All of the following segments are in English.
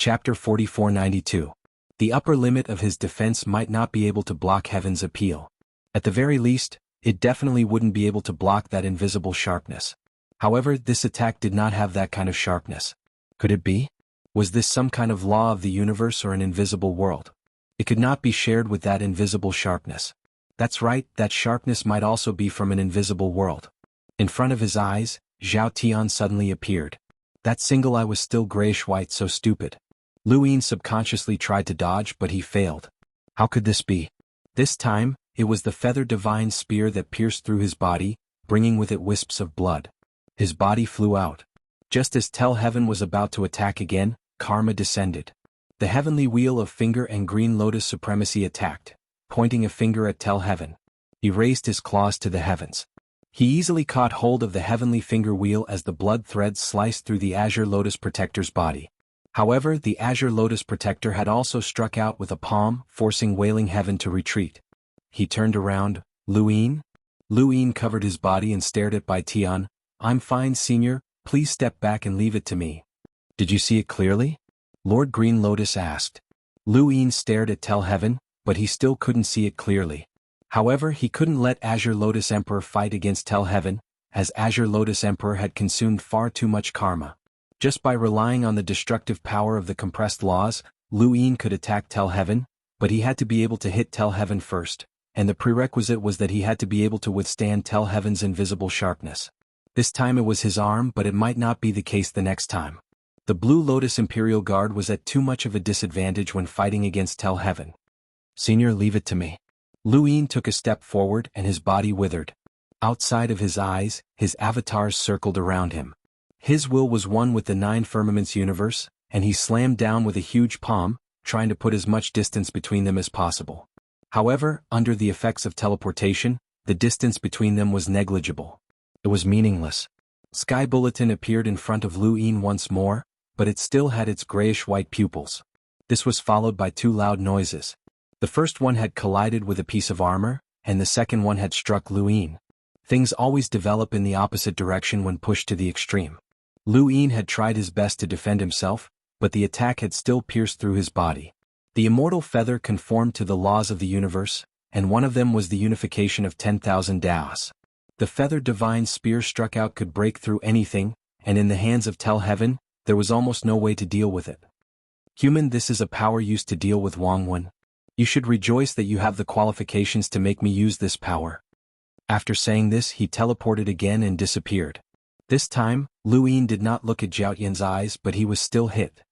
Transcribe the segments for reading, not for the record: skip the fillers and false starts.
Chapter 4492. The upper limit of his defense might not be able to block heaven's appeal. At the very least, it definitely wouldn't be able to block that invisible sharpness. However, this attack did not have that kind of sharpness. Could it be? Was this some kind of law of the universe or an invisible world? It could not be shared with that invisible sharpness. That's right, that sharpness might also be from an invisible world. In front of his eyes, Zhao Tian suddenly appeared. That single eye was still grayish-white, so stupid. Lu Yin subconsciously tried to dodge, but he failed. How could this be? This time, it was the feather divine spear that pierced through his body, bringing with it wisps of blood. His body flew out. Just as Tell Heaven was about to attack again, Karma descended. The heavenly wheel of finger and green lotus supremacy attacked, pointing a finger at Tell Heaven. He raised his claws to the heavens. He easily caught hold of the heavenly finger wheel as the blood threads sliced through the Azure Lotus Protector's body. However, the Azure Lotus Protector had also struck out with a palm, forcing Wailing Heaven to retreat. He turned around. Lu Yin? Lu Yin covered his body and stared at Bai Tian. I'm fine, Senior, please step back and leave it to me. Did you see it clearly? Lord Green Lotus asked. Lu Yin stared at Tell Heaven, but he still couldn't see it clearly. However, he couldn't let Azure Lotus Emperor fight against Tell Heaven, as Azure Lotus Emperor had consumed far too much karma. Just by relying on the destructive power of the compressed laws, Lu Yin could attack Tell Heaven, but he had to be able to hit Tell Heaven first, and the prerequisite was that he had to be able to withstand Tell Heaven's invisible sharpness. This time it was his arm, but it might not be the case the next time. The Blue Lotus Imperial Guard was at too much of a disadvantage when fighting against Tell Heaven. Senior, leave it to me. Lu Yin took a step forward and his body withered. Outside of his eyes, his avatars circled around him. His will was one with the Nine Firmaments universe, and he slammed down with a huge palm, trying to put as much distance between them as possible. However, under the effects of teleportation, the distance between them was negligible. It was meaningless. Sky Bulletin appeared in front of Lu Yin once more, but it still had its grayish-white pupils. This was followed by two loud noises. The first one had collided with a piece of armor, and the second one had struck Lu Yin. Things always develop in the opposite direction when pushed to the extreme. Lu Yin had tried his best to defend himself, but the attack had still pierced through his body. The immortal feather conformed to the laws of the universe, and one of them was the unification of 10,000 Daos. The feather divine spear struck out could break through anything, and in the hands of Tell Heaven, there was almost no way to deal with it. Human, this is a power used to deal with xuanhuan. You should rejoice that you have the qualifications to make me use this power. After saying this, he teleported again and disappeared. This time, Lu Yin did not look at Zhao Tian's eyes, but he was still hit.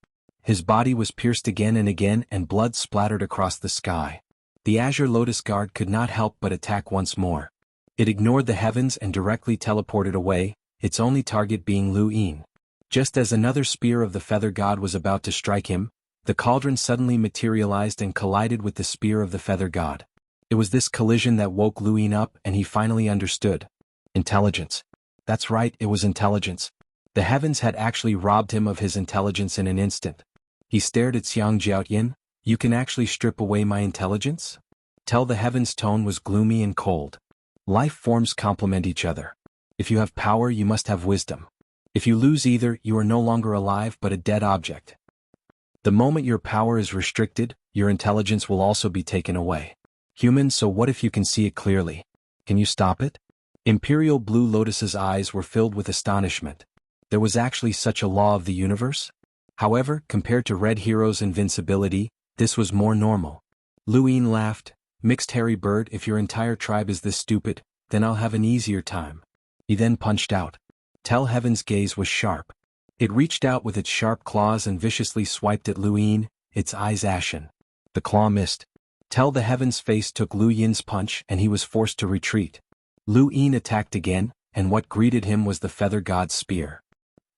His body was pierced again and blood splattered across the sky. The Azure Lotus Guard could not help but attack once more. It ignored the heavens and directly teleported away, its only target being Lu Yin. Just as another spear of the Feather God was about to strike him, the cauldron suddenly materialized and collided with the spear of the Feather God. It was this collision that woke Lu Yin up, and he finally understood. Intelligence. That's right, it was intelligence. The heavens had actually robbed him of his intelligence in an instant. He stared at Xianxia. You can actually strip away my intelligence? Tell the heavens' tone was gloomy and cold. Life forms complement each other. If you have power, you must have wisdom. If you lose either, you are no longer alive but a dead object. The moment your power is restricted, your intelligence will also be taken away. Human, so what if you can see it clearly? Can you stop it? Imperial Blue Lotus's eyes were filled with astonishment. There was actually such a law of the universe? However, compared to Red Hero's invincibility, this was more normal. Lu Yin laughed. Mixed hairy bird, if your entire tribe is this stupid, then I'll have an easier time. He then punched out. Tell Heaven's gaze was sharp. It reached out with its sharp claws and viciously swiped at Lu Yin, its eyes ashen. The claw missed. Tell the Heaven's face took Lu Yin's punch and he was forced to retreat. Lu Yin attacked again, and what greeted him was the Feather God's spear.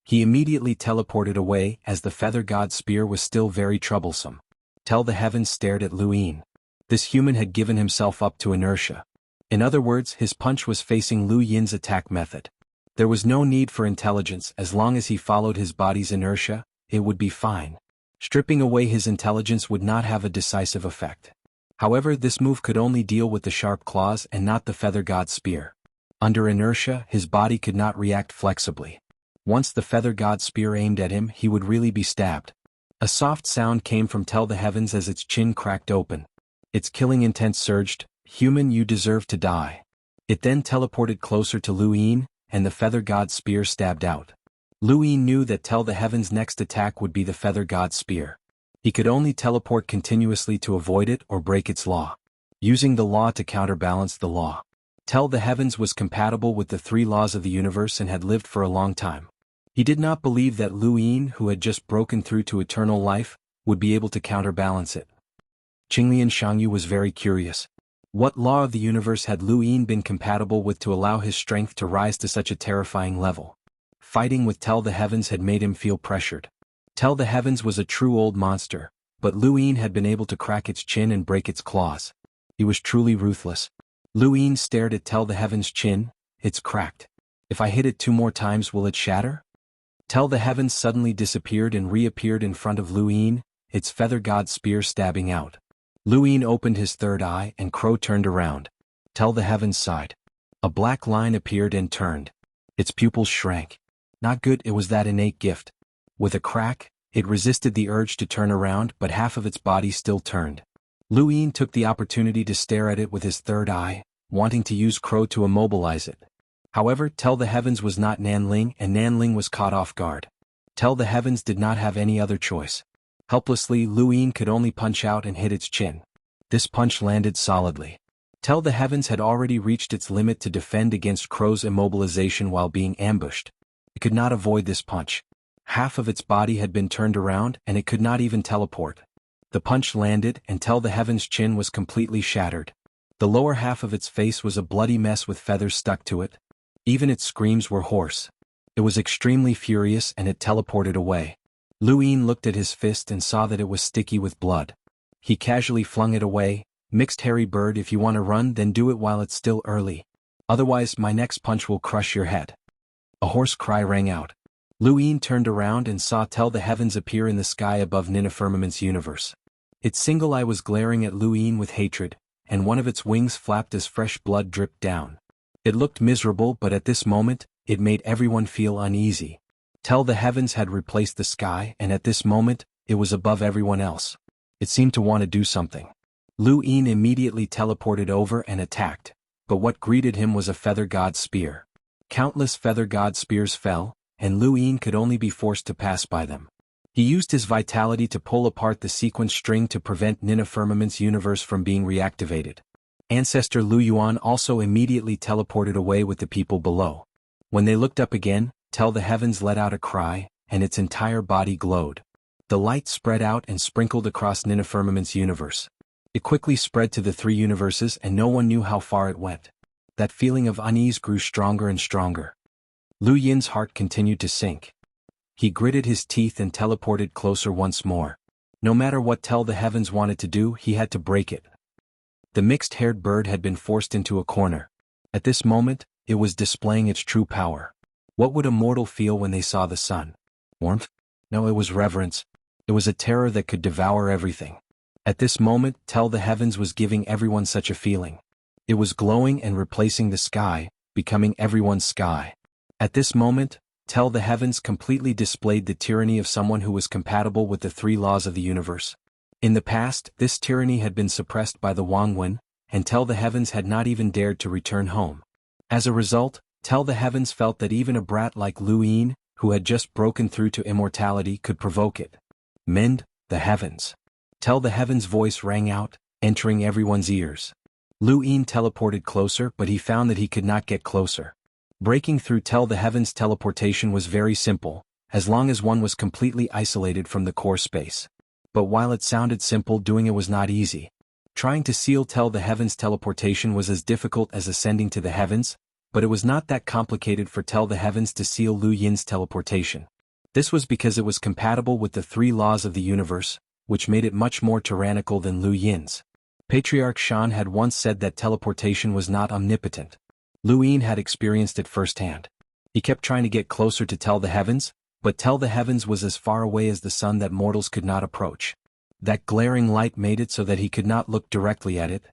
He immediately teleported away as the Feather God's spear was still very troublesome. Tell the Heavens stared at Lu Yin. This human had given himself up to inertia. In other words, his punch was facing Lu Yin's attack method. There was no need for intelligence. As long as he followed his body's inertia, it would be fine. Stripping away his intelligence would not have a decisive effect. However, this move could only deal with the sharp claws and not the Feather God's spear. Under inertia, his body could not react flexibly. Once the Feather God's spear aimed at him, he would really be stabbed. A soft sound came from Tell the Heavens as its chin cracked open. Its killing intent surged, "Human, you deserve to die." It then teleported closer to Lu Yin, and the Feather God's spear stabbed out. Lu Yin knew that Tell the Heavens' next attack would be the Feather God's spear. He could only teleport continuously to avoid it or break its law. Using the law to counterbalance the law. Tell the Heavens was compatible with the three laws of the universe and had lived for a long time. He did not believe that Lu Yin, who had just broken through to eternal life, would be able to counterbalance it. Qinglian Xiangyu was very curious. What law of the universe had Lu Yin been compatible with to allow his strength to rise to such a terrifying level? Fighting with Tell the Heavens had made him feel pressured. Tell the Heavens was a true old monster, but Lu Yin had been able to crack its chin and break its claws. He was truly ruthless. Lu Yin stared at Tell the Heavens' chin. "It's cracked. If I hit it 2 more times, will it shatter?" Tell the Heavens suddenly disappeared and reappeared in front of Lu Yin, its Feather God spear stabbing out. Lu Yin opened his third eye and Crow turned around. Tell the Heavens sighed. A black line appeared and turned. Its pupils shrank. Not good, it was that innate gift. With a crack, it resisted the urge to turn around, but half of its body still turned. Lu Yin took the opportunity to stare at it with his third eye, wanting to use Crow to immobilize it. However, Tell the Heavens was not Nanling, and Nanling was caught off guard. Tell the Heavens did not have any other choice. Helplessly, Lu Yin could only punch out and hit its chin. This punch landed solidly. Tell the Heavens had already reached its limit to defend against Crow's immobilization while being ambushed. It could not avoid this punch. Half of its body had been turned around and it could not even teleport. The punch landed and Tell the Heavens' chin was completely shattered. The lower half of its face was a bloody mess with feathers stuck to it. Even its screams were hoarse. It was extremely furious and it teleported away. Lu Yin looked at his fist and saw that it was sticky with blood. He casually flung it away. "Mixed hairy bird, if you want to run, then do it while it's still early. Otherwise, my next punch will crush your head." A hoarse cry rang out. Lu Yin turned around and saw Tell the Heavens appear in the sky above Nina Firmament's universe. Its single eye was glaring at Lu Yin with hatred, and one of its wings flapped as fresh blood dripped down. It looked miserable, but at this moment, it made everyone feel uneasy. Tell the Heavens had replaced the sky, and at this moment, it was above everyone else. It seemed to want to do something. Lu Yin immediately teleported over and attacked, but what greeted him was a Feather God spear. Countless Feather God spears fell, and Lu Yin could only be forced to pass by them. He used his vitality to pull apart the sequence string to prevent Nina Firmament's universe from being reactivated. Ancestor Lu Yuan also immediately teleported away with the people below. When they looked up again, Tell the Heavens let out a cry, and its entire body glowed. The light spread out and sprinkled across Nina Firmament's universe. It quickly spread to the 3 universes and no one knew how far it went. That feeling of unease grew stronger and stronger. Lu Yin's heart continued to sink. He gritted his teeth and teleported closer once more. No matter what Tell the Heavens wanted to do, he had to break it. The mixed-haired bird had been forced into a corner. At this moment, it was displaying its true power. What would a mortal feel when they saw the sun? Warmth? No, it was reverence. It was a terror that could devour everything. At this moment, Tell the Heavens was giving everyone such a feeling. It was glowing and replacing the sky, becoming everyone's sky. At this moment, Tell the Heavens completely displayed the tyranny of someone who was compatible with the 3 laws of the universe. In the past, this tyranny had been suppressed by the xuanhuan, and Tell the Heavens had not even dared to return home. As a result, Tell the Heavens felt that even a brat like Lu Yin, who had just broken through to immortality, could provoke it. "Mend the heavens." Tell the Heavens' voice rang out, entering everyone's ears. Lu Yin teleported closer, but he found that he could not get closer. Breaking through Tell the Heavens' teleportation was very simple, as long as one was completely isolated from the core space. But while it sounded simple, doing it was not easy. Trying to seal Tell the Heavens' teleportation was as difficult as ascending to the heavens, but it was not that complicated for Tell the Heavens to seal Lu Yin's teleportation. This was because it was compatible with the 3 laws of the universe, which made it much more tyrannical than Lu Yin's. Patriarch Shan had once said that teleportation was not omnipotent. Lu Yin had experienced it firsthand. He kept trying to get closer to Tell the Heavens, but Tell the Heavens was as far away as the sun that mortals could not approach. That glaring light made it so that he could not look directly at it.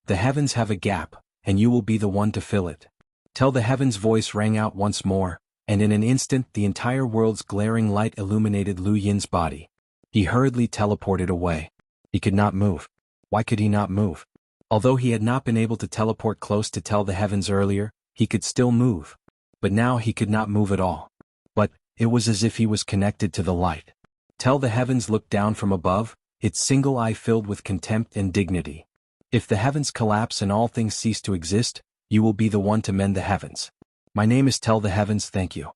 "The heavens have a gap, and you will be the one to fill it." Tell the Heavens' voice rang out once more, and in an instant the entire world's glaring light illuminated Lu Yin's body. He hurriedly teleported away. He could not move. Why could he not move? Although he had not been able to teleport close to tell the heavens earlier, he could still move. But now he could not move at all. But it was as if he was connected to the light. Tell the heavens looked down from above, its single eye filled with contempt and dignity. If the heavens collapse and all things cease to exist, you will be the one to mend the heavens. My name is Tell the Heavens, thank you.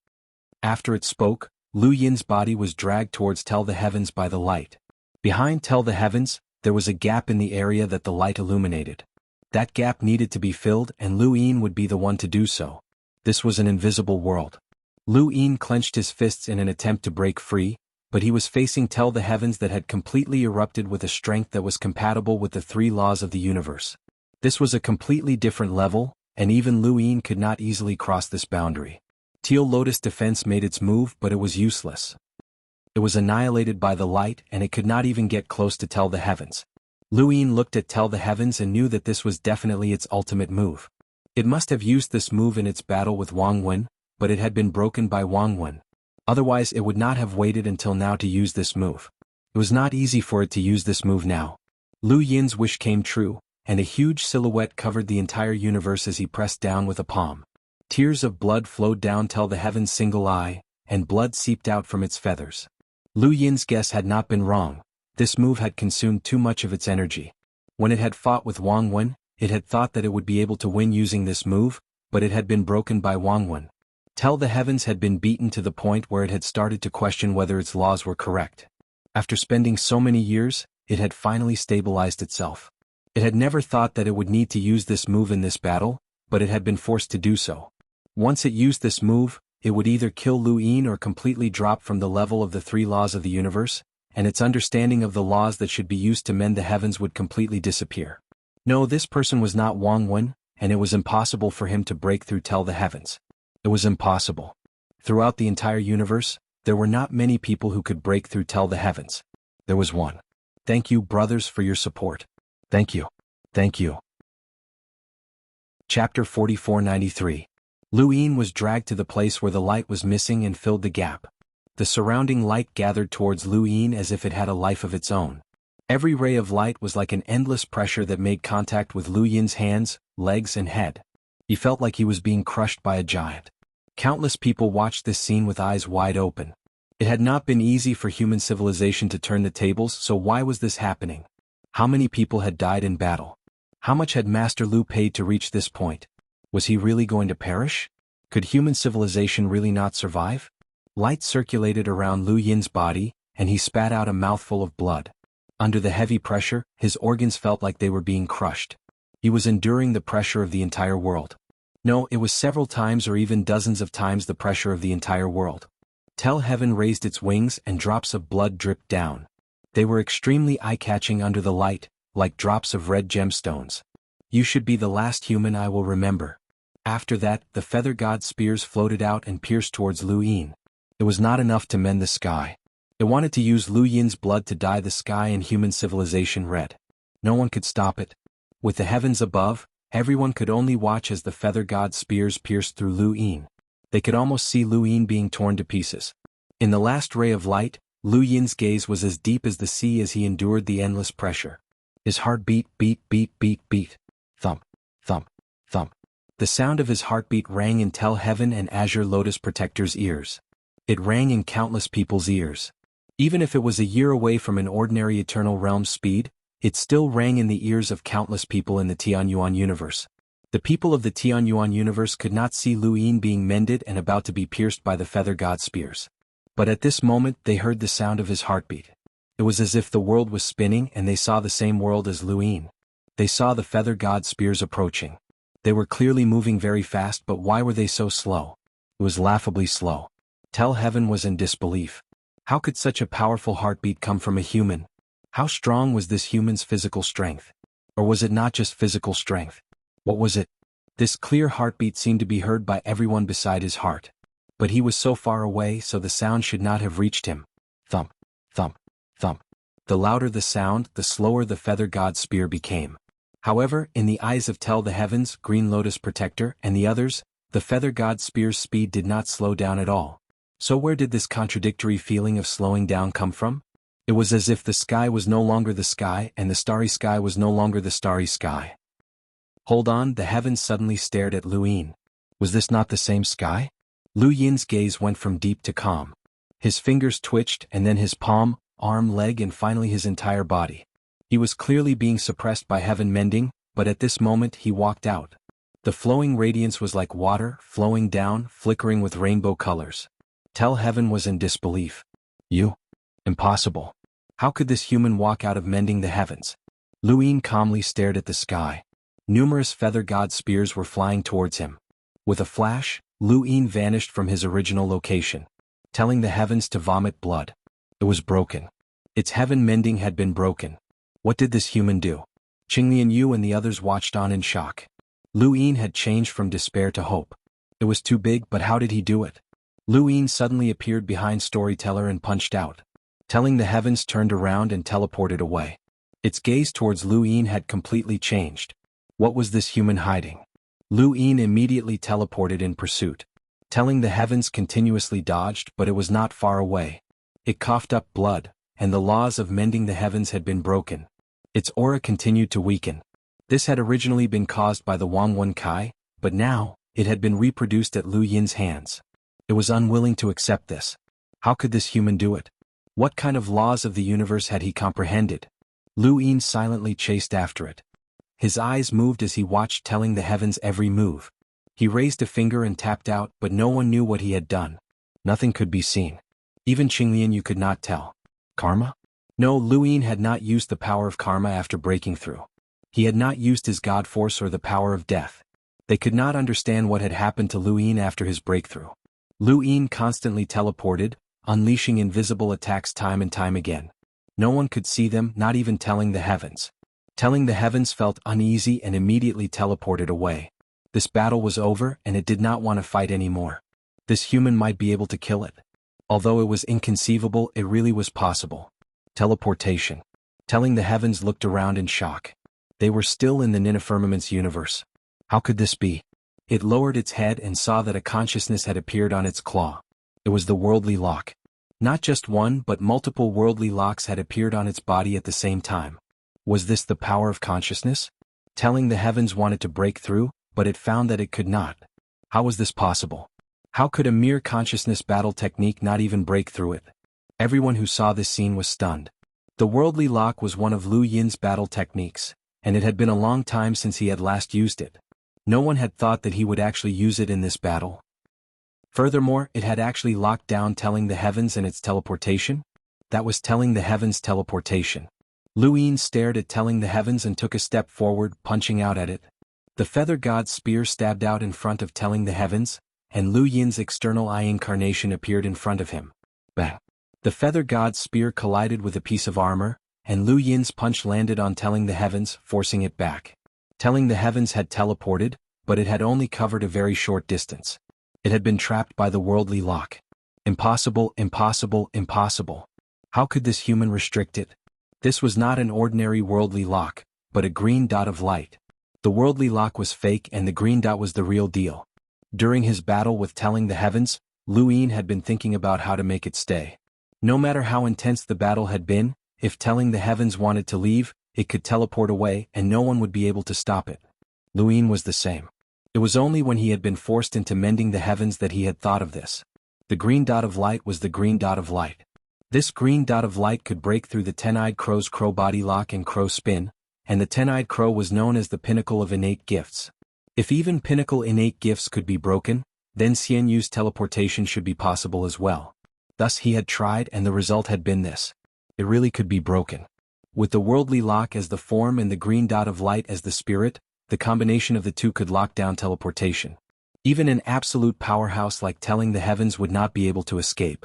After it spoke, Lu Yin's body was dragged towards Tell the Heavens by the light. Behind Tell the Heavens, there was a gap in the area that the light illuminated. That gap needed to be filled and Lu Yin would be the one to do so. This was an invisible world. Lu Yin clenched his fists in an attempt to break free, but he was facing Tell the Heavens that had completely erupted with a strength that was compatible with the three laws of the universe. This was a completely different level, and even Lu Yin could not easily cross this boundary. Teal Lotus defense made its move, but it was useless. It was annihilated by the light and it could not even get close to Tell the Heavens. Lu Yin looked at Tell the Heavens and knew that this was definitely its ultimate move. It must have used this move in its battle with Xuanhuan, but it had been broken by Xuanhuan. Otherwise it would not have waited until now to use this move. It was not easy for it to use this move now. Lu Yin's wish came true, and a huge silhouette covered the entire universe as he pressed down with a palm. Tears of blood flowed down Tell the Heavens' single eye, and blood seeped out from its feathers. Lu Yin's guess had not been wrong. This move had consumed too much of its energy. When it had fought with Xuanhuan, it had thought that it would be able to win using this move, but it had been broken by Xuanhuan. Tell the Heavens had been beaten to the point where it had started to question whether its laws were correct. After spending so many years, it had finally stabilized itself. It had never thought that it would need to use this move in this battle, but it had been forced to do so. Once it used this move, it would either kill Lu Yin or completely drop from the level of the three laws of the universe, and its understanding of the laws that should be used to mend the heavens would completely disappear. No, this person was not Xuanhuan, and it was impossible for him to break through Tell the Heavens. It was impossible. Throughout the entire universe, there were not many people who could break through Tell the Heavens. There was one. Thank you, brothers, for your support. Thank you. Thank you. Chapter 4493. Lu Yin was dragged to the place where the light was missing and filled the gap. The surrounding light gathered towards Lu Yin as if it had a life of its own. Every ray of light was like an endless pressure that made contact with Lu Yin's hands, legs and head. He felt like he was being crushed by a giant. Countless people watched this scene with eyes wide open. It had not been easy for human civilization to turn the tables, so why was this happening? How many people had died in battle? How much had Master Lu paid to reach this point? Was he really going to perish? Could human civilization really not survive? Light circulated around Lu Yin's body, and he spat out a mouthful of blood. Under the heavy pressure, his organs felt like they were being crushed. He was enduring the pressure of the entire world. No, it was several times or even dozens of times the pressure of the entire world. Tell Heaven raised its wings and drops of blood dripped down. They were extremely eye-catching under the light, like drops of red gemstones. You should be the last human I will remember. After that, the feather god spears floated out and pierced towards Lu Yin. It was not enough to mend the sky. It wanted to use Lu Yin's blood to dye the sky and human civilization red. No one could stop it. With the heavens above, everyone could only watch as the feather god spears pierced through Lu Yin. They could almost see Lu Yin being torn to pieces. In the last ray of light, Lu Yin's gaze was as deep as the sea as he endured the endless pressure. His heart beat, beat, beat, beat, beat. Thump, thump, thump. The sound of his heartbeat rang in Tell Heaven and Azure Lotus Protector's ears. It rang in countless people's ears. Even if it was a year away from an ordinary Eternal Realm's speed, it still rang in the ears of countless people in the Xianhuan universe. The people of the Xianhuan universe could not see Lu Yin being mended and about to be pierced by the feather god spears. But at this moment they heard the sound of his heartbeat. It was as if the world was spinning and they saw the same world as Lu Yin. They saw the feather god spears approaching. They were clearly moving very fast, but why were they so slow? It was laughably slow. Tell Heaven was in disbelief. How could such a powerful heartbeat come from a human? How strong was this human's physical strength? Or was it not just physical strength? What was it? This clear heartbeat seemed to be heard by everyone beside his heart. But he was so far away, so the sound should not have reached him. Thump, thump, thump. The louder the sound, the slower the feather god spear became. However, in the eyes of Tell the Heavens, Green Lotus Protector, and the others, the feather god spear's speed did not slow down at all. So where did this contradictory feeling of slowing down come from? It was as if the sky was no longer the sky and the starry sky was no longer the starry sky. Hold on, the heavens suddenly stared at Lu Yin. Was this not the same sky? Lu Yin's gaze went from deep to calm. His fingers twitched and then his palm, arm, leg and finally his entire body. He was clearly being suppressed by heaven mending, but at this moment he walked out. The flowing radiance was like water, flowing down, flickering with rainbow colors. Tell heaven was in disbelief. You? Impossible. How could this human walk out of mending the heavens? Lu Yin calmly stared at the sky. Numerous feather god spears were flying towards him. With a flash, Lu Yin vanished from his original location, telling the heavens to vomit blood. It was broken. Its heaven mending had been broken. What did this human do? Qinglian Yu and the others watched on in shock. Lu Yin had changed from despair to hope. It was too big, but how did he do it? Lu Yin suddenly appeared behind Storyteller and punched out. Telling the heavens turned around and teleported away. Its gaze towards Lu Yin had completely changed. What was this human hiding? Lu Yin immediately teleported in pursuit. Telling the heavens continuously dodged, but it was not far away. It coughed up blood, and the laws of mending the heavens had been broken. Its aura continued to weaken. This had originally been caused by the xuanhuan Kai, but now, it had been reproduced at Lu Yin's hands. It was unwilling to accept this. How could this human do it? What kind of laws of the universe had he comprehended? Lu Yin silently chased after it. His eyes moved as he watched telling the heavens every move. He raised a finger and tapped out, but no one knew what he had done. Nothing could be seen. Even Qinglian Yu could not tell. Karma? No, Lu Yin had not used the power of karma after breaking through. He had not used his god force or the power of death. They could not understand what had happened to Lu Yin after his breakthrough. Lu Yin constantly teleported, unleashing invisible attacks time and time again. No one could see them, not even telling the heavens. Telling the heavens felt uneasy and immediately teleported away. This battle was over and it did not want to fight anymore. This human might be able to kill it. Although it was inconceivable, it really was possible. Teleportation. Telling the heavens looked around in shock. They were still in the Ninafirmament's universe. How could this be? It lowered its head and saw that a consciousness had appeared on its claw. It was the worldly lock. Not just one but multiple worldly locks had appeared on its body at the same time. Was this the power of consciousness? Telling the heavens wanted to break through, but it found that it could not. How was this possible? How could a mere consciousness battle technique not even break through it? Everyone who saw this scene was stunned. The worldly lock was one of Lu Yin's battle techniques, and it had been a long time since he had last used it. No one had thought that he would actually use it in this battle. Furthermore, it had actually locked down telling the heavens and its teleportation. That was telling the heavens' teleportation. Lu Yin stared at telling the heavens and took a step forward, punching out at it. The feather god's spear stabbed out in front of telling the heavens, and Lu Yin's external eye incarnation appeared in front of him. Bang! The feather god's spear collided with a piece of armor, and Lu Yin's punch landed on telling the heavens, forcing it back. Telling the heavens had teleported, but it had only covered a very short distance. It had been trapped by the worldly lock. Impossible, impossible, impossible. How could this human restrict it? This was not an ordinary worldly lock, but a green dot of light. The worldly lock was fake and the green dot was the real deal. During his battle with telling the heavens, Lu Yin had been thinking about how to make it stay. No matter how intense the battle had been, if telling the heavens wanted to leave, it could teleport away and no one would be able to stop it. Lu Yin was the same. It was only when he had been forced into mending the heavens that he had thought of this. The green dot of light was the green dot of light. This green dot of light could break through the ten-eyed crow's crow body lock and crow spin, and the ten-eyed crow was known as the pinnacle of innate gifts. If even pinnacle innate gifts could be broken, then Xianyu's teleportation should be possible as well. Thus he had tried and the result had been this. It really could be broken. With the worldly lock as the form and the green dot of light as the spirit, the combination of the two could lock down teleportation. Even an absolute powerhouse like telling the heavens would not be able to escape.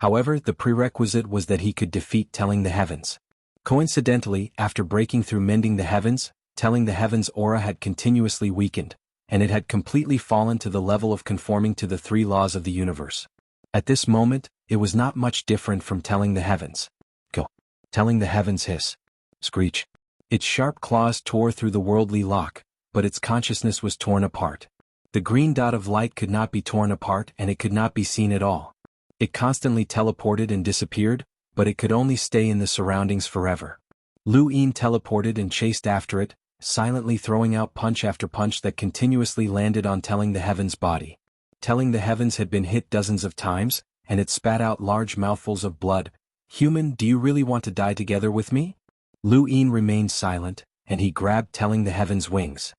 However, the prerequisite was that he could defeat telling the heavens. Coincidentally, after breaking through mending the heavens, telling the heavens' aura had continuously weakened, and it had completely fallen to the level of conforming to the three laws of the universe. At this moment, it was not much different from telling the heavens. Go. Telling the heavens hiss. Screech. Its sharp claws tore through the worldly lock, but its consciousness was torn apart. The green dot of light could not be torn apart and it could not be seen at all. It constantly teleported and disappeared, but it could only stay in the surroundings forever. Lu Yin teleported and chased after it, silently throwing out punch after punch that continuously landed on Telling the Heaven's body. Telling the Heavens had been hit dozens of times, and it spat out large mouthfuls of blood. "Human, do you really want to die together with me?" Lu Yin remained silent, and he grabbed Telling the Heaven's wings.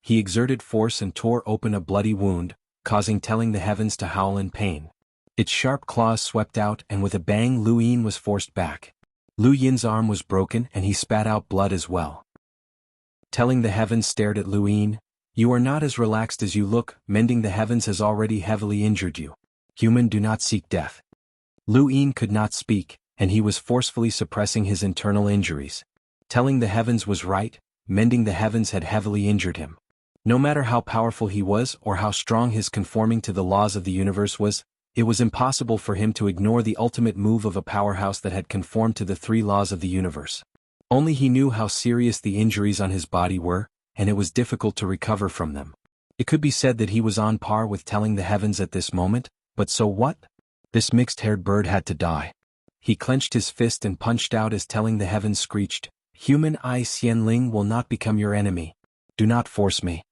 He exerted force and tore open a bloody wound, causing Telling the Heavens to howl in pain. Its sharp claws swept out, and with a bang Lu Yin was forced back. Lu Yin's arm was broken and he spat out blood as well. Telling the Heavens stared at Lu Yin. "You are not as relaxed as you look. Mending the Heavens has already heavily injured you. Human, do not seek death." Lu Yin could not speak, and he was forcefully suppressing his internal injuries. Telling the Heavens was right, mending the Heavens had heavily injured him. No matter how powerful he was or how strong his conforming to the laws of the universe was, it was impossible for him to ignore the ultimate move of a powerhouse that had conformed to the three laws of the universe. Only he knew how serious the injuries on his body were, and it was difficult to recover from them. It could be said that he was on par with Telling the Heavens at this moment, but so what? This mixed-haired bird had to die. He clenched his fist and punched out as Telling the Heavens screeched, "Human, I Xianling will not become your enemy. Do not force me."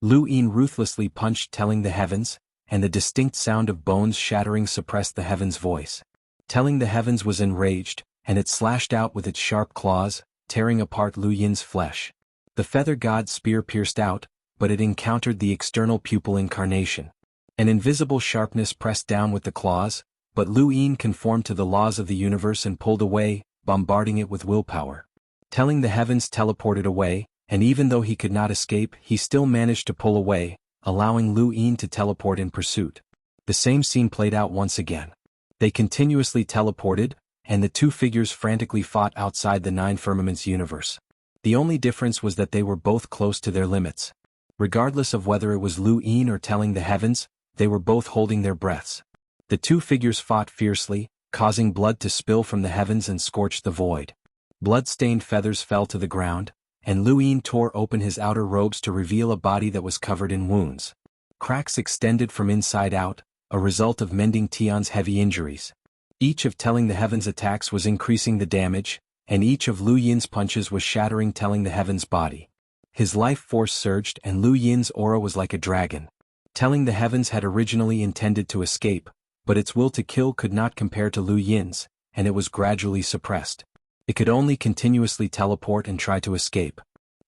Lu Yin ruthlessly punched Telling the Heavens, and the distinct sound of bones shattering suppressed the Heavens' voice. Telling the Heavens was enraged, and it slashed out with its sharp claws, tearing apart Lu Yin's flesh. The feather god's spear pierced out, but it encountered the external pupil incarnation. An invisible sharpness pressed down with the claws, but Lu Yin conformed to the laws of the universe and pulled away, bombarding it with willpower. Telling the Heavens teleported away, and even though he could not escape, he still managed to pull away, allowing Lu Yin to teleport in pursuit. The same scene played out once again. They continuously teleported, and the two figures frantically fought outside the Nine Firmaments universe. The only difference was that they were both close to their limits. Regardless of whether it was Lu Yin or Telling the Heavens, they were both holding their breaths. The two figures fought fiercely, causing blood to spill from the heavens and scorch the void. Blood-stained feathers fell to the ground, and Lu Yin tore open his outer robes to reveal a body that was covered in wounds. Cracks extended from inside out, a result of mending Tian's heavy injuries. Each of Telling the Heavens' attacks was increasing the damage, and each of Lu Yin's punches was shattering Telling the Heavens' body. His life force surged and Lu Yin's aura was like a dragon. Telling the Heavens had originally intended to escape, but its will to kill could not compare to Lu Yin's, and it was gradually suppressed. It could only continuously teleport and try to escape.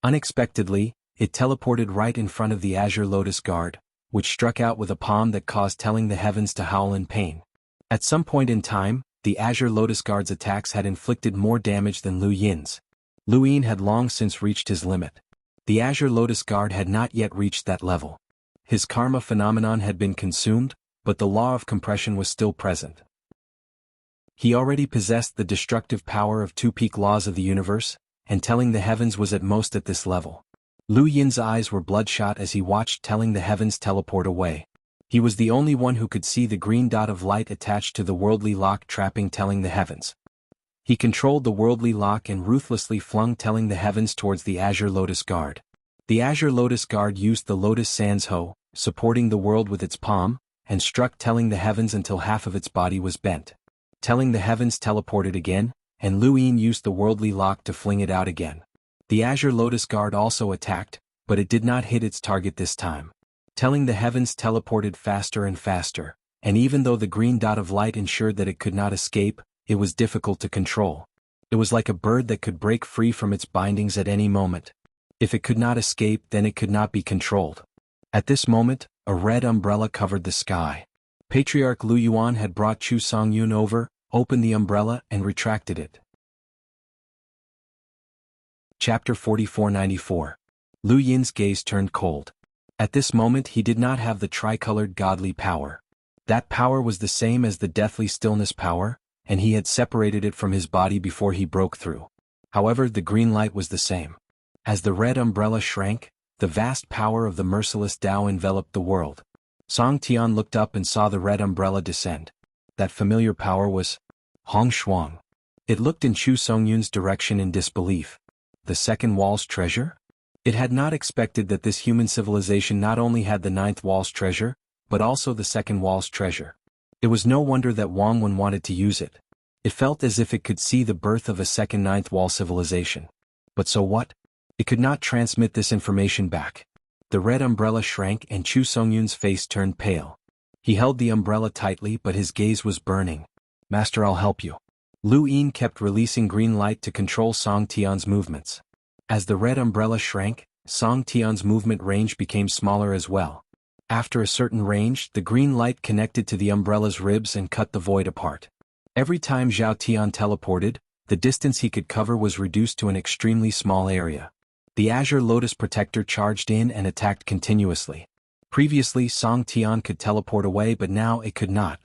Unexpectedly, it teleported right in front of the Azure Lotus Guard, which struck out with a palm that caused Telling the Heavens to howl in pain. At some point in time, the Azure Lotus Guard's attacks had inflicted more damage than Lu Yin's. Lu Yin had long since reached his limit. The Azure Lotus Guard had not yet reached that level. His karma phenomenon had been consumed, but the law of compression was still present. He already possessed the destructive power of two peak laws of the universe, and Telling the Heavens was at most at this level. Lu Yin's eyes were bloodshot as he watched Telling the Heavens teleport away. He was the only one who could see the green dot of light attached to the worldly lock trapping Telling the Heavens. He controlled the worldly lock and ruthlessly flung Telling the Heavens towards the Azure Lotus Guard. The Azure Lotus Guard used the Lotus Sanzho, supporting the world with its palm, and struck Telling the Heavens until half of its body was bent. Telling the Heavens teleported again, and Lu Yin used the worldly lock to fling it out again. The Azure Lotus Guard also attacked, but it did not hit its target this time. Telling the Heavens teleported faster and faster, and even though the green dot of light ensured that it could not escape, it was difficult to control. It was like a bird that could break free from its bindings at any moment. If it could not escape, then it could not be controlled. At this moment, a red umbrella covered the sky. Patriarch Lu Yuan had brought xuanhuan over, opened the umbrella and retracted it. Chapter 4494. Lu Yin's gaze turned cold. At this moment he did not have the tricolored godly power. That power was the same as the deathly stillness power, and he had separated it from his body before he broke through. However, the green light was the same. As the red umbrella shrank, the vast power of the merciless Tao enveloped the world. Song Tian looked up and saw the red umbrella descend. That familiar power was Hong Shuang. It looked in Chu Songyun's direction in disbelief. The second wall's treasure? It had not expected that this human civilization not only had the ninth wall's treasure, but also the second wall's treasure. It was no wonder that Wang Wen wanted to use it. It felt as if it could see the birth of a second ninth wall civilization. But so what? It could not transmit this information back. The red umbrella shrank and Chu Songyun's face turned pale. He held the umbrella tightly but his gaze was burning. Master, I'll help you. Lu Yin kept releasing green light to control Song Tian's movements. As the red umbrella shrank, Song Tian's movement range became smaller as well. After a certain range, the green light connected to the umbrella's ribs and cut the void apart. Every time Zhao Tian teleported, the distance he could cover was reduced to an extremely small area. The Azure Lotus Protector charged in and attacked continuously. Previously Song Tian could teleport away but now it could not.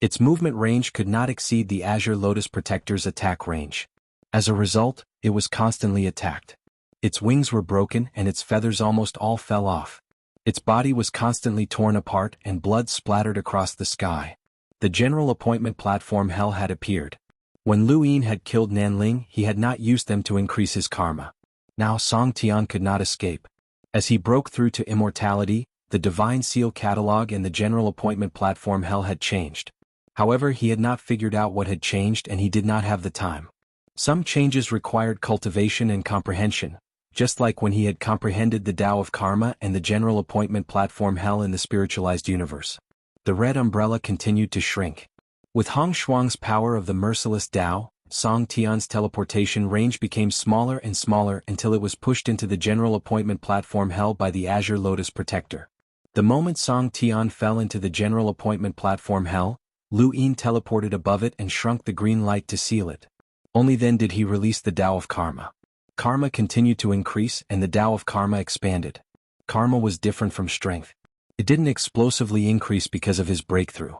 Its movement range could not exceed the Azure Lotus Protector's attack range. As a result, it was constantly attacked. Its wings were broken and its feathers almost all fell off. Its body was constantly torn apart and blood splattered across the sky. The general appointment platform hell had appeared. When Lu Yin had killed Nanling, he had not used them to increase his karma. Now Song Tian could not escape. As he broke through to immortality, the Divine Seal Catalog and the general appointment platform hell had changed. However, he had not figured out what had changed and he did not have the time. Some changes required cultivation and comprehension, just like when he had comprehended the Tao of Karma and the general appointment platform hell in the spiritualized universe. The red umbrella continued to shrink. With Hong Shuang's power of the merciless Tao, Song Tian's teleportation range became smaller and smaller until it was pushed into the general appointment platform held by the Azure Lotus Protector. The moment Song Tian fell into the general appointment platform hell, Lu Yin teleported above it and shrunk the green light to seal it. Only then did he release the Tao of Karma. Karma continued to increase and the Tao of Karma expanded. Karma was different from strength. It didn't explosively increase because of his breakthrough.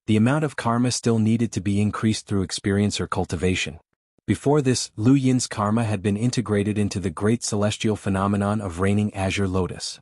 The amount of karma still needed to be increased through experience or cultivation. Before this, Lu Yin's karma had been integrated into the great celestial phenomenon of reigning Azure Lotus.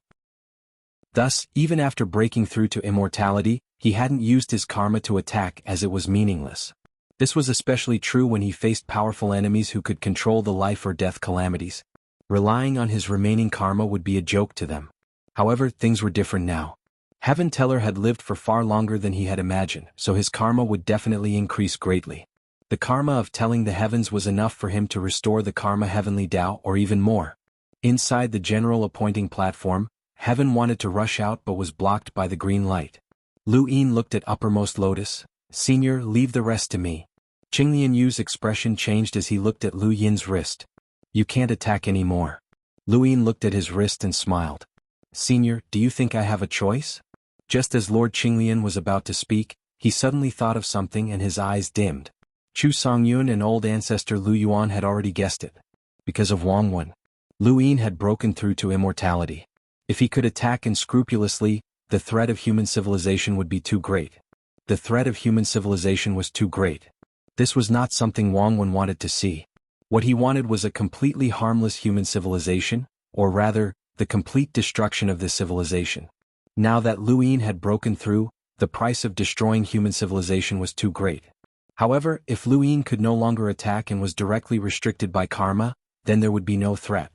Thus, even after breaking through to immortality, he hadn't used his karma to attack as it was meaningless. This was especially true when he faced powerful enemies who could control the life or death calamities. Relying on his remaining karma would be a joke to them. However, things were different now. Heaven Teller had lived for far longer than he had imagined, so his karma would definitely increase greatly. The karma of telling the heavens was enough for him to restore the karma heavenly Tao or even more. Inside the general appointing platform, Heaven wanted to rush out but was blocked by the green light. Lu Yin looked at uppermost lotus. Senior, leave the rest to me. Qinglian Yu's expression changed as he looked at Lu Yin's wrist. You can't attack anymore. Lu Yin looked at his wrist and smiled. Senior, do you think I have a choice? Just as Lord Qinglian was about to speak, he suddenly thought of something and his eyes dimmed. Chu Songyun and old ancestor Lu Yuan had already guessed it. Because of Xuanhuan. Lu Yin had broken through to immortality. If he could attack unscrupulously, the threat of human civilization would be too great. The threat of human civilization was too great. This was not something Xuanhuan wanted to see. What he wanted was a completely harmless human civilization, or rather, the complete destruction of this civilization. Now that Lu Yin had broken through, the price of destroying human civilization was too great. However, if Lu Yin could no longer attack and was directly restricted by karma, then there would be no threat.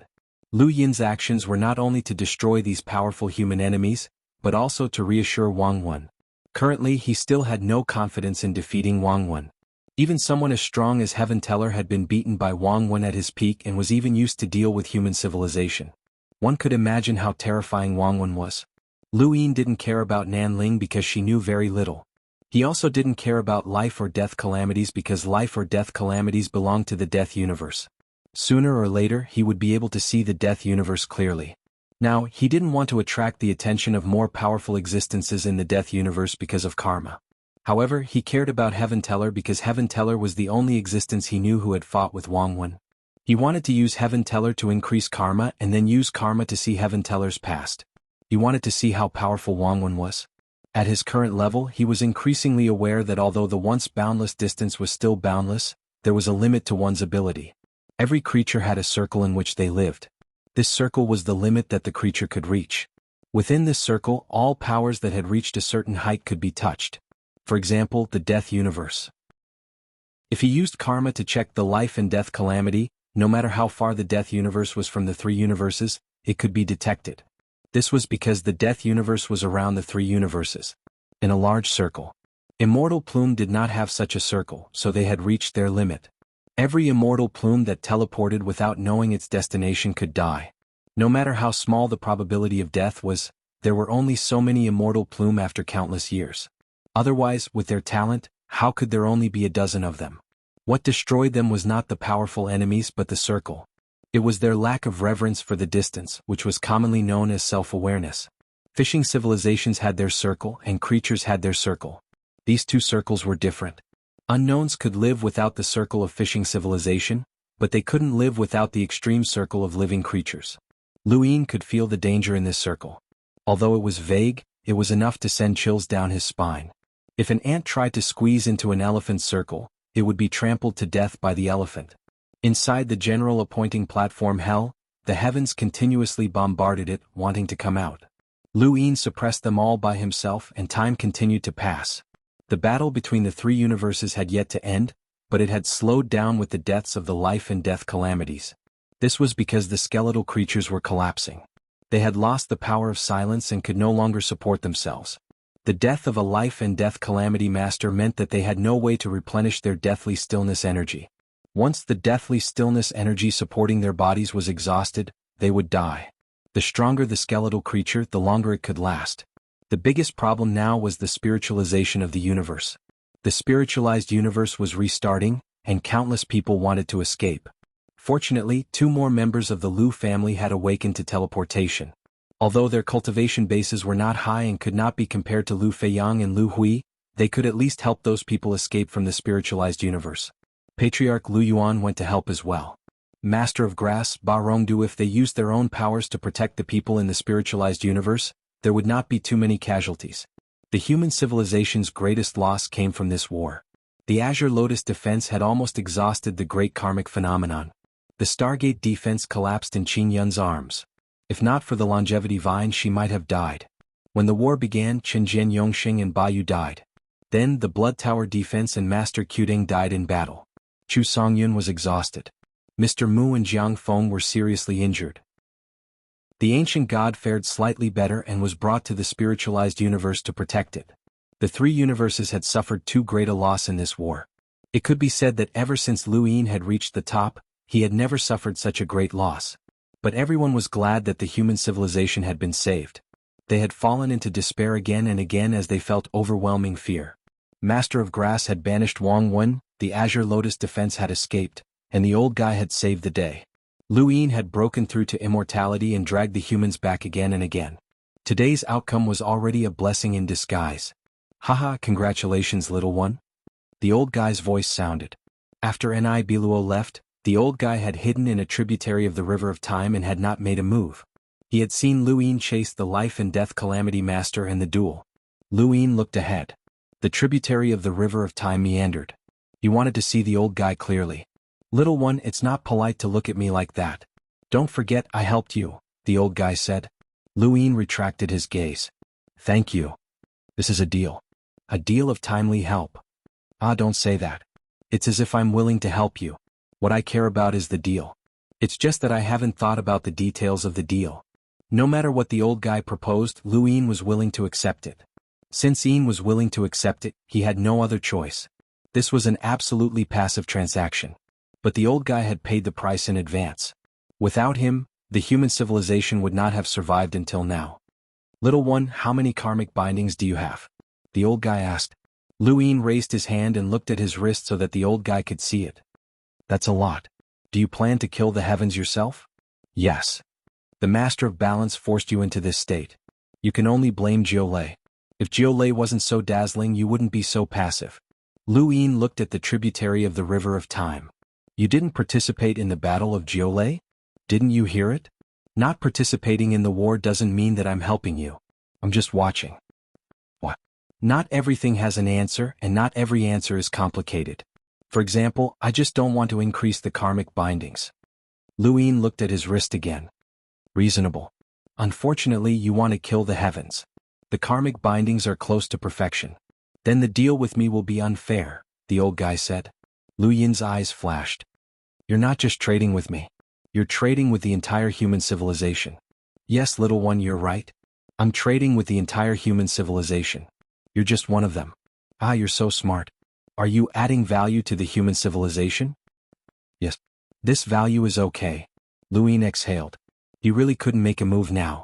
Lu Yin's actions were not only to destroy these powerful human enemies, but also to reassure Xuanhuan. Currently he still had no confidence in defeating Xuanhuan. Even someone as strong as Heaven Teller had been beaten by Xuanhuan at his peak and was even used to deal with human civilization. One could imagine how terrifying Xuanhuan was. Lu Yin didn't care about Nanling because she knew very little. He also didn't care about life or death calamities because life or death calamities belonged to the death universe. Sooner or later he would be able to see the death universe clearly. Now, he didn't want to attract the attention of more powerful existences in the death universe because of karma. However, he cared about Heaven Teller because Heaven Teller was the only existence he knew who had fought with Xuanhuan. He wanted to use Heaven Teller to increase karma and then use karma to see Heaven Teller's past. He wanted to see how powerful Xuanhuan was. At his current level, he was increasingly aware that although the once boundless distance was still boundless, there was a limit to one's ability. Every creature had a circle in which they lived. This circle was the limit that the creature could reach. Within this circle, all powers that had reached a certain height could be touched. For example, the death universe. If he used karma to check the life and death calamity, no matter how far the death universe was from the three universes, it could be detected. This was because the death universe was around the three universes, in a large circle. Immortal Plume did not have such a circle, so they had reached their limit. Every immortal plume that teleported without knowing its destination could die. No matter how small the probability of death was, there were only so many immortal plume after countless years. Otherwise, with their talent, how could there only be a dozen of them? What destroyed them was not the powerful enemies but the circle. It was their lack of reverence for the distance, which was commonly known as self-awareness. Fishing civilizations had their circle and creatures had their circle. These two circles were different. Unknowns could live without the circle of fishing civilization, but they couldn't live without the extreme circle of living creatures. Luin could feel the danger in this circle. Although it was vague, it was enough to send chills down his spine. If an ant tried to squeeze into an elephant's circle, it would be trampled to death by the elephant. Inside the general appointing platform hell, the heavens continuously bombarded it, wanting to come out. Luin suppressed them all by himself and time continued to pass. The battle between the three universes had yet to end, but it had slowed down with the deaths of the life and death calamities. This was because the skeletal creatures were collapsing. They had lost the power of silence and could no longer support themselves. The death of a life and death calamity master meant that they had no way to replenish their deathly stillness energy. Once the deathly stillness energy supporting their bodies was exhausted, they would die. The stronger the skeletal creature, the longer it could last. The biggest problem now was the spiritualization of the universe. The spiritualized universe was restarting, and countless people wanted to escape. Fortunately, 2 more members of the Lu family had awakened to teleportation. Although their cultivation bases were not high and could not be compared to Lu Feiyang and Lu Hui, they could at least help those people escape from the spiritualized universe. Patriarch Lu Yuan went to help as well. Master of Grass, Ba Rongdu, if they used their own powers to protect the people in the spiritualized universe, there would not be too many casualties. The human civilization's greatest loss came from this war. The Azure Lotus defense had almost exhausted the great karmic phenomenon. The Stargate defense collapsed in Qin Yun's arms. If not for the longevity vine, she might have died. When the war began, Chen Jian Yongxing and Ba Yu died. Then the Blood Tower defense and Master Quding died in battle. Chu Songyun was exhausted. Mr. Mu and Jiang Feng were seriously injured. The ancient god fared slightly better and was brought to the spiritualized universe to protect it. The 3 universes had suffered too great a loss in this war. It could be said that ever since Luin had reached the top, he had never suffered such a great loss. But everyone was glad that the human civilization had been saved. They had fallen into despair again and again as they felt overwhelming fear. Master of Grass had banished Wang Wen, the Azure Lotus defense had escaped, and the old guy had saved the day. Luin had broken through to immortality and dragged the humans back again and again. Today's outcome was already a blessing in disguise. Haha, congratulations, little one. The old guy's voice sounded. After Ni Biluo left, the old guy had hidden in a tributary of the River of Time and had not made a move. He had seen Luin chase the life and death calamity master in the duel. Luin looked ahead. The tributary of the River of Time meandered. He wanted to see the old guy clearly. Little one, it's not polite to look at me like that. Don't forget I helped you, the old guy said. Luin retracted his gaze. Thank you. This is a deal. A deal of timely help. Ah, don't say that. It's as if I'm willing to help you. What I care about is the deal. It's just that I haven't thought about the details of the deal. No matter what the old guy proposed, Luin was willing to accept it. Since Ian was willing to accept it, he had no other choice. This was an absolutely passive transaction. But the old guy had paid the price in advance. Without him, the human civilization would not have survived until now. Little one, how many karmic bindings do you have? The old guy asked. Luin raised his hand and looked at his wrist so that the old guy could see it. That's a lot. Do you plan to kill the heavens yourself? Yes. The Master of Balance forced you into this state. You can only blame Jiolei. If Jiolei wasn't so dazzling, you wouldn't be so passive. Luin looked at the tributary of the River of Time. You didn't participate in the Battle of Jiolei? Didn't you hear it? Not participating in the war doesn't mean that I'm helping you. I'm just watching. What? Not everything has an answer, and not every answer is complicated. For example, I just don't want to increase the karmic bindings. Luin looked at his wrist again. Reasonable. Unfortunately, you want to kill the heavens. The karmic bindings are close to perfection. Then the deal with me will be unfair, the old guy said. Lu Yin's eyes flashed. You're not just trading with me. You're trading with the entire human civilization. Yes, little one, you're right. I'm trading with the entire human civilization. You're just one of them. Ah, you're so smart. Are you adding value to the human civilization? Yes. This value is okay. Luin exhaled. He really couldn't make a move now.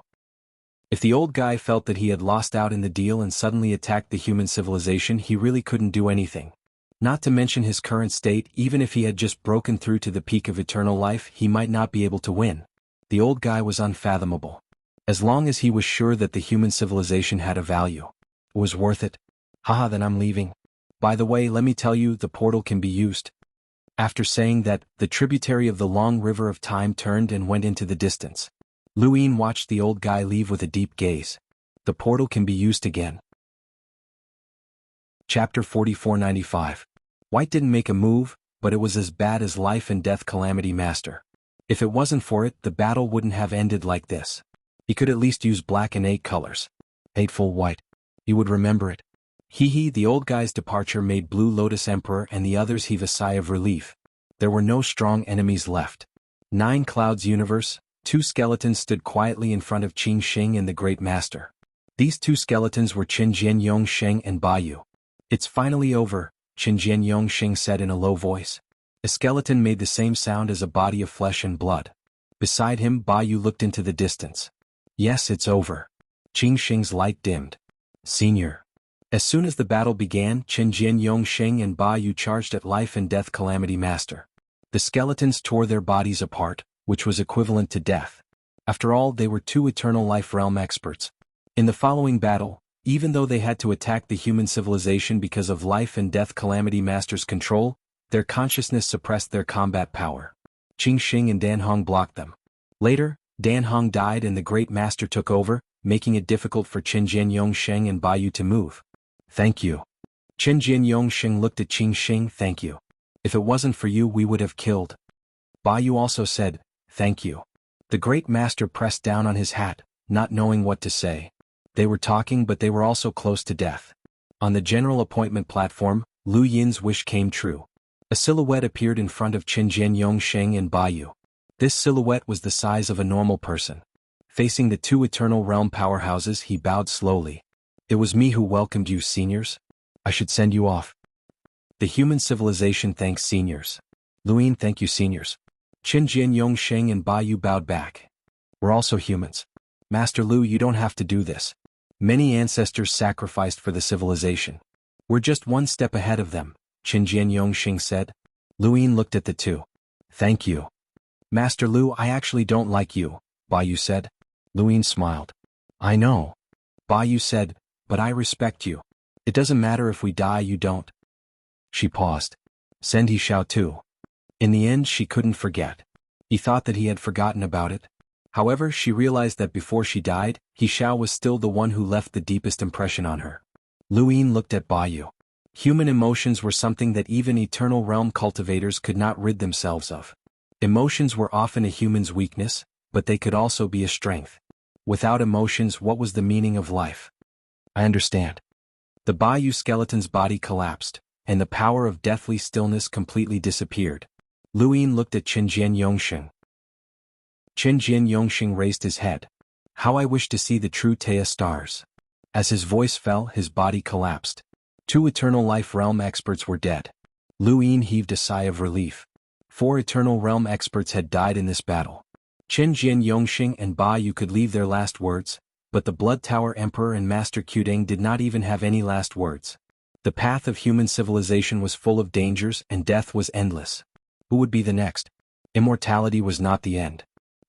If the old guy felt that he had lost out in the deal and suddenly attacked the human civilization, he really couldn't do anything. Not to mention his current state, even if he had just broken through to the peak of eternal life, he might not be able to win. The old guy was unfathomable. As long as he was sure that the human civilization had a value. It was worth it. Haha, then I'm leaving. By the way, let me tell you, the portal can be used. After saying that, the tributary of the long river of time turned and went into the distance. Luin watched the old guy leave with a deep gaze. The portal can be used again. Chapter 4495. White didn't make a move, but it was as bad as life and death calamity master. If it wasn't for it, the battle wouldn't have ended like this. He could at least use black and 8 colors. Hateful White. He would remember it. Hee, the old guy's departure made Blue Lotus Emperor and the others heave a sigh of relief. There were no strong enemies left. 9 Clouds Universe. 2 skeletons stood quietly in front of Qing Shing and the Great Master. These 2 skeletons were Qin Jian Yongsheng and Bayu. It's finally over, Qin Jian Yongsheng said in a low voice. A skeleton made the same sound as a body of flesh and blood. Beside him, Bayu looked into the distance. Yes, it's over. Qing Shing's light dimmed. Senior. As soon as the battle began, Qin Jian Yongsheng and Bayu charged at life and death calamity master. The skeletons tore their bodies apart, which was equivalent to death. After all, they were 2 eternal life realm experts. In the following battle, even though they had to attack the human civilization because of life and death calamity master's control, their consciousness suppressed their combat power. Qing Shing and Dan Hong blocked them. Later, Dan Hong died and the Great Master took over, making it difficult for Qin Jian Yongsheng and Bayu to move. Thank you. Qin Jian Yongsheng looked at Qing Shing. Thank you. If it wasn't for you, we would have killed. Bayu also said, thank you. The Great Master pressed down on his hat, not knowing what to say. They were talking, but they were also close to death. On the general appointment platform, Lu Yin's wish came true. A silhouette appeared in front of Qin Jian Yongsheng and Bayu. This silhouette was the size of a normal person. Facing the 2 eternal realm powerhouses, he bowed slowly. It was me who welcomed you, seniors. I should send you off. The human civilization thanks seniors. Luin, thank you, seniors. Qin Jian Yongsheng and Bayu bowed back. We're also humans. Master Lu, you don't have to do this. Many ancestors sacrificed for the civilization. We're just 1 step ahead of them, Qin Jian Yongsheng said. Luin looked at the 2. Thank you. Master Lu, I actually don't like you, Bayu said. Luin smiled. I know. Bayu said, but I respect you. It doesn't matter if we die, you don't. She paused. Send He Xiao too. In the end, she couldn't forget. He thought that he had forgotten about it. However, she realized that before she died, He Xiao was still the one who left the deepest impression on her. Luin looked at Bayu. Human emotions were something that even eternal realm cultivators could not rid themselves of. Emotions were often a human's weakness, but they could also be a strength. Without emotions, what was the meaning of life? I understand. The Bayu skeleton's body collapsed, and the power of deathly stillness completely disappeared. Luin looked at Qin Jian Yongsheng. Qin Jian Yongsheng raised his head. How I wish to see the true Teia stars. As his voice fell, his body collapsed. 2 eternal life realm experts were dead. Luin heaved a sigh of relief. 4 eternal realm experts had died in this battle. Qin Jian Yongsheng and Bayu could leave their last words, but the Blood Tower Emperor and Master Qudeng did not even have any last words. The path of human civilization was full of dangers and death was endless. Who would be the next? Immortality was not the end.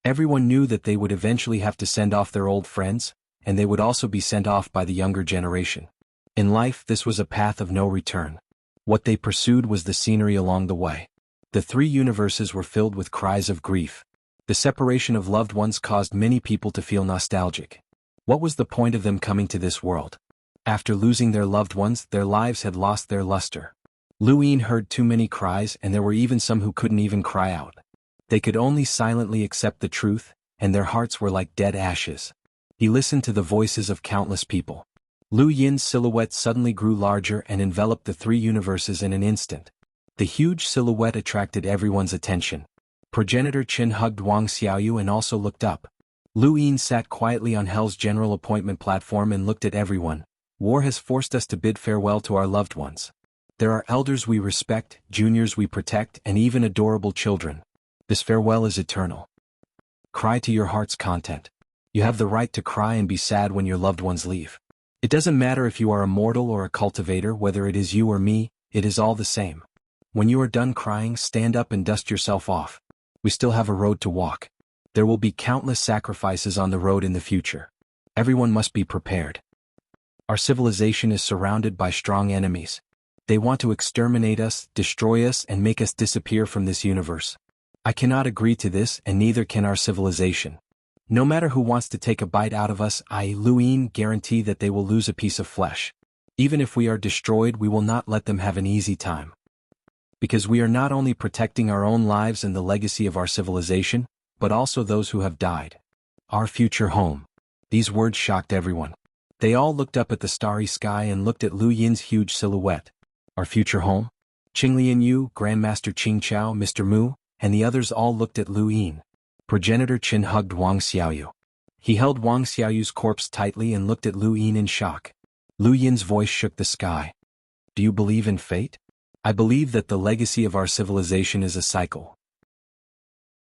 Everyone knew that they would eventually have to send off their old friends, and they would also be sent off by the younger generation. In life, this was a path of no return. What they pursued was the scenery along the way. The 3 universes were filled with cries of grief. The separation of loved ones caused many people to feel nostalgic. What was the point of them coming to this world? After losing their loved ones, their lives had lost their luster. Luin heard too many cries, and there were even some who couldn't even cry out. They could only silently accept the truth, and their hearts were like dead ashes. He listened to the voices of countless people. Lu Yin's silhouette suddenly grew larger and enveloped the 3 universes in an instant. The huge silhouette attracted everyone's attention. Progenitor Qin hugged Wang Xiaoyu and also looked up. Lu Yin sat quietly on Hell's general appointment platform and looked at everyone, War has forced us to bid farewell to our loved ones. There are elders we respect, juniors we protect, and even adorable children. This farewell is eternal. Cry to your heart's content. You have the right to cry and be sad when your loved ones leave. It doesn't matter if you are a mortal or a cultivator, whether it is you or me, it is all the same. When you are done crying, stand up and dust yourself off. We still have a road to walk. There will be countless sacrifices on the road in the future. Everyone must be prepared. Our civilization is surrounded by strong enemies. They want to exterminate us, destroy us, and make us disappear from this universe. I cannot agree to this, and neither can our civilization. No matter who wants to take a bite out of us, I, Luin, guarantee that they will lose a piece of flesh. Even if we are destroyed, we will not let them have an easy time. Because we are not only protecting our own lives and the legacy of our civilization, but also those who have died. Our future home. These words shocked everyone. They all looked up at the starry sky and looked at Lu Yin's huge silhouette. Our future home? Qinglian Yu, Grandmaster Qing Chao, Mr. Mu, and the others all looked at Lu Yin. Progenitor Qin hugged Wang Xiaoyu. He held Wang Xiaoyu's corpse tightly and looked at Lu Yin in shock. Lu Yin's voice shook the sky. Do you believe in fate? I believe that the legacy of our civilization is a cycle.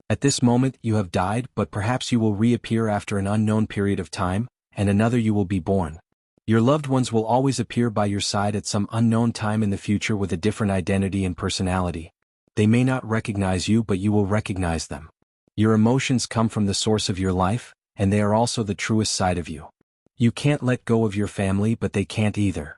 At this moment you have died, but perhaps you will reappear after an unknown period of time, and another you will be born. Your loved ones will always appear by your side at some unknown time in the future with a different identity and personality. They may not recognize you, but you will recognize them. Your emotions come from the source of your life, and they are also the truest side of you. You can't let go of your family, but they can't either.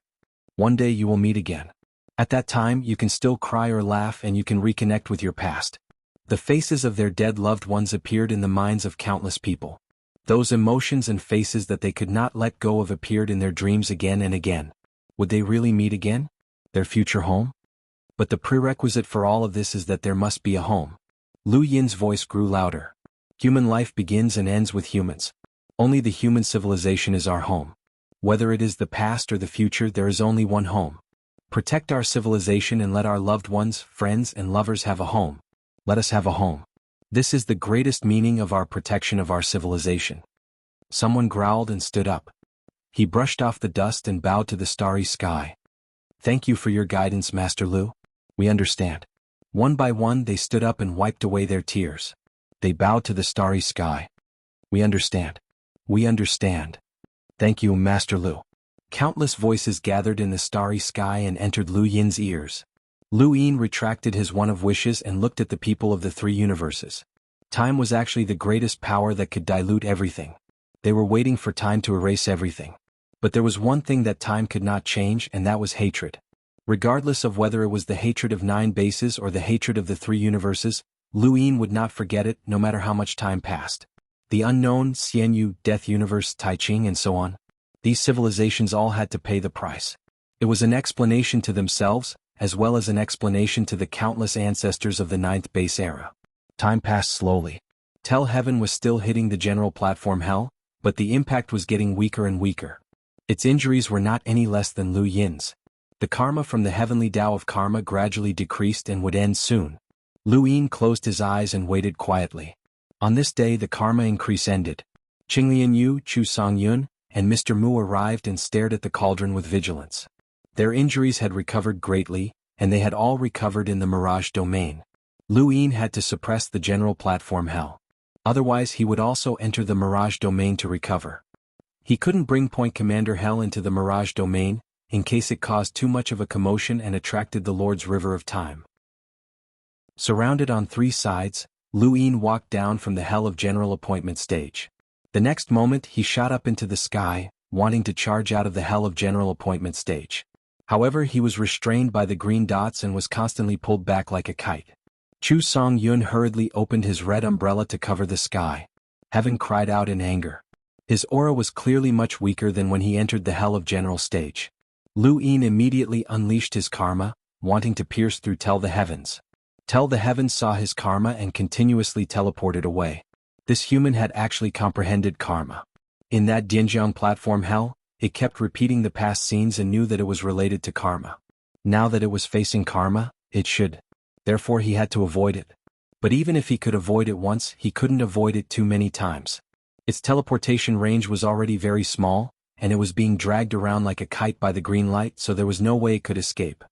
One day you will meet again. At that time you can still cry or laugh, and you can reconnect with your past. The faces of their dead loved ones appeared in the minds of countless people. Those emotions and faces that they could not let go of appeared in their dreams again and again. Would they really meet again? Their future home? But the prerequisite for all of this is that there must be a home. Lu Yin's voice grew louder. Human life begins and ends with humans. Only the human civilization is our home. Whether it is the past or the future, there is only one home. Protect our civilization and let our loved ones, friends, and lovers have a home. Let us have a home. This is the greatest meaning of our protection of our civilization. Someone growled and stood up. He brushed off the dust and bowed to the starry sky. Thank you for your guidance, Master Lu. We understand. One by one they stood up and wiped away their tears. They bowed to the starry sky. We understand. We understand. Thank you, Master Lu. Countless voices gathered in the starry sky and entered Lu Yin's ears. Lu Yin retracted his one of wishes and looked at the people of the three universes. Time was actually the greatest power that could dilute everything. They were waiting for time to erase everything. But there was one thing that time could not change, and that was hatred. Regardless of whether it was the hatred of 9 bases or the hatred of the 3 universes, Lu Yin would not forget it, no matter how much time passed. The unknown, Xianyu, Death Universe, Tai Ching, and so on. These civilizations all had to pay the price. It was an explanation to themselves, as well as an explanation to the countless ancestors of the 9th base era. Time passed slowly. Tell Heaven was still hitting the general platform Hell, but the impact was getting weaker and weaker. Its injuries were not any less than Lu Yin's. The karma from the heavenly Tao of karma gradually decreased and would end soon. Lu Yin closed his eyes and waited quietly. On this day the karma increase ended. Qinglian Yu, Chu Songyun, and Mr. Mu arrived and stared at the cauldron with vigilance. Their injuries had recovered greatly, and they had all recovered in the Mirage domain. Lu Yin had to suppress the general platform Hell. Otherwise he would also enter the Mirage domain to recover. He couldn't bring Point Commander Hell into the Mirage domain, in case it caused too much of a commotion and attracted the Lord's River of Time. Surrounded on 3 sides, Lu Yin walked down from the Hell of General Appointment stage. The next moment he shot up into the sky, wanting to charge out of the Hell of General Appointment stage. However, he was restrained by the green dots and was constantly pulled back like a kite. Chu Songyun hurriedly opened his red umbrella to cover the sky. Heaven cried out in anger. His aura was clearly much weaker than when he entered the Hell of General stage. Lu Yin immediately unleashed his karma, wanting to pierce through Tell the Heavens. Tell the Heavens saw his karma and continuously teleported away. This human had actually comprehended karma. In that Dianjiang platform Hell, it kept repeating the past scenes and knew that it was related to karma. Now that it was facing karma, it should. Therefore he had to avoid it. But even if he could avoid it once, he couldn't avoid it too many times. Its teleportation range was already very small, and it was being dragged around like a kite by the green light, so there was no way it could escape.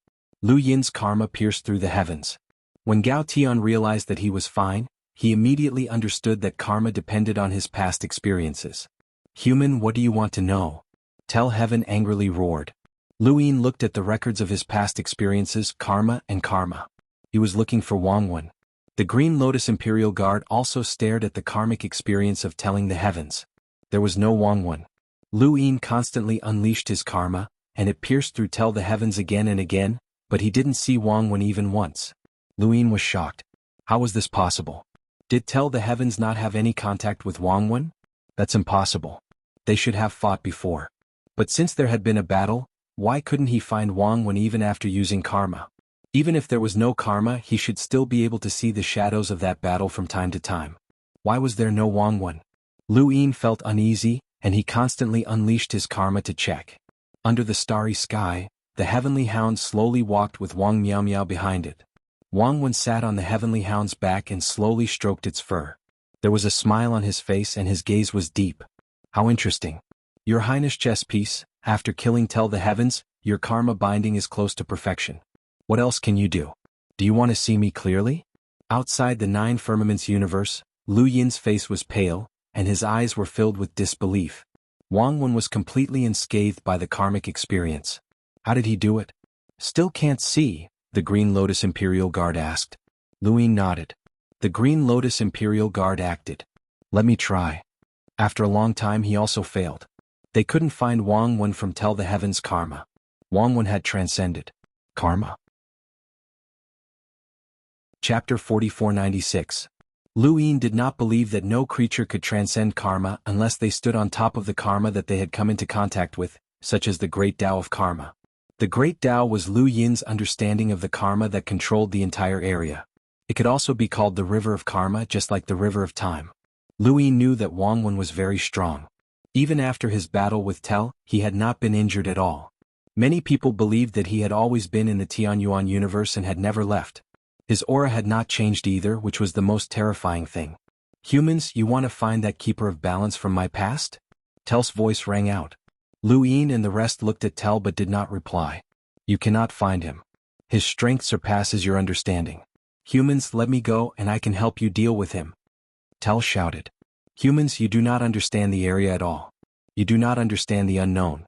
Lu Yin's karma pierced through the heavens. When Gao Tian realized that he was fine, he immediately understood that karma depended on his past experiences. "Human, what do you want to know?" Tell Heaven angrily roared. Lu Yin looked at the records of his past experiences, karma and karma. He was looking for Xuanhuan. The Green Lotus Imperial Guard also stared at the karmic experience of telling the heavens. There was no Xuanhuan. Lu Yin constantly unleashed his karma, and it pierced through tell the heavens again and again, but he didn't see Xuanhuan even once. Lu Yin was shocked. How was this possible? Did tell the heavens not have any contact with Xuanhuan? That's impossible. They should have fought before. But since there had been a battle, why couldn't he find Xuanhuan even after using karma? Even if there was no karma, he should still be able to see the shadows of that battle from time to time. Why was there no Xuanhuan? Lu Yin felt uneasy, and he constantly unleashed his karma to check. Under the starry sky, the heavenly hound slowly walked with Wang Miao Miao behind it. Xuanhuan sat on the heavenly hound's back and slowly stroked its fur. There was a smile on his face and his gaze was deep. How interesting. Your Highness chess piece, after killing tell the heavens, your karma binding is close to perfection. What else can you do? Do you want to see me clearly? Outside the nine firmaments universe, Lu Yin's face was pale, and his eyes were filled with disbelief. Xuanhuan was completely unscathed by the karmic experience. How did he do it? Still can't see, the Green Lotus Imperial Guard asked. Lu Yin nodded. The Green Lotus Imperial Guard acted. Let me try. After a long time he also failed. They couldn't find Xuanhuan from tell the heavens karma. Xuanhuan had transcended karma. Chapter 4496. Lu Yin did not believe that no creature could transcend karma unless they stood on top of the karma that they had come into contact with, such as the Great Tao of Karma. The Great Tao was Lu Yin's understanding of the karma that controlled the entire area. It could also be called the River of Karma, just like the River of Time. Lu Yin knew that Xuanhuan was very strong. Even after his battle with Tell, he had not been injured at all. Many people believed that he had always been in the Tianyuan universe and had never left. His aura had not changed either, which was the most terrifying thing. Humans, you want to find that keeper of balance from my past? Tell's voice rang out. Lu Yin and the rest looked at Tell but did not reply. You cannot find him. His strength surpasses your understanding. Humans, let me go and I can help you deal with him. Tell shouted. Humans, you do not understand the area at all. You do not understand the unknown.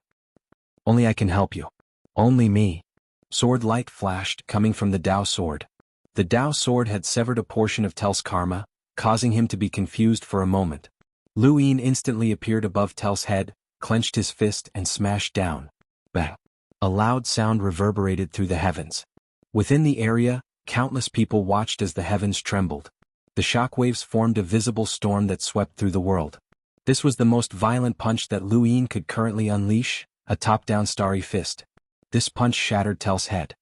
Only I can help you. Only me. Sword light flashed, coming from the Tao sword. The Tao sword had severed a portion of Tell's karma, causing him to be confused for a moment. Lu Yin instantly appeared above Tell's head, clenched his fist and smashed down. Bang! A loud sound reverberated through the heavens. Within the area, countless people watched as the heavens trembled. The shockwaves formed a visible storm that swept through the world. This was the most violent punch that Lu Yin could currently unleash, a top-down starry fist. This punch shattered Tell's head.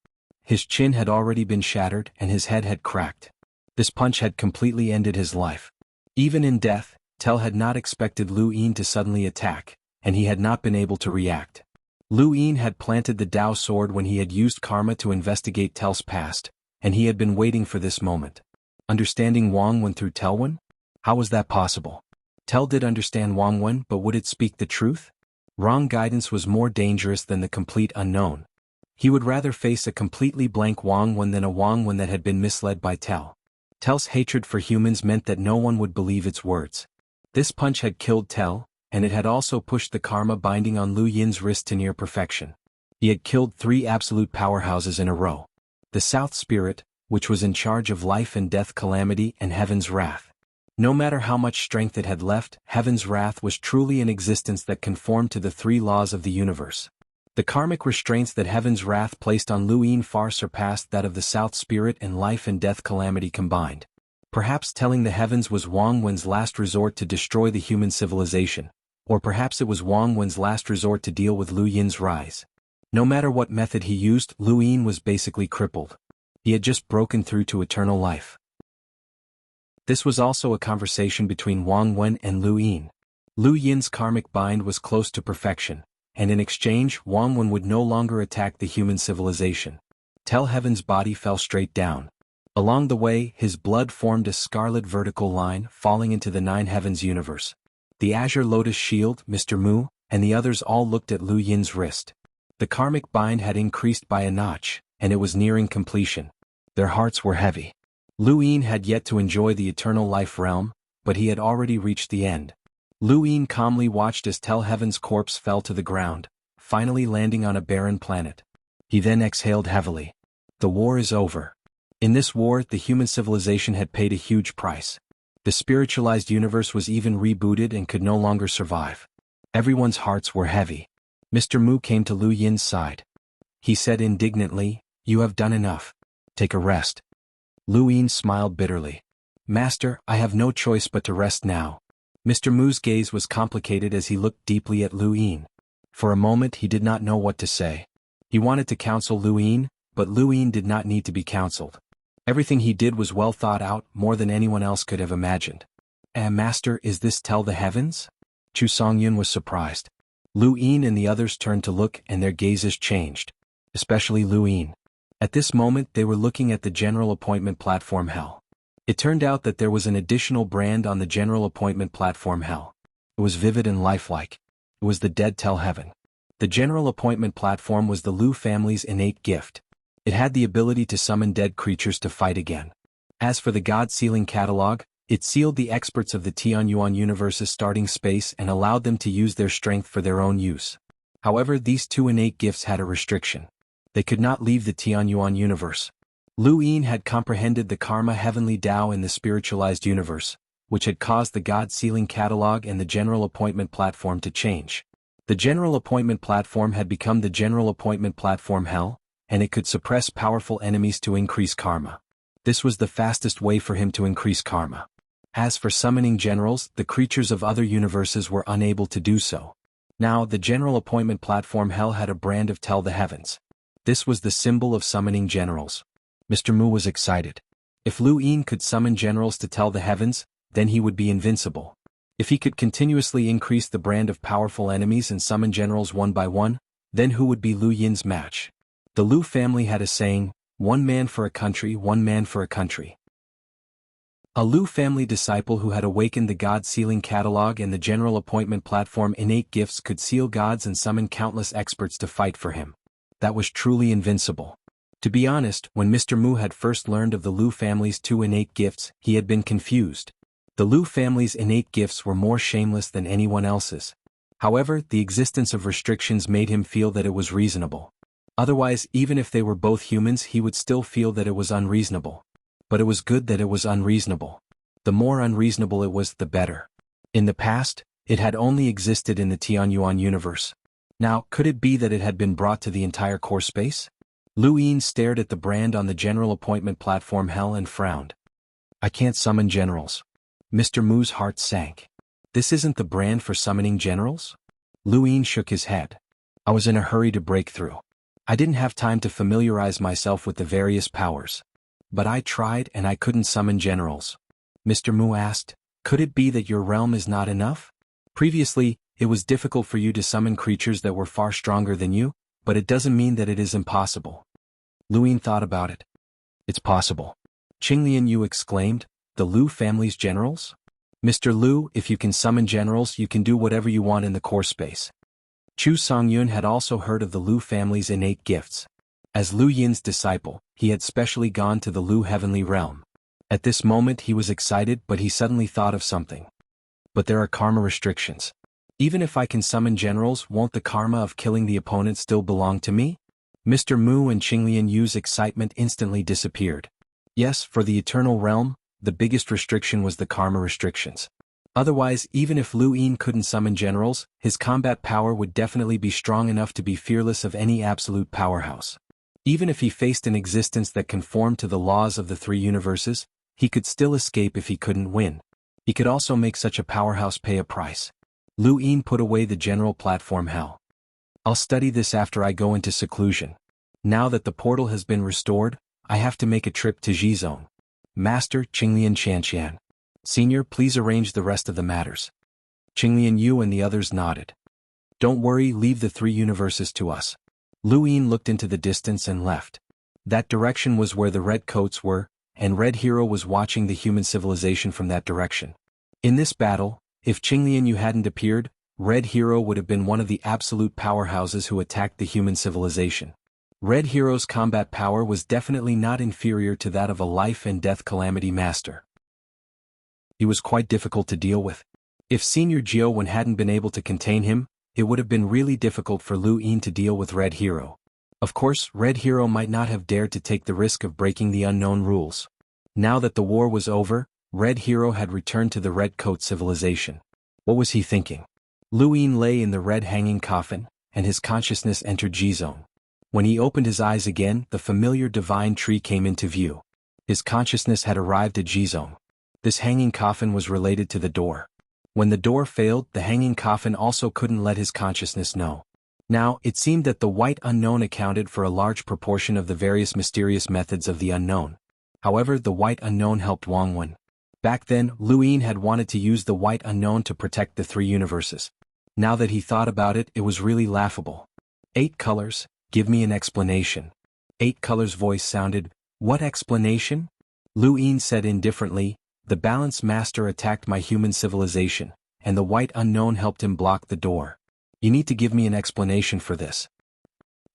His chin had already been shattered and his head had cracked. This punch had completely ended his life. Even in death, Tell had not expected Lu Yin to suddenly attack, and he had not been able to react. Lu Yin had planted the Tao sword when he had used karma to investigate Tell's past, and he had been waiting for this moment. Understanding Xuanhuan through Tellhuan? How was that possible? Tell did understand Xuanhuan, but would it speak the truth? Wrong guidance was more dangerous than the complete unknown. He would rather face a completely blank Xuanhuan than a Xuanhuan that had been misled by Tell. Tell's hatred for humans meant that no one would believe its words. This punch had killed Tell, and it had also pushed the karma binding on Lu Yin's wrist to near perfection. He had killed 3 absolute powerhouses in a row. The South Spirit, which was in charge of life and death, calamity, and Heaven's wrath. No matter how much strength it had left, Heaven's wrath was truly an existence that conformed to the 3 laws of the universe. The karmic restraints that Heaven's wrath placed on Lu Yin far surpassed that of the South Spirit and life and death calamity combined. Perhaps telling the heavens was Xuanhuan's last resort to destroy the human civilization, or perhaps it was Xuanhuan's last resort to deal with Lu Yin's rise. No matter what method he used, Lu Yin was basically crippled. He had just broken through to eternal life. This was also a conversation between Xuanhuan and Lu Yin. Lu Yin's karmic bind was close to perfection, and in exchange Xuanhuan would no longer attack the human civilization. Tell Heaven's body fell straight down. Along the way, his blood formed a scarlet vertical line falling into the 9 heavens universe. The azure lotus shield, Mr. Mu, and the others all looked at Lu Yin's wrist. The karmic bind had increased by a notch, and it was nearing completion. Their hearts were heavy. Lu Yin had yet to enjoy the eternal life realm, but he had already reached the end. Lu Yin calmly watched as Tel Heaven's corpse fell to the ground, finally landing on a barren planet. He then exhaled heavily. The war is over. In this war, the human civilization had paid a huge price. The spiritualized universe was even rebooted and could no longer survive. Everyone's hearts were heavy. Mr. Mu came to Lu Yin's side. He said indignantly, "You have done enough. Take a rest." Lu Yin smiled bitterly. "Master, I have no choice but to rest now." Mr. Mu's gaze was complicated as he looked deeply at Lu Yin. For a moment he did not know what to say. He wanted to counsel Lu Yin, but Lu Yin did not need to be counseled. Everything he did was well thought out, more than anyone else could have imagined. Master, is this Tell the Heavens?" Xuanhuan was surprised. Lu Yin and the others turned to look, and their gazes changed. Especially Lu Yin. At this moment they were looking at the general appointment platform Hell. It turned out that there was an additional brand on the general appointment platform Hell. It was vivid and lifelike. It was the Dead Tell Heaven. The general appointment platform was the Lu family's innate gift. It had the ability to summon dead creatures to fight again. As for the God Sealing Catalog, it sealed the experts of the Xuanhuan universe's starting space and allowed them to use their strength for their own use. However, these two innate gifts had a restriction. They could not leave the Xuanhuan universe. Lu Yin had comprehended the karma heavenly Tao in the spiritualized universe, which had caused the God Sealing Catalog and the General Appointment Platform to change. The General Appointment Platform had become the General Appointment Platform Hell, and it could suppress powerful enemies to increase karma. This was the fastest way for him to increase karma. As for summoning generals, the creatures of other universes were unable to do so. Now, the General Appointment Platform Hell had a brand of Tell the Heavens. This was the symbol of summoning generals. Mr. Mu was excited. If Lu Yin could summon generals to Tell the Heavens, then he would be invincible. If he could continuously increase the brand of powerful enemies and summon generals one by one, then who would be Lu Yin's match? The Lu family had a saying, "One man for a country, one man for a country." A Lu family disciple who had awakened the God Sealing Catalog and the General Appointment Platform innate gifts could seal gods and summon countless experts to fight for him. That was truly invincible. To be honest, when Mr. Mu had first learned of the Lu family's two innate gifts, he had been confused. The Lu family's innate gifts were more shameless than anyone else's. However, the existence of restrictions made him feel that it was reasonable. Otherwise, even if they were both humans, he would still feel that it was unreasonable. But it was good that it was unreasonable. The more unreasonable it was, the better. In the past, it had only existed in the Xuanhuan universe. Now, could it be that it had been brought to the entire core space? Lu Yin stared at the brand on the General Appointment Platform Hell and frowned. "I can't summon generals." Mr. Mu's heart sank. "This isn't the brand for summoning generals?" Lu Yin shook his head. "I was in a hurry to break through. I didn't have time to familiarize myself with the various powers. But I tried and I couldn't summon generals." Mr. Mu asked, "Could it be that your realm is not enough? Previously, it was difficult for you to summon creatures that were far stronger than you, but it doesn't mean that it is impossible." Lu Yin thought about it. "It's possible." Qinglian Yu exclaimed, "The Lu family's generals? Mr. Lu, if you can summon generals, you can do whatever you want in the core space." Xuanhuan had also heard of the Lu family's innate gifts. As Lu Yin's disciple, he had specially gone to the Lu heavenly realm. At this moment he was excited, but he suddenly thought of something. "But there are karma restrictions. Even if I can summon generals, won't the karma of killing the opponent still belong to me?" Mr. Mu and Qinglian Yu's excitement instantly disappeared. Yes, for the eternal realm, the biggest restriction was the karma restrictions. Otherwise, even if Lu Yin couldn't summon generals, his combat power would definitely be strong enough to be fearless of any absolute powerhouse. Even if he faced an existence that conformed to the laws of the three universes, he could still escape if he couldn't win. He could also make such a powerhouse pay a price. Lu Yin put away the general platform Hell. "I'll study this after I go into seclusion. Now that the portal has been restored, I have to make a trip to Zone. Master Qinglian Xianxian. Senior, please arrange the rest of the matters." Qinglian Yu and the others nodded. "Don't worry, leave the three universes to us." Lu Yin looked into the distance and left. That direction was where the red coats were, and Red Hero was watching the human civilization from that direction. In this battle, if Qinglian Yu hadn't appeared, Red Hero would have been one of the absolute powerhouses who attacked the human civilization. Red Hero's combat power was definitely not inferior to that of a life and death calamity master. He was quite difficult to deal with. If Senior Jianghu hadn't been able to contain him, it would have been really difficult for Lu Yin to deal with Red Hero. Of course, Red Hero might not have dared to take the risk of breaking the unknown rules. Now that the war was over, Red Hero had returned to the Red Coat civilization. What was he thinking? Lu Yin lay in the red hanging coffin, and his consciousness entered Jizong. When he opened his eyes again, the familiar divine tree came into view. His consciousness had arrived at Jizong. This hanging coffin was related to the door. When the door failed, the hanging coffin also couldn't let his consciousness know. Now, it seemed that the white unknown accounted for a large proportion of the various mysterious methods of the unknown. However, the white unknown helped Xuanhuan. Back then, Lu Yin had wanted to use the white unknown to protect the three universes. Now that he thought about it, it was really laughable. 8 colors, give me an explanation. 8 colors' voice sounded, what explanation? Lu Yin said indifferently, the Balance Master attacked my human civilization, and the white unknown helped him block the door. You need to give me an explanation for this.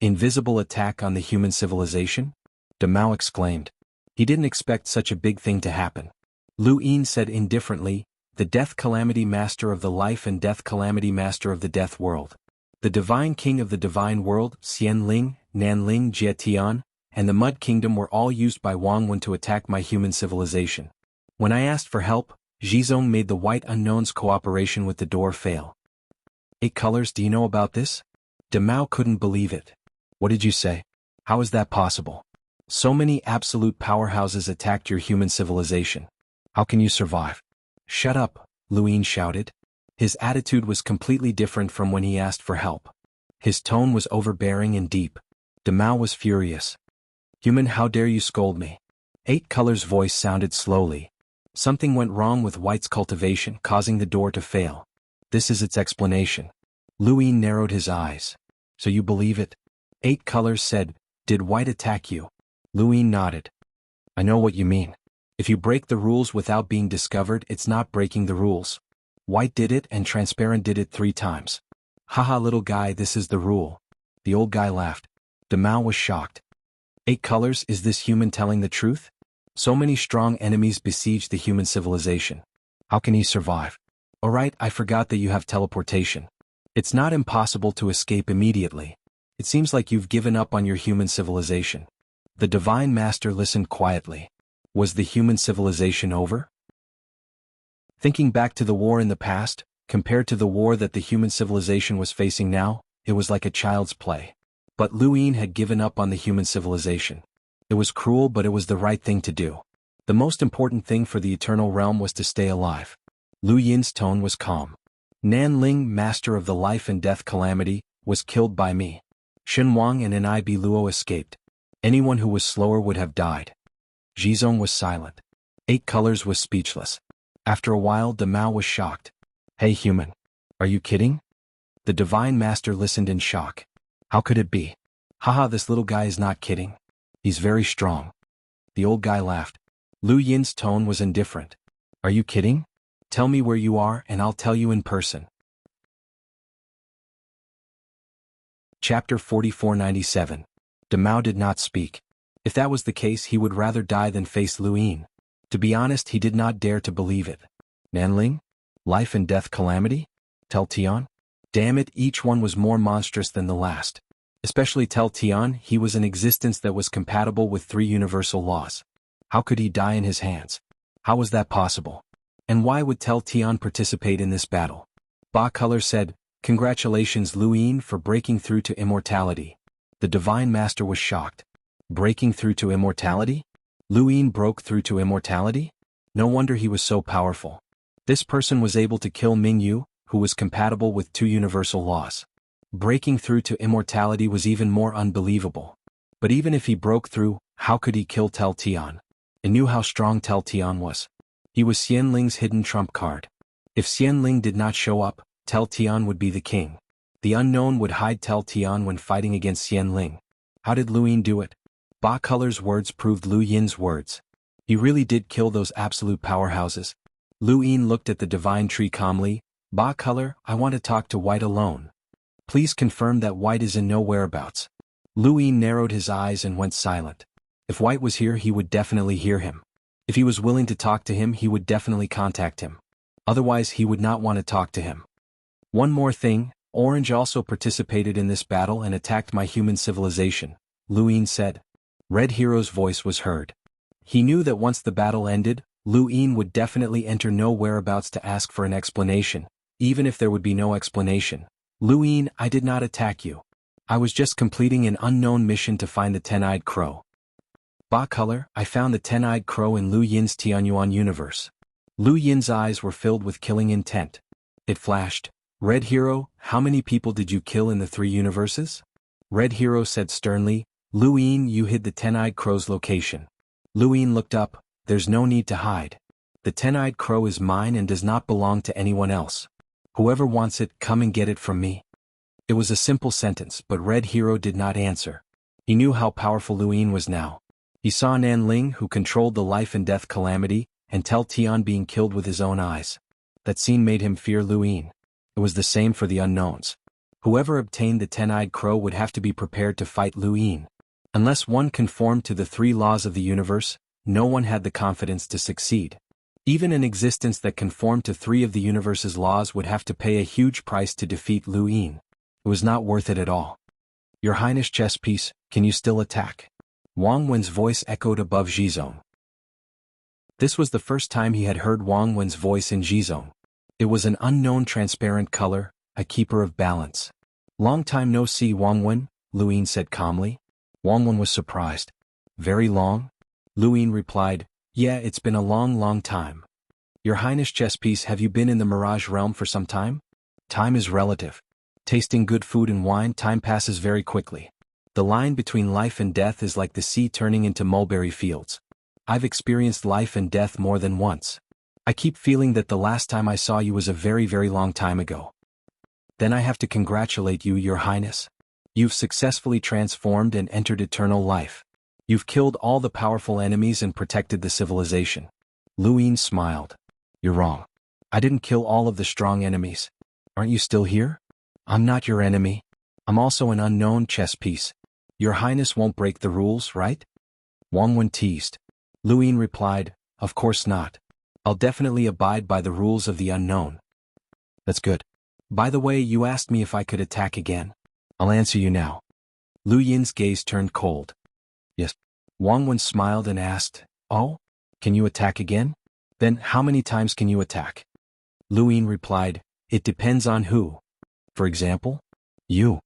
Invisible attack on the human civilization? Demao exclaimed. He didn't expect such a big thing to happen. Lu Yin said indifferently, the Death Calamity Master of the Life and Death Calamity Master of the Death World. The Divine King of the Divine World, Xianling, Nanling Jietian, and the Mud Kingdom were all used by Xuanhuan to attack my human civilization. When I asked for help, Jizong made the white unknown's cooperation with the door fail. 8 colors, do you know about this? Demao couldn't believe it. What did you say? How is that possible? So many absolute powerhouses attacked your human civilization. How can you survive? Shut up, Lu Yin shouted. His attitude was completely different from when he asked for help. His tone was overbearing and deep. Demao was furious. Human, how dare you scold me? 8 colors' voice sounded slowly. Something went wrong with White's cultivation, causing the door to fail. This is its explanation. Lu Yin narrowed his eyes. So you believe it? 8 colors said, did White attack you? Lu Yin nodded. I know what you mean. If you break the rules without being discovered, it's not breaking the rules. White did it and Transparent did it 3 times. Haha, little guy, this is the rule. The old guy laughed. Demao was shocked. 8 colors, is this human telling the truth? So many strong enemies besiege the human civilization. How can he survive? Alright, I forgot that you have teleportation. It's not impossible to escape immediately. It seems like you've given up on your human civilization. The Divine Master listened quietly. Was the human civilization over? Thinking back to the war in the past, compared to the war that the human civilization was facing now, it was like a child's play. But Lu Yin had given up on the human civilization. It was cruel, but it was the right thing to do. The most important thing for the Eternal Realm was to stay alive. Lu Yin's tone was calm. Nanling, Master of the Life and Death Calamity, was killed by me. Xuanhuan and Nibi Luo escaped. Anyone who was slower would have died. Jizong was silent. 8 colors was speechless. After a while, Demao was shocked. Hey human. Are you kidding? The Divine Master listened in shock. How could it be? Haha, this little guy is not kidding. He's very strong. The old guy laughed. Lu Yin's tone was indifferent. Are you kidding? Tell me where you are and I'll tell you in person. Chapter 4497. Demao did not speak. If that was the case, he would rather die than face Lu Yin. To be honest, he did not dare to believe it. Nanling? Life and Death Calamity? Tel Tian? Damn it, each one was more monstrous than the last. Especially Tel Tian, he was an existence that was compatible with 3 universal laws. How could he die in his hands? How was that possible? And why would Tel Tian participate in this battle? Ba Color said, Congratulations Lu Yin for breaking through to immortality. The Divine Master was shocked. Breaking through to immortality? Lu Yin broke through to immortality? No wonder he was so powerful. This person was able to kill Mingyu, who was compatible with 2 universal laws. Breaking through to immortality was even more unbelievable. But even if he broke through, how could he kill Tel Tian? He knew how strong Tel Tian was. He was Xianling's hidden trump card. If Xianling did not show up, Tel Tian would be the king. The unknown would hide Tel Tian when fighting against Xianling. How did Lu Yin do it? Ba Color's words proved Lu Yin's words. He really did kill those absolute powerhouses. Lu Yin looked at the divine tree calmly. Ba color, I want to talk to White alone. Please confirm that White is in no whereabouts. Lu Yin narrowed his eyes and went silent. If White was here, he would definitely hear him. If he was willing to talk to him, he would definitely contact him. Otherwise, he would not want to talk to him. One more thing, Orange also participated in this battle and attacked my human civilization, Lu Yin said. Red Hero's voice was heard. He knew that once the battle ended, Lu Yin would definitely enter no whereabouts to ask for an explanation, even if there would be no explanation. Lu Yin, I did not attack you. I was just completing an unknown mission to find the Ten-Eyed Crow. Ba color, I found the Ten-Eyed Crow in Lu Yin's Tianyuan universe. Lu Yin's eyes were filled with killing intent. It flashed. Red Hero, how many people did you kill in the 3 universes? Red Hero said sternly, Lu Yin, you hid the Ten-Eyed Crow's location. Lu Yin looked up. There's no need to hide. The Ten-Eyed Crow is mine and does not belong to anyone else. Whoever wants it, come and get it from me. It was a simple sentence, but Red Hero did not answer. He knew how powerful Lu Yin was now. He saw Nan Ling, who controlled the life and death calamity, and Tel Tian being killed with his own eyes. That scene made him fear Lu Yin. It was the same for the unknowns. Whoever obtained the Ten-Eyed Crow would have to be prepared to fight Lu Yin. Unless one conformed to the 3 laws of the universe, no one had the confidence to succeed. Even an existence that conformed to 3 of the universe's laws would have to pay a huge price to defeat Lu Yin. It was not worth it at all. Your Highness chess piece, can you still attack? Wang Wen's voice echoed above Jizong. This was the first time he had heard Wang Wen's voice in Jizong. It was an unknown transparent color, a keeper of balance. Long time no see, Wang Wen, Lu Yin said calmly. Wang Wen was surprised. Very long? Lu Yin replied, yeah, it's been a long time. Your Highness chess piece, have you been in the Mirage realm for some time? Time is relative. Tasting good food and wine, time passes very quickly. The line between life and death is like the sea turning into mulberry fields. I've experienced life and death more than once. I keep feeling that the last time I saw you was a very long time ago. Then I have to congratulate you, Your Highness. You've successfully transformed and entered eternal life. You've killed all the powerful enemies and protected the civilization. Lu Yin smiled. You're wrong. I didn't kill all of the strong enemies. Aren't you still here? I'm not your enemy. I'm also an unknown chess piece. Your Highness won't break the rules, right? Wang Wen teased. Lu Yin replied, of course not. I'll definitely abide by the rules of the unknown. That's good. By the way, you asked me if I could attack again. I'll answer you now. Lu Yin's gaze turned cold. Yes. Wang Wen smiled and asked, oh? Can you attack again? Then how many times can you attack? Lu Yin replied, it depends on who. For example? You.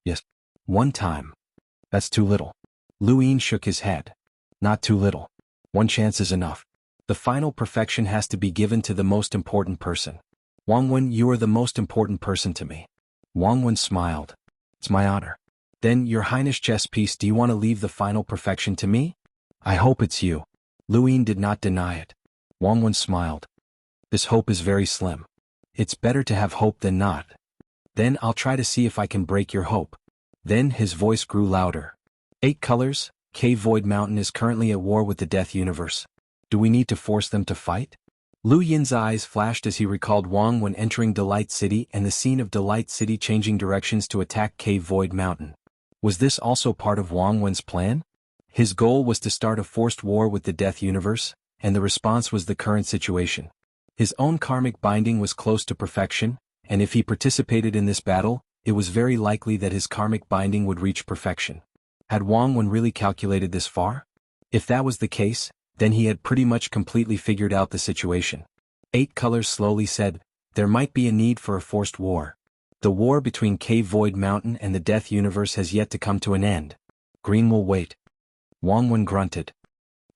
Yes. 1 time. That's too little. Lu Yin shook his head. Not too little. 1 chance is enough. The final perfection has to be given to the most important person. Wang Wen, you are the most important person to me. Wang Wen smiled. It's my honor. Then, Your Highness chess piece, do you want to leave the final perfection to me? I hope it's you. Lu Yin did not deny it. Wang Wen smiled. This hope is very slim. It's better to have hope than not. Then I'll try to see if I can break your hope. Then his voice grew louder. 8 colors, Cave Void Mountain is currently at war with the Death Universe. Do we need to force them to fight? Lu Yin's eyes flashed as he recalled Wang Wen entering Delight City and the scene of Delight City changing directions to attack Cave Void Mountain. Was this also part of Wang Wen's plan? His goal was to start a forced war with the Death Universe, and the response was the current situation. His own karmic binding was close to perfection, and if he participated in this battle, it was very likely that his karmic binding would reach perfection. Had Wang Wen really calculated this far? If that was the case, then he had pretty much completely figured out the situation. 8 colors slowly said, there might be a need for a forced war. The war between Cave Void Mountain and the Death Universe has yet to come to an end. Green will wait. Wang Wen grunted.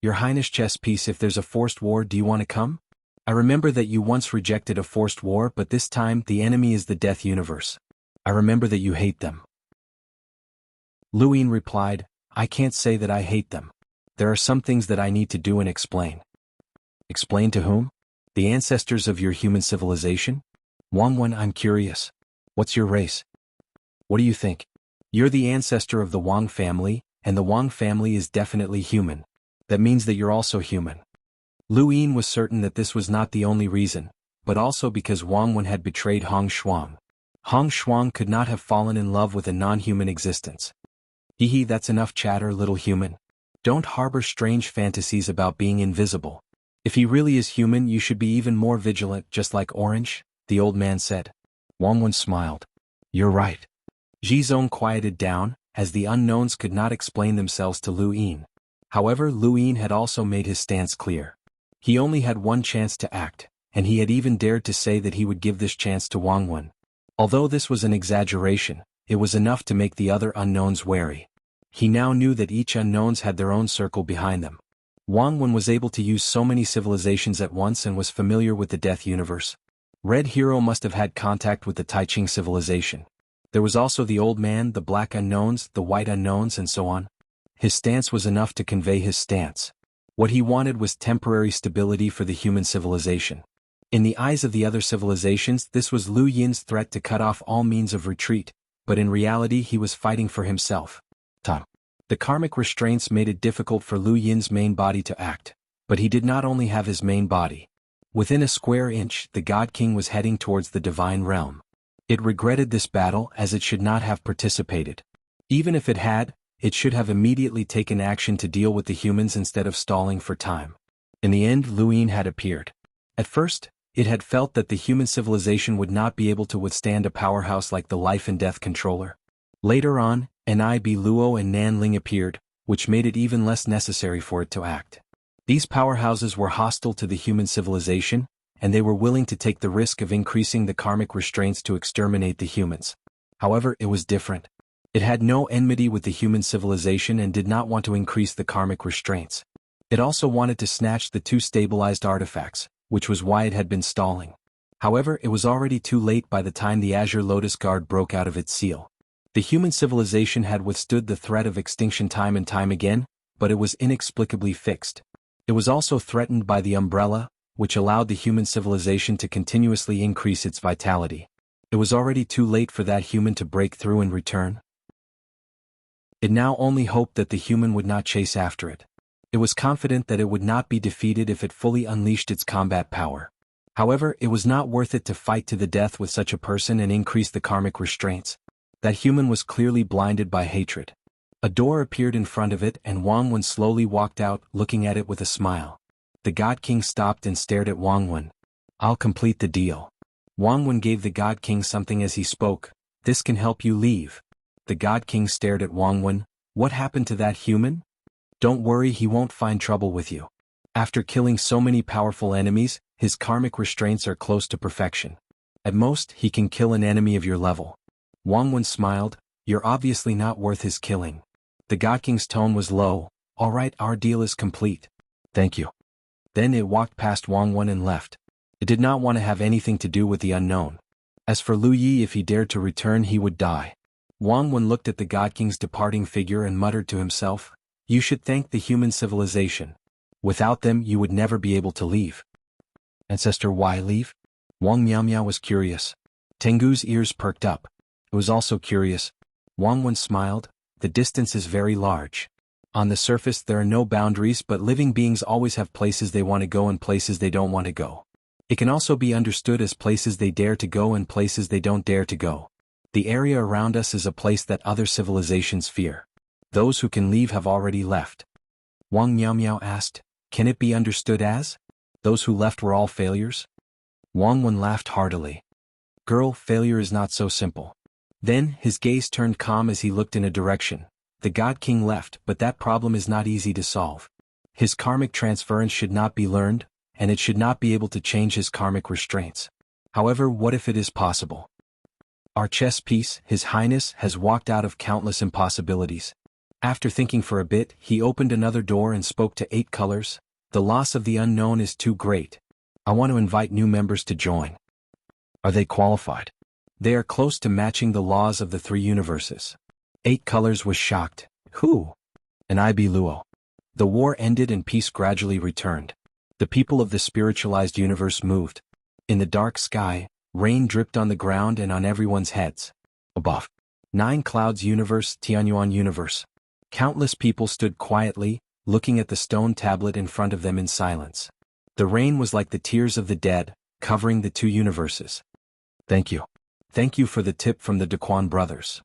Your Highness chess piece, if there's a forced war, do you want to come? I remember that you once rejected a forced war, but this time the enemy is the Death Universe. I remember that you hate them. Lu Yin replied, I can't say that I hate them. There are some things that I need to do and explain. Explain to whom? The ancestors of your human civilization? Wang Wen, I'm curious. What's your race? What do you think? You're the ancestor of the Wang family, and the Wang family is definitely human. That means that you're also human. Lu Yin was certain that this was not the only reason, but also because Xuanhuan had betrayed Xuanhuan. Xuanhuan could not have fallen in love with a non-human existence. Hee, that's enough chatter, little human. Don't harbor strange fantasies about being invisible. If he really is human, you should be even more vigilant, just like Orange, the old man said. Xuanhuan smiled. You're right. Jizong quieted down, as the unknowns could not explain themselves to Lu Yin. However, Lu Yin had also made his stance clear. He only had one chance to act, and he had even dared to say that he would give this chance to Xuanhuan. Although this was an exaggeration, it was enough to make the other unknowns wary. He now knew that each unknowns had their own circle behind them. Xuanhuan was able to use so many civilizations at once and was familiar with the Death Universe. Red Hero must have had contact with the Taiching civilization. There was also the Old Man, the Black Unknowns, the White Unknowns, and so on. His stance was enough to convey his stance. What he wanted was temporary stability for the human civilization. In the eyes of the other civilizations, this was Lu Yin's threat to cut off all means of retreat, but in reality he was fighting for himself. The karmic restraints made it difficult for Lu Yin's main body to act, but he did not only have his main body. Within a square inch, the God King was heading towards the divine realm. It regretted this battle as it should not have participated. Even if it had, it should have immediately taken action to deal with the humans instead of stalling for time. In the end, Lu Yin had appeared. At first, it had felt that the human civilization would not be able to withstand a powerhouse like the Life and Death Controller. Later on, Nib Luo and Nan Ling appeared, which made it even less necessary for it to act. These powerhouses were hostile to the human civilization, and they were willing to take the risk of increasing the karmic restraints to exterminate the humans. However, it was different. It had no enmity with the human civilization and did not want to increase the karmic restraints. It also wanted to snatch the two stabilized artifacts, which was why it had been stalling. However, it was already too late by the time the Azure Lotus Guard broke out of its seal. The human civilization had withstood the threat of extinction time and time again, but it was inexplicably fixed. It was also threatened by the umbrella, which allowed the human civilization to continuously increase its vitality. It was already too late for that human to break through and return. It now only hoped that the human would not chase after it. It was confident that it would not be defeated if it fully unleashed its combat power. However, it was not worth it to fight to the death with such a person and increase the karmic restraints. That human was clearly blinded by hatred. A door appeared in front of it and Xuanhuan slowly walked out, looking at it with a smile. The God King stopped and stared at Xuanhuan. I'll complete the deal. Xuanhuan gave the God King something as he spoke. This can help you leave. The God King stared at Xuanhuan. What happened to that human? Don't worry, he won't find trouble with you. After killing so many powerful enemies, his karmic restraints are close to perfection. At most, he can kill an enemy of your level. Xuanhuan smiled. You're obviously not worth his killing. The God King's tone was low. All right, our deal is complete. Thank you. Then it walked past Xuanhuan and left. It did not want to have anything to do with the unknown. As for Lu Yi, if he dared to return, he would die. Xuanhuan looked at the God King's departing figure and muttered to himself, you should thank the human civilization. Without them, you would never be able to leave. Ancestor, why leave? Wang Miao was curious. Tengu's ears perked up. It was also curious. Xuanhuan smiled. The distance is very large. On the surface there are no boundaries, but living beings always have places they want to go and places they don't want to go. It can also be understood as places they dare to go and places they don't dare to go. The area around us is a place that other civilizations fear. Those who can leave have already left. Wang Miao asked, can it be understood as? Those who left were all failures? Xuanhuan laughed heartily. Girl, failure is not so simple. Then, his gaze turned calm as he looked in a direction. The God King left, but that problem is not easy to solve. His karmic transference should not be learned, and it should not be able to change his karmic restraints. However, what if it is possible? Our chess piece, His Highness, has walked out of countless impossibilities. After thinking for a bit, he opened another door and spoke to 8 colors. The loss of the unknown is too great. I want to invite new members to join. Are they qualified? They are close to matching the laws of the 3 universes. 8 colors was shocked. Who? And Ib Luo. The war ended and peace gradually returned. The people of the spiritualized universe moved. In the dark sky, rain dripped on the ground and on everyone's heads. Above. 9 clouds universe, Tianyuan universe. Countless people stood quietly, looking at the stone tablet in front of them in silence. The rain was like the tears of the dead, covering the two universes. Thank you. Thank you for the tip from the Daquan brothers.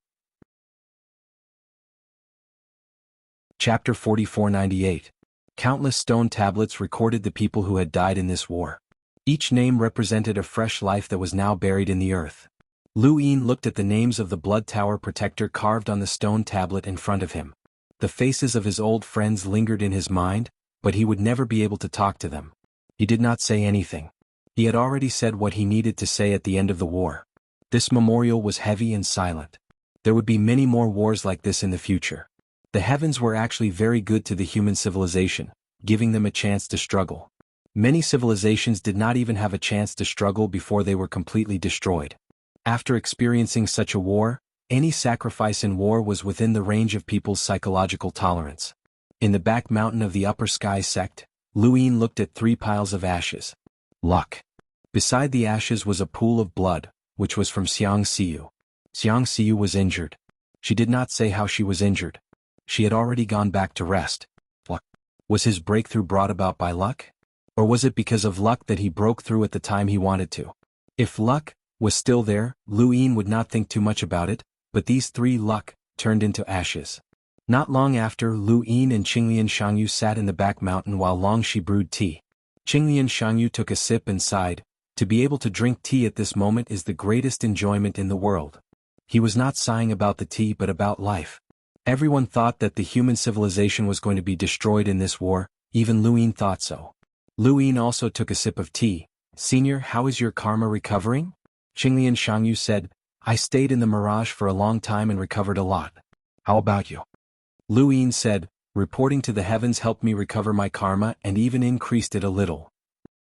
Chapter 4498. Countless stone tablets recorded the people who had died in this war. Each name represented a fresh life that was now buried in the earth. Lu Yin looked at the names of the Blood Tower Protector carved on the stone tablet in front of him. The faces of his old friends lingered in his mind, but he would never be able to talk to them. He did not say anything. He had already said what he needed to say at the end of the war. This memorial was heavy and silent. There would be many more wars like this in the future. The heavens were actually very good to the human civilization, giving them a chance to struggle. Many civilizations did not even have a chance to struggle before they were completely destroyed. After experiencing such a war, any sacrifice in war was within the range of people's psychological tolerance. In the back mountain of the Upper Sky sect, Lu Yin looked at 3 piles of ashes. Luck. Beside the ashes was a pool of blood, which was from Xianxia. Xianxia was injured. She did not say how she was injured. She had already gone back to rest. Luck. Was his breakthrough brought about by luck? Or was it because of luck that he broke through at the time he wanted to? If luck was still there, Lu Yin would not think too much about it, but these 3 luck turned into ashes. Not long after, Lu Yin and Qinglian Xiangyu sat in the back mountain while Long Shi brewed tea. Qinglian Xiangyu took a sip and sighed. To be able to drink tea at this moment is the greatest enjoyment in the world. He was not sighing about the tea but about life. Everyone thought that the human civilization was going to be destroyed in this war, even Lu Yin thought so. Lu Yin also took a sip of tea. Senior, how is your karma recovering? Qinglian Xiangyu said, I stayed in the mirage for a long time and recovered a lot. How about you? Lu Yin said, reporting to the heavens helped me recover my karma and even increased it a little.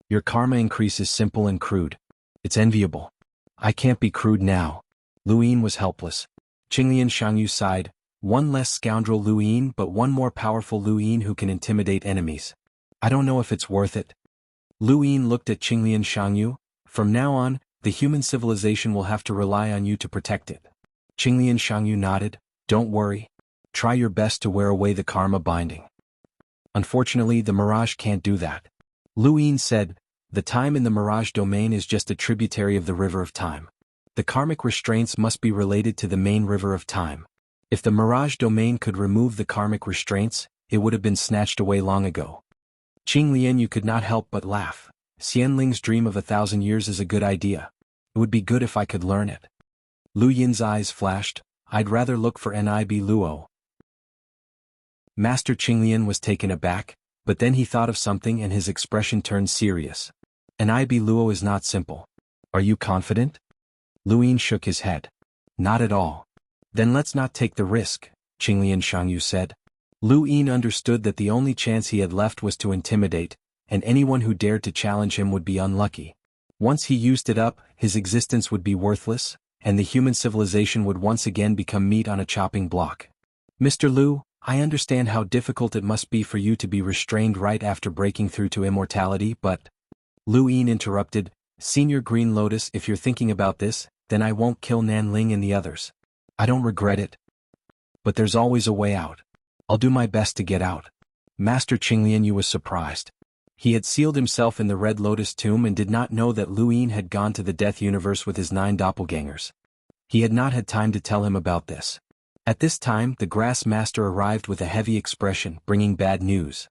Your karma increase is simple and crude. It's enviable. I can't be crude now. Lu Yin was helpless. Qinglian Xiangyu sighed, one less scoundrel Lu Yin but one more powerful Lu Yin who can intimidate enemies. I don't know if it's worth it. Lu Yin looked at Qinglian Xiangyu. From now on, the human civilization will have to rely on you to protect it. Qinglian Xiangyu nodded, don't worry. Try your best to wear away the karma binding. Unfortunately, the mirage can't do that. Lu Yin said, the time in the mirage domain is just a tributary of the river of time. The karmic restraints must be related to the main river of time. If the mirage domain could remove the karmic restraints, it would have been snatched away long ago. Qinglian, you could not help but laugh. Xianling's dream of 1,000 years is a good idea. It would be good if I could learn it. Lu Yin's eyes flashed, I'd rather look for Nib Luo. Master Qinglian was taken aback, but then he thought of something and his expression turned serious. Nib Luo is not simple. Are you confident? Lu Yin shook his head. Not at all. Then let's not take the risk, Qinglian Xiangyu said. Lu Yin understood that the only chance he had left was to intimidate, and anyone who dared to challenge him would be unlucky. Once he used it up, his existence would be worthless, and the human civilization would once again become meat on a chopping block. Mr. Lu, I understand how difficult it must be for you to be restrained right after breaking through to immortality, but... Lu Yin interrupted, Senior Green Lotus, if you're thinking about this, then I won't kill Nanling and the others. I don't regret it. But there's always a way out. I'll do my best to get out. Master Qinglian was surprised. He had sealed himself in the Red Lotus tomb and did not know that Lu Yin had gone to the Death Universe with his 9 doppelgangers. He had not had time to tell him about this. At this time, the Grass Master arrived with a heavy expression, bringing bad news.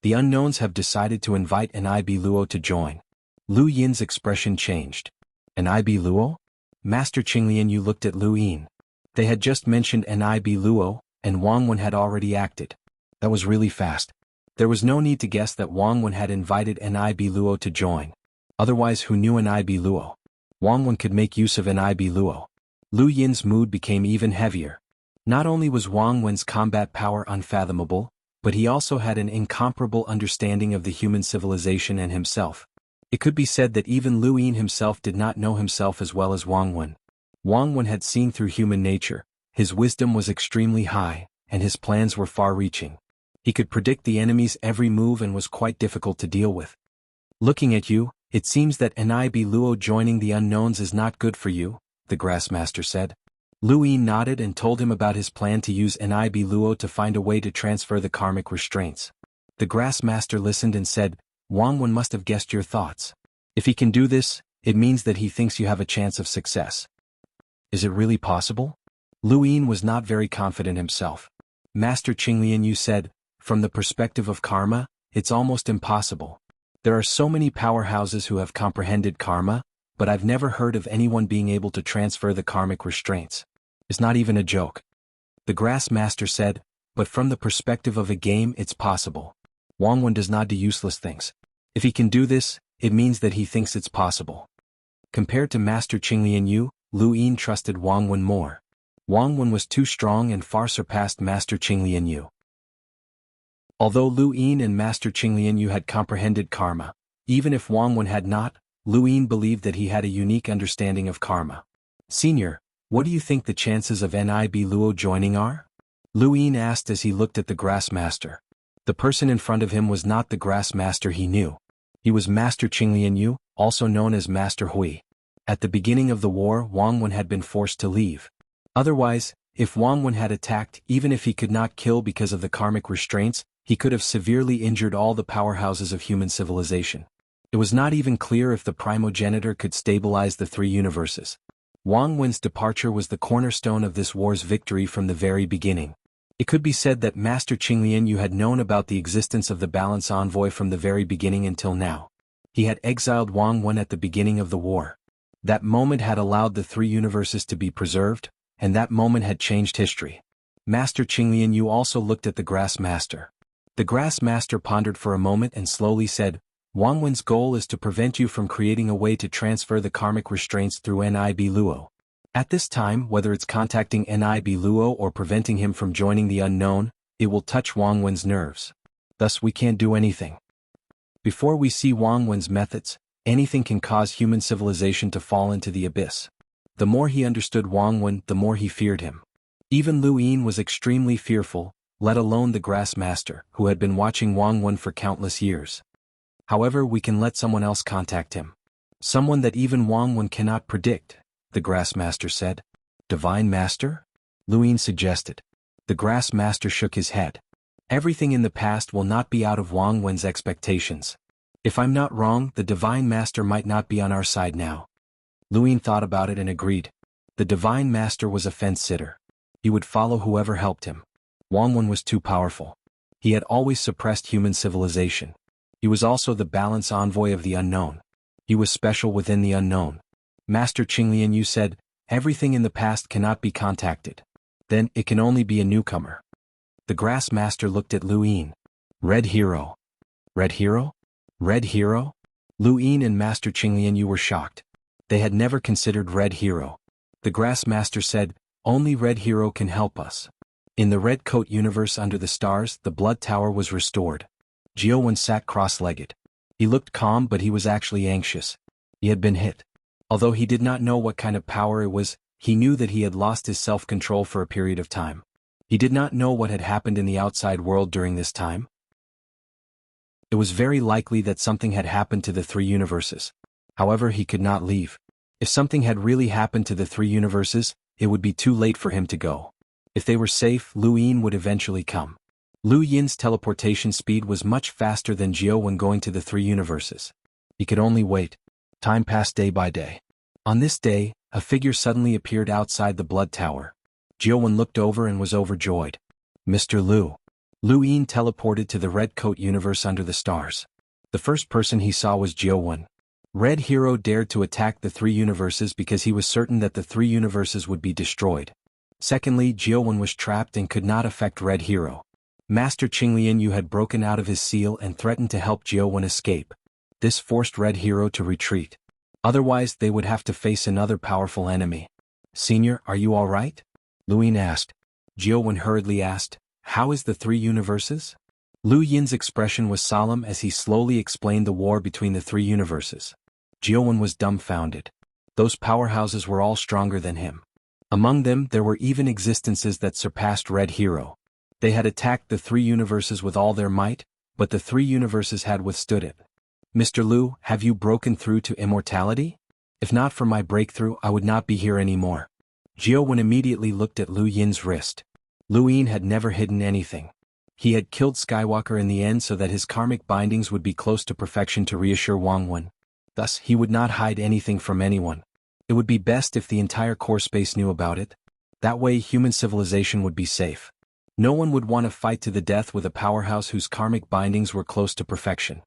The unknowns have decided to invite Nib Luo to join. Lu Yin's expression changed. Nib Luo? Master Qinglian looked at Lu Yin. They had just mentioned Nib Luo, and Wang Wen had already acted. That was really fast. There was no need to guess that Wang Wen had invited Nib Luo to join. Otherwise, who knew Nib Luo? Wang Wen could make use of Nib Luo. Lu Yin's mood became even heavier. Not only was Wang Wen's combat power unfathomable, but he also had an incomparable understanding of the human civilization and himself. It could be said that even Lu Yin himself did not know himself as well as Wang Wen. Wang Wen had seen through human nature, his wisdom was extremely high, and his plans were far-reaching. He could predict the enemy's every move and was quite difficult to deal with. Looking at you, it seems that Nib Luo joining the unknowns is not good for you, the Grassmaster said. Lu Yin nodded and told him about his plan to use Nib Luo to find a way to transfer the karmic restraints. The Grassmaster listened and said, Wang Wen must have guessed your thoughts. If he can do this, it means that he thinks you have a chance of success. Is it really possible? Lu Yin was not very confident himself. Master Qinglianyu said, from the perspective of karma, it's almost impossible. There are so many powerhouses who have comprehended karma, but I've never heard of anyone being able to transfer the karmic restraints. It's not even a joke. The grass master said, but from the perspective of a game it's possible. Xuanhuan does not do useless things. If he can do this, it means that he thinks it's possible. Compared to Master Qinglianyu, Lu Yin trusted Xuanhuan more. Xuanhuan was too strong and far surpassed Master Qinglianyu. Although Lu Yin and Master Qinglianyu had comprehended karma, even if Xuanhuan had not, Lu Yin believed that he had a unique understanding of karma. Senior, what do you think the chances of Nib Luo joining are? Lu Yin asked as he looked at the grass master. The person in front of him was not the grass master he knew. He was Master Qinglianyu, also known as Master Hui. At the beginning of the war, Xuanhuan had been forced to leave. Otherwise, if Xuanhuan had attacked, even if he could not kill because of the karmic restraints, he could have severely injured all the powerhouses of human civilization. It was not even clear if the primogenitor could stabilize the three universes. Xuanhuan's departure was the cornerstone of this war's victory from the very beginning. It could be said that Master Qinglianyu had known about the existence of the balance envoy from the very beginning until now. He had exiled Xuanhuan at the beginning of the war. That moment had allowed the three universes to be preserved, and that moment had changed history. Master Qinglianyu also looked at the grass master. The grass master pondered for a moment and slowly said, Xuanhuan's goal is to prevent you from creating a way to transfer the karmic restraints through Nib Luo. At this time, whether it's contacting Nib Luo or preventing him from joining the unknown, it will touch Xuanhuan's nerves. Thus we can't do anything. Before we see Xuanhuan's methods, anything can cause human civilization to fall into the abyss. The more he understood Xuanhuan, the more he feared him. Even Lu Yin was extremely fearful, let alone the grass master, who had been watching Xuanhuan for countless years. However, we can let someone else contact him. Someone that even Xuanhuan cannot predict, the grass master said. Divine Master? Lu Yin suggested. The grass master shook his head. Everything in the past will not be out of Xuanhuan's expectations. If I'm not wrong, the Divine Master might not be on our side now. Lu Yin thought about it and agreed. The Divine Master was a fence-sitter. He would follow whoever helped him. Xuanhuan was too powerful. He had always suppressed human civilization. He was also the balance envoy of the unknown. He was special within the unknown. Master Qinglianyu said, everything in the past cannot be contacted. Then it can only be a newcomer. The grass master looked at Lu Yin. Red Hero. Red Hero? Red Hero? Lu Yin and Master Qinglianyu were shocked. They had never considered Red Hero. The grass master said, only Red Hero can help us. In the Red Coat universe under the stars, the Blood Tower was restored. Xuanhuan sat cross-legged. He looked calm, but he was actually anxious. He had been hit. Although he did not know what kind of power it was, he knew that he had lost his self-control for a period of time. He did not know what had happened in the outside world during this time. It was very likely that something had happened to the three universes. However, he could not leave. If something had really happened to the three universes, it would be too late for him to go. If they were safe, Lu Yin would eventually come. Lu Yin's teleportation speed was much faster than Xuanhuan going to the three universes. He could only wait. Time passed day by day. On this day, a figure suddenly appeared outside the Blood Tower. Xuanhuan looked over and was overjoyed. Mr. Lu. Lu Yin teleported to the Red Coat universe under the stars. The first person he saw was Xuanhuan. Red Hero dared to attack the three universes because he was certain that the three universes would be destroyed. Secondly, Xuanhuan was trapped and could not affect Red Hero. Master Qinglianyu had broken out of his seal and threatened to help Xuanhuan escape. This forced Red Hero to retreat. Otherwise, they would have to face another powerful enemy. Senior, are you all right? Lu Yin asked. Xuanhuan hurriedly asked, how is the three universes? Lu Yin's expression was solemn as he slowly explained the war between the three universes. Xuanhuan was dumbfounded. Those powerhouses were all stronger than him. Among them, there were even existences that surpassed Red Hero. They had attacked the three universes with all their might, but the three universes had withstood it. Mr. Lu, have you broken through to immortality? If not for my breakthrough, I would not be here anymore. Xuanhuan immediately looked at Lu Yin's wrist. Lu Yin had never hidden anything. He had killed Skywalker in the end so that his karmic bindings would be close to perfection to reassure Xuanhuan. Thus, he would not hide anything from anyone. It would be best if the entire core space knew about it. That way human civilization would be safe. No one would want to fight to the death with a powerhouse whose karmic bindings were close to perfection.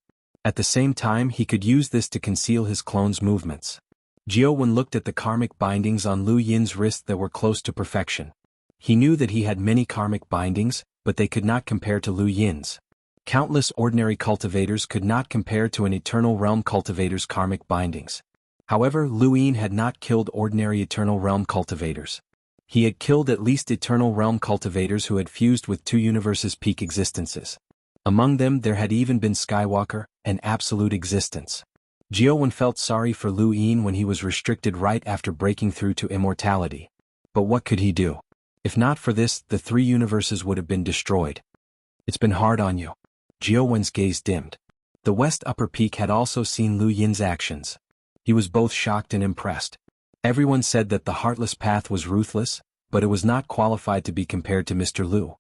At the same time, he could use this to conceal his clone's movements. Xianhuan looked at the karmic bindings on Lu Yin's wrist that were close to perfection. He knew that he had many karmic bindings, but they could not compare to Lu Yin's. Countless ordinary cultivators could not compare to an eternal realm cultivator's karmic bindings. However, Lu Yin had not killed ordinary eternal realm cultivators. He had killed at least eternal realm cultivators who had fused with two universes' peak existences. Among them there had even been Skywalker, an absolute existence. Xianhuan felt sorry for Lu Yin when he was restricted right after breaking through to immortality. But what could he do? If not for this, the three universes would have been destroyed. It's been hard on you. Xianhuan's gaze dimmed. The West Upper Peak had also seen Lu Yin's actions. He was both shocked and impressed. Everyone said that the Heartless Path was ruthless, but it was not qualified to be compared to Mr. Lu.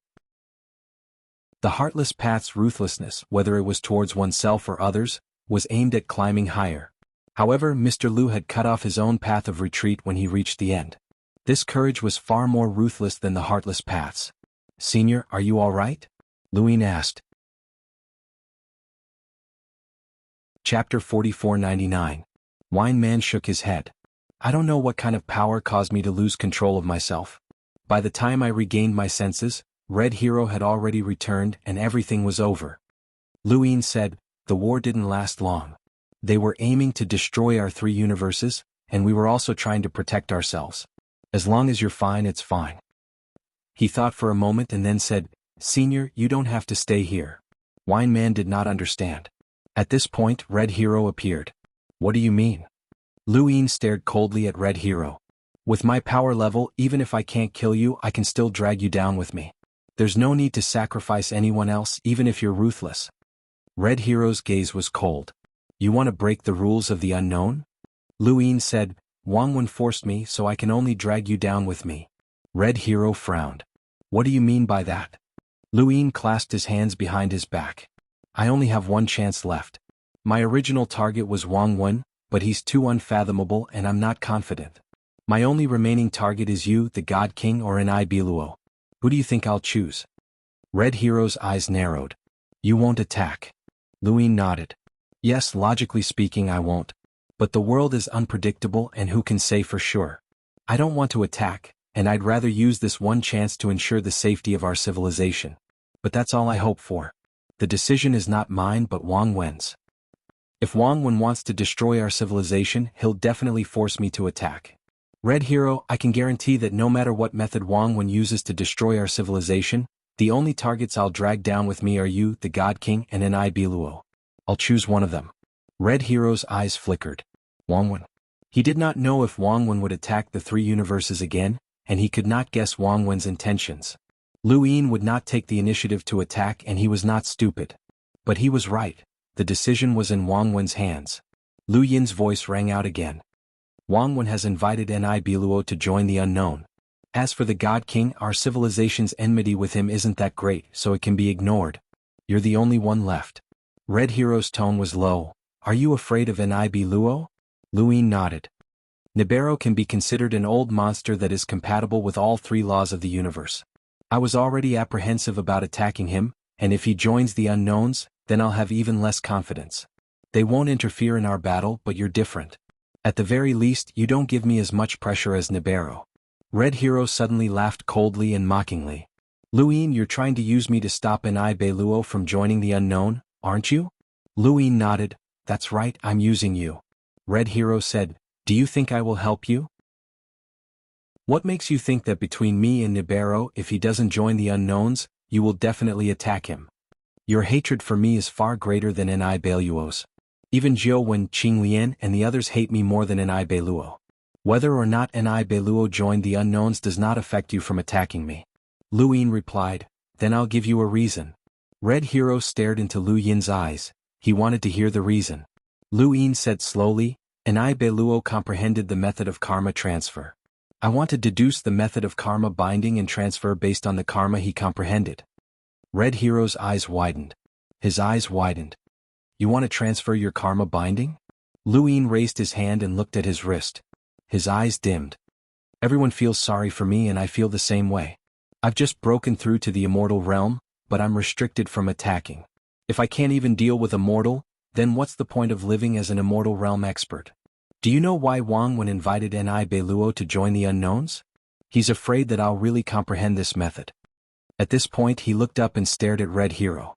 The Heartless Path's ruthlessness, whether it was towards oneself or others, was aimed at climbing higher. However, Mr. Lu had cut off his own path of retreat when he reached the end. This courage was far more ruthless than the Heartless Path's. "Senior, are you all right?" Lu Yin asked. Chapter 4499. Wine Man shook his head. "I don't know what kind of power caused me to lose control of myself. By the time I regained my senses, Red Hero had already returned and everything was over." Lu Yin said, "The war didn't last long. They were aiming to destroy our three universes, and we were also trying to protect ourselves. As long as you're fine, it's fine." He thought for a moment and then said, "Senior, you don't have to stay here." Wine Man did not understand. At this point, Red Hero appeared. "What do you mean?" Lu Yin stared coldly at Red Hero. "With my power level, even if I can't kill you, I can still drag you down with me. There's no need to sacrifice anyone else, even if you're ruthless." Red Hero's gaze was cold. "You want to break the rules of the unknown?" Lu Yin said, "Xuanhuan forced me, so I can only drag you down with me." Red Hero frowned. "What do you mean by that?" Lu Yin clasped his hands behind his back. "I only have one chance left. My original target was Xuanhuan, but he's too unfathomable and I'm not confident. My only remaining target is you, the God King, or an Ibiluo. Who do you think I'll choose?" Red Hero's eyes narrowed. "You won't attack?" Lu Yin nodded. "Yes, logically speaking I won't. But the world is unpredictable and who can say for sure? I don't want to attack, and I'd rather use this one chance to ensure the safety of our civilization. But that's all I hope for. The decision is not mine but Xuanhuan's. If Xuanhuan wants to destroy our civilization, he'll definitely force me to attack. Red Hero, I can guarantee that no matter what method Xuanhuan uses to destroy our civilization, the only targets I'll drag down with me are you, the God King, and an Ibiluo. I'll choose one of them." Red Hero's eyes flickered. Xuanhuan. He did not know if Xuanhuan would attack the three universes again, and he could not guess Xuanhuan's intentions. Lu Yin would not take the initiative to attack and he was not stupid. But he was right. The decision was in Xuanhuan's hands. Lu Yin's voice rang out again. "Xuanhuan has invited Ni Biluo to join the unknown. As for the God King, our civilization's enmity with him isn't that great, so it can be ignored. You're the only one left." Red Hero's tone was low. "Are you afraid of Ni Biluo?" Lu Yin nodded. "Nibero can be considered an old monster that is compatible with all three laws of the universe. I was already apprehensive about attacking him, and if he joins the unknowns, then I'll have even less confidence. They won't interfere in our battle, but you're different. At the very least, you don't give me as much pressure as Nibero." Red Hero suddenly laughed coldly and mockingly. "Lu Yin, you're trying to use me to stop Ni Biluo from joining the unknown, aren't you?" Lu Yin nodded. "That's right, I'm using you." Red Hero said, "Do you think I will help you?" "What makes you think that between me and Nibero, if he doesn't join the unknowns, you will definitely attack him? Your hatred for me is far greater than Ni Biluo's. Even Xianhuan, Qinglian, and the others hate me more than Ni Biluo. Whether or not Ni Biluo joined the unknowns does not affect you from attacking me." Lu Yin replied, "Then I'll give you a reason." Red Hero stared into Lu Yin's eyes. He wanted to hear the reason. Lu Yin said slowly, "Ni Biluo comprehended the method of karma transfer. I want to deduce the method of karma binding and transfer based on the karma he comprehended." Red Hero's eyes widened. His eyes widened. "You want to transfer your karma binding?" Lu Yin raised his hand and looked at his wrist. His eyes dimmed. Everyone feels sorry for me and I feel the same way. I've just broken through to the immortal realm, but I'm restricted from attacking. If I can't even deal with a mortal, then what's the point of living as an immortal realm expert? Do you know why Wang invited Ni Beiluo to join the unknowns? He's afraid that I'll really comprehend this method. At this point he looked up and stared at Red Hero.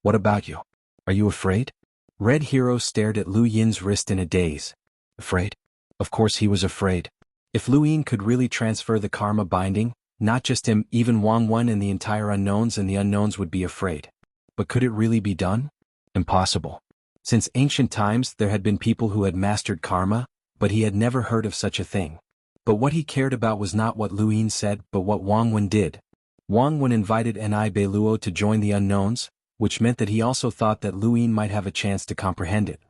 What about you? Are you afraid? Red Hero stared at Lu Yin's wrist in a daze. Afraid? Of course he was afraid. If Lu Yin could really transfer the karma binding, not just him, even Xuanhuan and the entire unknowns and the unknowns would be afraid. But could it really be done? Impossible. Since ancient times there had been people who had mastered karma, but he had never heard of such a thing. But what he cared about was not what Lu Yin said but what Xuanhuan did. Xuanhuan invited Ni Beiluo to join the unknowns, which meant that he also thought that Lu Yin might have a chance to comprehend it.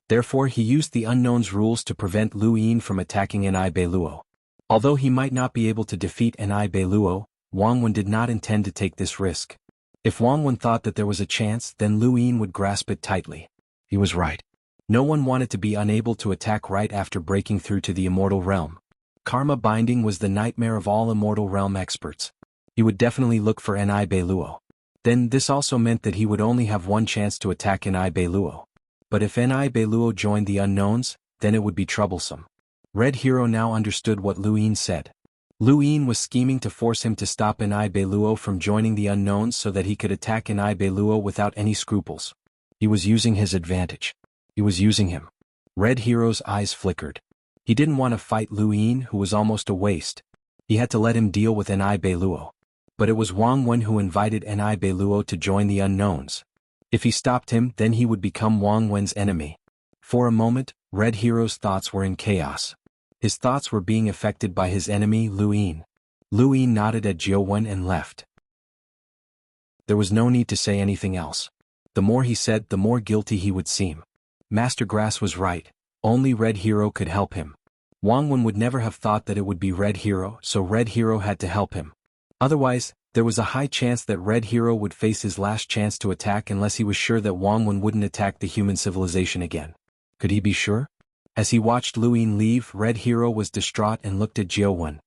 Therefore he used the unknown's rules to prevent Lu Yin from attacking Ni Beiluo. Although he might not be able to defeat Ni Beiluo, Xuanhuan did not intend to take this risk. If Xuanhuan thought that there was a chance, then Lu Yin would grasp it tightly. He was right. No one wanted to be unable to attack right after breaking through to the immortal realm. Karma binding was the nightmare of all immortal realm experts. He would definitely look for Ni Beiluo. Then this also meant that he would only have one chance to attack Ni Beiluo. But if Ni Beiluo joined the unknowns, then it would be troublesome. Red Hero now understood what Lu Yin said. Lu Yin was scheming to force him to stop Ni Beiluo from joining the unknowns so that he could attack Ni Beiluo without any scruples. He was using his advantage. He was using him. Red Hero's eyes flickered. He didn't want to fight Lu Yin, who was almost a waste. He had to let him deal with Ni Beiluo. But it was Xuanhuan who invited Ni Beiluo to join the unknowns. If he stopped him, then he would become Xuanhuan's enemy. For a moment, Red Hero's thoughts were in chaos. His thoughts were being affected by his enemy Lu Yin. Lu Yin nodded at Xuanhuan and left. There was no need to say anything else. The more he said, the more guilty he would seem. Master Grass was right. Only Red Hero could help him. Xuanhuan would never have thought that it would be Red Hero, so Red Hero had to help him. Otherwise, there was a high chance that Red Hero would face his last chance to attack unless he was sure that Xuanhuan wouldn't attack the human civilization again. Could he be sure? As he watched Lu Yin leave, Red Hero was distraught and looked at Xuanhuan.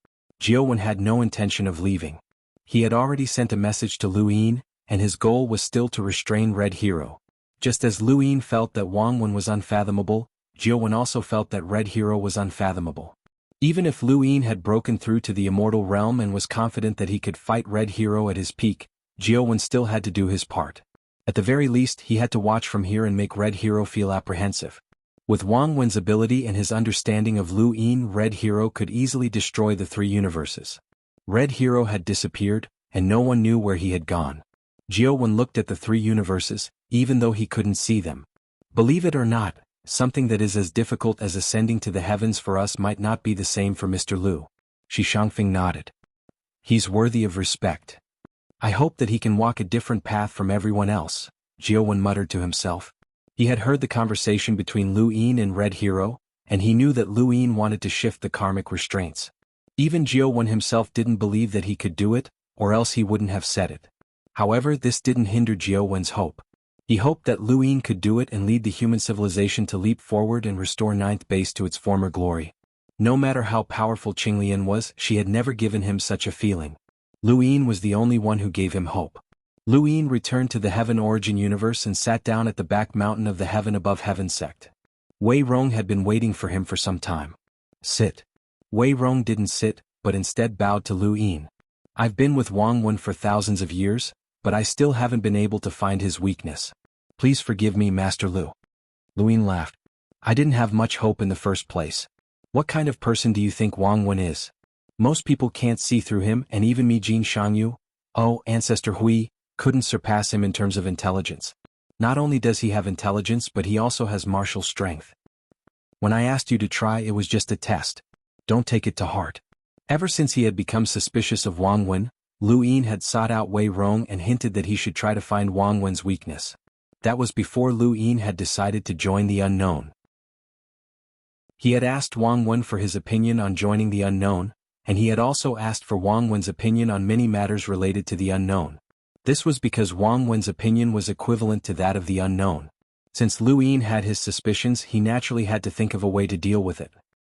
Xuanhuan had no intention of leaving. He had already sent a message to Lu Yin, and his goal was still to restrain Red Hero. Just as Lu Yin felt that Xuanhuan was unfathomable, Xuanhuan also felt that Red Hero was unfathomable. Even if Lu Yin had broken through to the immortal realm and was confident that he could fight Red Hero at his peak, Xuanhuan still had to do his part. At the very least, he had to watch from here and make Red Hero feel apprehensive. With Xuanhuan's ability and his understanding of Lu Yin, Red Hero could easily destroy the three universes. Red Hero had disappeared, and no one knew where he had gone. Xuanhuan looked at the three universes, even though he couldn't see them. Believe it or not, something that is as difficult as ascending to the heavens for us might not be the same for Mr. Lu. Shi Shangfeng nodded. He's worthy of respect. I hope that he can walk a different path from everyone else, Xuanhuan muttered to himself. He had heard the conversation between Lu Yin and Red Hero, and he knew that Lu Yin wanted to shift the karmic restraints. Even Xuanhuan himself didn't believe that he could do it, or else he wouldn't have said it. However, this didn't hinder Xuanhuan's hope. He hoped that Lu Yin could do it and lead the human civilization to leap forward and restore Ninth Base to its former glory. No matter how powerful Qinglian was, she had never given him such a feeling. Lu Yin was the only one who gave him hope. Lu Yin returned to the Heaven Origin universe and sat down at the back mountain of the Heaven Above Heaven sect. Wei Rong had been waiting for him for some time. Sit. Wei Rong didn't sit, but instead bowed to Lu Yin. I've been with Xuanhuan for thousands of years, but I still haven't been able to find his weakness. Please forgive me, Master Lu. Lu Yin laughed. I didn't have much hope in the first place. What kind of person do you think Xuanhuan is? Most people can't see through him, and even me, Jin Shangyu, Ancestor Hui, couldn't surpass him in terms of intelligence. Not only does he have intelligence, but he also has martial strength. When I asked you to try, it was just a test. Don't take it to heart. Ever since he had become suspicious of Xuanhuan, Lu Yin had sought out Wei Rong and hinted that he should try to find Xuanhuan's weakness. That was before Lu Yin had decided to join the unknown. He had asked Xuanhuan for his opinion on joining the unknown, and he had also asked for Xuanhuan's opinion on many matters related to the unknown. This was because Xuanhuan's opinion was equivalent to that of the unknown. Since Lu Yin had his suspicions, he naturally had to think of a way to deal with it.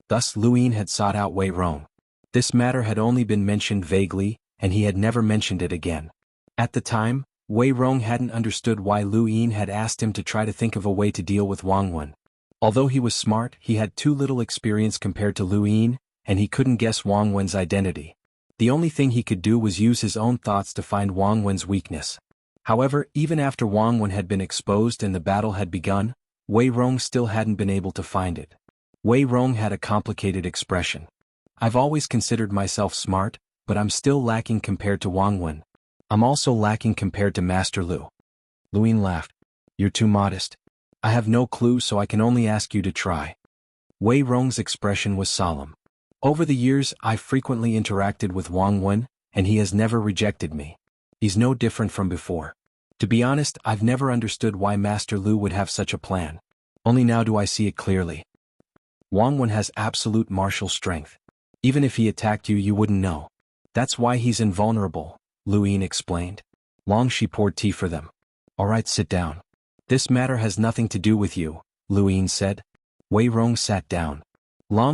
Thus Lu Yin had sought out Wei Rong. This matter had only been mentioned vaguely, and he had never mentioned it again. At the time, Wei Rong hadn't understood why Lu Yin had asked him to try to think of a way to deal with Xuanhuan. Although he was smart, he had too little experience compared to Lu Yin, and he couldn't guess Xuanhuan's identity. The only thing he could do was use his own thoughts to find Xuanhuan's weakness. However, even after Xuanhuan had been exposed and the battle had begun, Wei Rong still hadn't been able to find it. Wei Rong had a complicated expression. I've always considered myself smart, but I'm still lacking compared to Xuanhuan. I'm also lacking compared to Master Lu. Lu Yin laughed. You're too modest. I have no clue, so I can only ask you to try. Wei Rong's expression was solemn. Over the years, I've frequently interacted with Xuanhuan, and he has never rejected me. He's no different from before. To be honest, I've never understood why Master Lu would have such a plan. Only now do I see it clearly. Xuanhuan has absolute martial strength. Even if he attacked you, you wouldn't know. That's why he's invulnerable, Lu Yin explained. Shi poured tea for them. All right, sit down. This matter has nothing to do with you, Lu Yin said. Wei Rong sat down.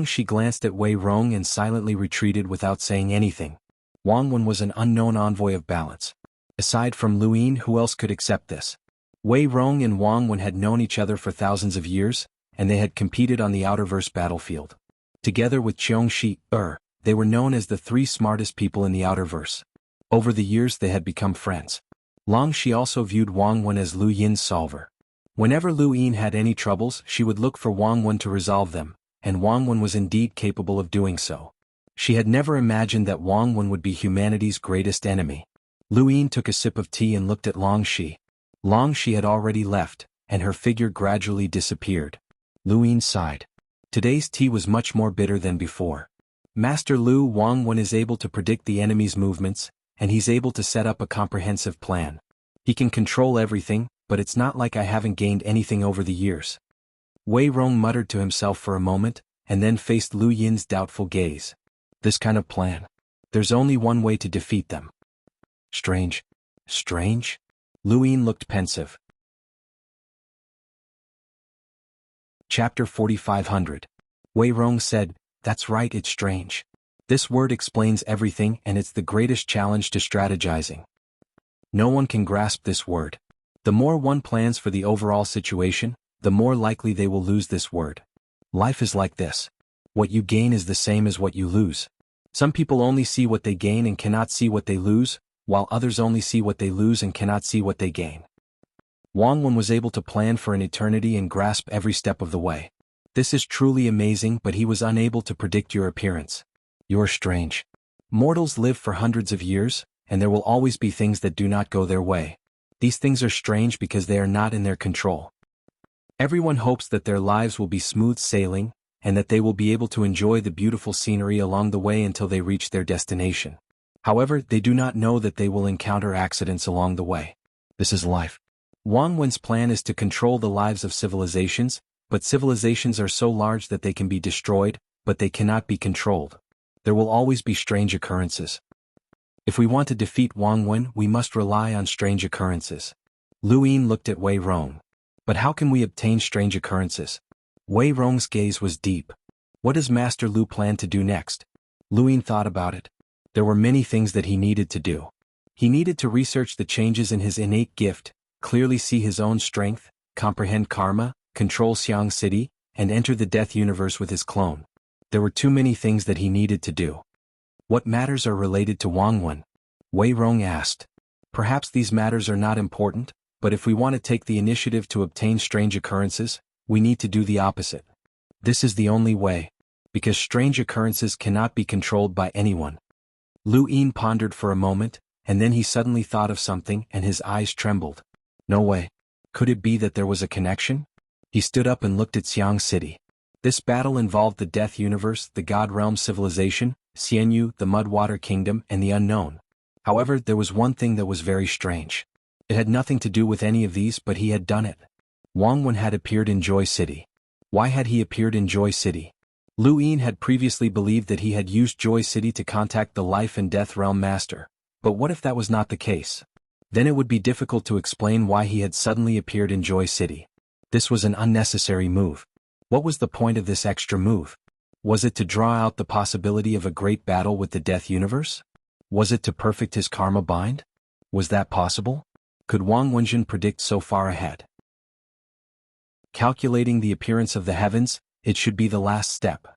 Shi glanced at Wei Rong and silently retreated without saying anything. Xuanhuan was an unknown envoy of balance. Aside from Lu Yin, who else could accept this? Wei Rong and Xuanhuan had known each other for thousands of years, and they had competed on the Outerverse battlefield. Together with xianxia, they were known as the three smartest people in the Outerverse. Over the years they had become friends. Shi also viewed Xuanhuan as Lu Yin's solver. Whenever Lu Yin had any troubles, she would look for Xuanhuan to resolve them, and Xuanhuan was indeed capable of doing so. She had never imagined that Xuanhuan would be humanity's greatest enemy. Lu Yin took a sip of tea and looked at Shi. Shi had already left, and her figure gradually disappeared. Lu Yin sighed. Today's tea was much more bitter than before. Master Lu Xuanhuan is able to predict the enemy's movements, and he's able to set up a comprehensive plan. He can control everything, but it's not like I haven't gained anything over the years. Wei Rong muttered to himself for a moment, and then faced Lu Yin's doubtful gaze. This kind of plan. There's only one way to defeat them. Strange. Strange? Lu Yin looked pensive. Chapter 4500. Wei Rong said, That's right, it's strange. This word explains everything, and it's the greatest challenge to strategizing. No one can grasp this word. The more one plans for the overall situation, the more likely they will lose this word. Life is like this. What you gain is the same as what you lose. Some people only see what they gain and cannot see what they lose, while others only see what they lose and cannot see what they gain. Xuanhuan was able to plan for an eternity and grasp every step of the way. This is truly amazing, but he was unable to predict your appearance. You're strange. Mortals live for hundreds of years, and there will always be things that do not go their way. These things are strange because they are not in their control. Everyone hopes that their lives will be smooth sailing, and that they will be able to enjoy the beautiful scenery along the way until they reach their destination. However, they do not know that they will encounter accidents along the way. This is life. Xuanhuan's plan is to control the lives of civilizations, but civilizations are so large that they can be destroyed, but they cannot be controlled. There will always be strange occurrences. If we want to defeat Xuanhuan, we must rely on strange occurrences. Lu Yin looked at Wei Rong. But how can we obtain strange occurrences? Wei Rong's gaze was deep. What does Master Lu plan to do next? Lu Yin thought about it. There were many things that he needed to do. He needed to research the changes in his innate gift, clearly see his own strength, comprehend karma, control Xiang City, and enter the death universe with his clone. There were too many things that he needed to do. What matters are related to Xuanhuan? Wei Rong asked. Perhaps these matters are not important, but if we want to take the initiative to obtain strange occurrences, we need to do the opposite. This is the only way, because strange occurrences cannot be controlled by anyone. Lu Yin pondered for a moment, and then he suddenly thought of something and his eyes trembled. No way. Could it be that there was a connection? He stood up and looked at Xiang City. This battle involved the Death Universe, the God Realm civilization, Xianyu, the Mudwater Kingdom, and the Unknown. However, there was one thing that was very strange. It had nothing to do with any of these, but he had done it. Xuanhuan had appeared in Joy City. Why had he appeared in Joy City? Lu Yin had previously believed that he had used Joy City to contact the Life and Death Realm Master. But what if that was not the case? Then it would be difficult to explain why he had suddenly appeared in Joy City. This was an unnecessary move. What was the point of this extra move? Was it to draw out the possibility of a great battle with the Death Universe? Was it to perfect his karma bind? Was that possible? Could Wang Wenjun predict so far ahead? Calculating the appearance of the heavens, it should be the last step.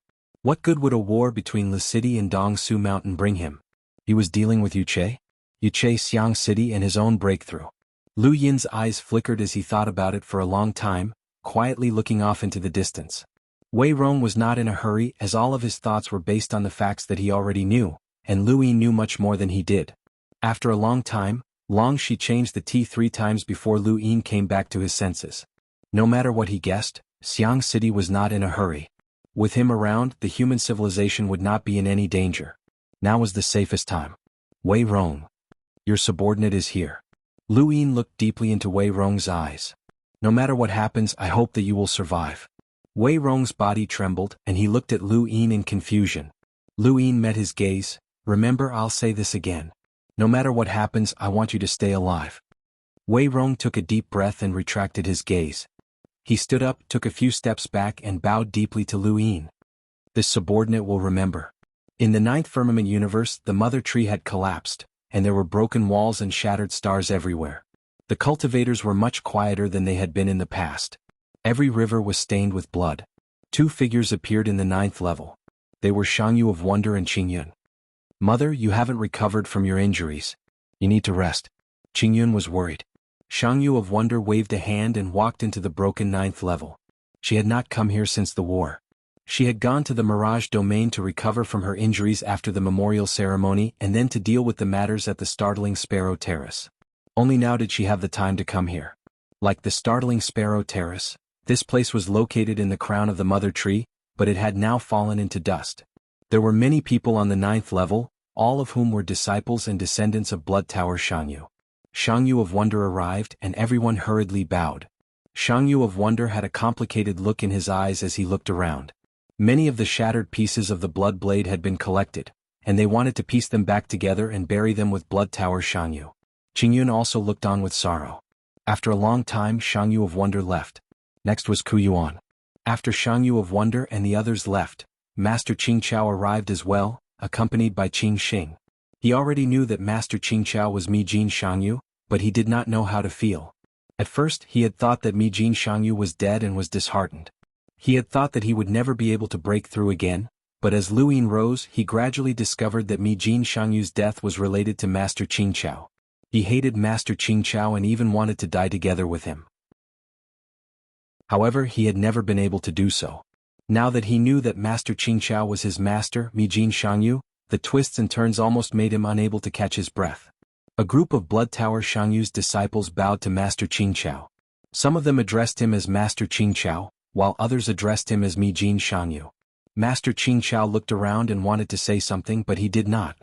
What good would a war between the city and Dongsu Mountain bring him? He was dealing with Yuche Xiang City and his own breakthrough. Lu Yin's eyes flickered as he thought about it for a long time, quietly looking off into the distance. Wei Rong was not in a hurry as all of his thoughts were based on the facts that he already knew, and Lu Yin knew much more than he did. After a long time, Long Shi changed the tea 3 times before Lu Yin came back to his senses. No matter what he guessed, Xiang City was not in a hurry. With him around, the human civilization would not be in any danger. Now was the safest time. Wei Rong. Your subordinate is here. Lu Yin looked deeply into Wei Rong's eyes. No matter what happens, I hope that you will survive. Wei Rong's body trembled, and he looked at Lu Yin in confusion. Lu Yin met his gaze. Remember, I'll say this again. No matter what happens, I want you to stay alive. Wei Rong took a deep breath and retracted his gaze. He stood up, took a few steps back and bowed deeply to Lu Yin. This subordinate will remember. In the 9th firmament universe, the mother tree had collapsed, and there were broken walls and shattered stars everywhere. The cultivators were much quieter than they had been in the past. Every river was stained with blood. 2 figures appeared in the 9th level. They were Xianxia of Wonder and Qingyun. Mother, you haven't recovered from your injuries. You need to rest. Qingyun was worried. Xianxia of Wonder waved a hand and walked into the broken 9th level. She had not come here since the war. She had gone to the Mirage Domain to recover from her injuries after the memorial ceremony and then to deal with the matters at the startling Sparrow Terrace. Only now did she have the time to come here. Like the startling Sparrow Terrace, this place was located in the crown of the mother tree, but it had now fallen into dust. There were many people on the 9th level, all of whom were disciples and descendants of Blood Tower Xianxia. Xianxia of Wonder arrived and everyone hurriedly bowed. Xianxia of Wonder had a complicated look in his eyes as he looked around. Many of the shattered pieces of the blood blade had been collected, and they wanted to piece them back together and bury them with Blood Tower Xianxia. Qingyun also looked on with sorrow. After a long time, Xianxia of Wonder left. Next was Kuyuan. After Xianxia of Wonder and the others left, Master Qingqiao arrived as well, accompanied by Qing Xing. He already knew that Master Qingqiao was Mijin Xiangyu, but he did not know how to feel. At first, he had thought that Mijin Xiangyu was dead and was disheartened. He had thought that he would never be able to break through again, but as Lu Yin rose, he gradually discovered that Mijin Xiangyu's death was related to Master Qingqiao. He hated Master Qingqiao and even wanted to die together with him. However, he had never been able to do so. Now that he knew that Master Qingqiao was his master, Mijin Xiangyu, the twists and turns almost made him unable to catch his breath. A group of Blood Tower Xiangyu's disciples bowed to Master Qingqiao. Some of them addressed him as Master Qingqiao, while others addressed him as Mijin Xiangyu. Master Qingqiao looked around and wanted to say something, but he did not.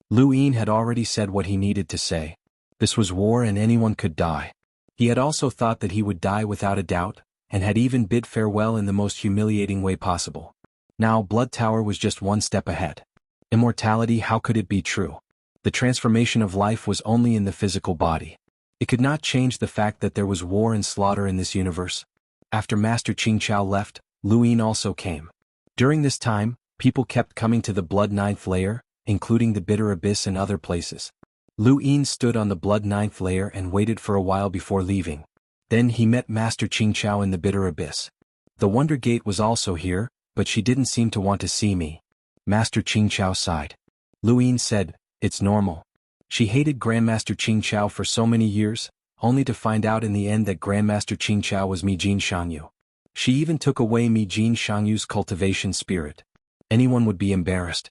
Lu Yin had already said what he needed to say. This was war and anyone could die. He had also thought that he would die without a doubt, and had even bid farewell in the most humiliating way possible. Now Blood Tower was just one step ahead. Immortality, how could it be true? The transformation of life was only in the physical body. It could not change the fact that there was war and slaughter in this universe. After Master Qingqiao left, Lu Yin also came. During this time, people kept coming to the Blood 9th layer, including the Bitter Abyss and other places. Lu Yin stood on the Blood 9th layer and waited for a while before leaving. Then he met Master Qingqiao in the Bitter Abyss. The Wonder Gate was also here, but she didn't seem to want to see me. Master Qingqiao sighed. Lu Yin said, "It's normal." She hated Grandmaster Qingqiao for so many years, only to find out in the end that Grandmaster Qingqiao was Mijin Xiangyu. She even took away Mijin Xiangyu's cultivation spirit. Anyone would be embarrassed.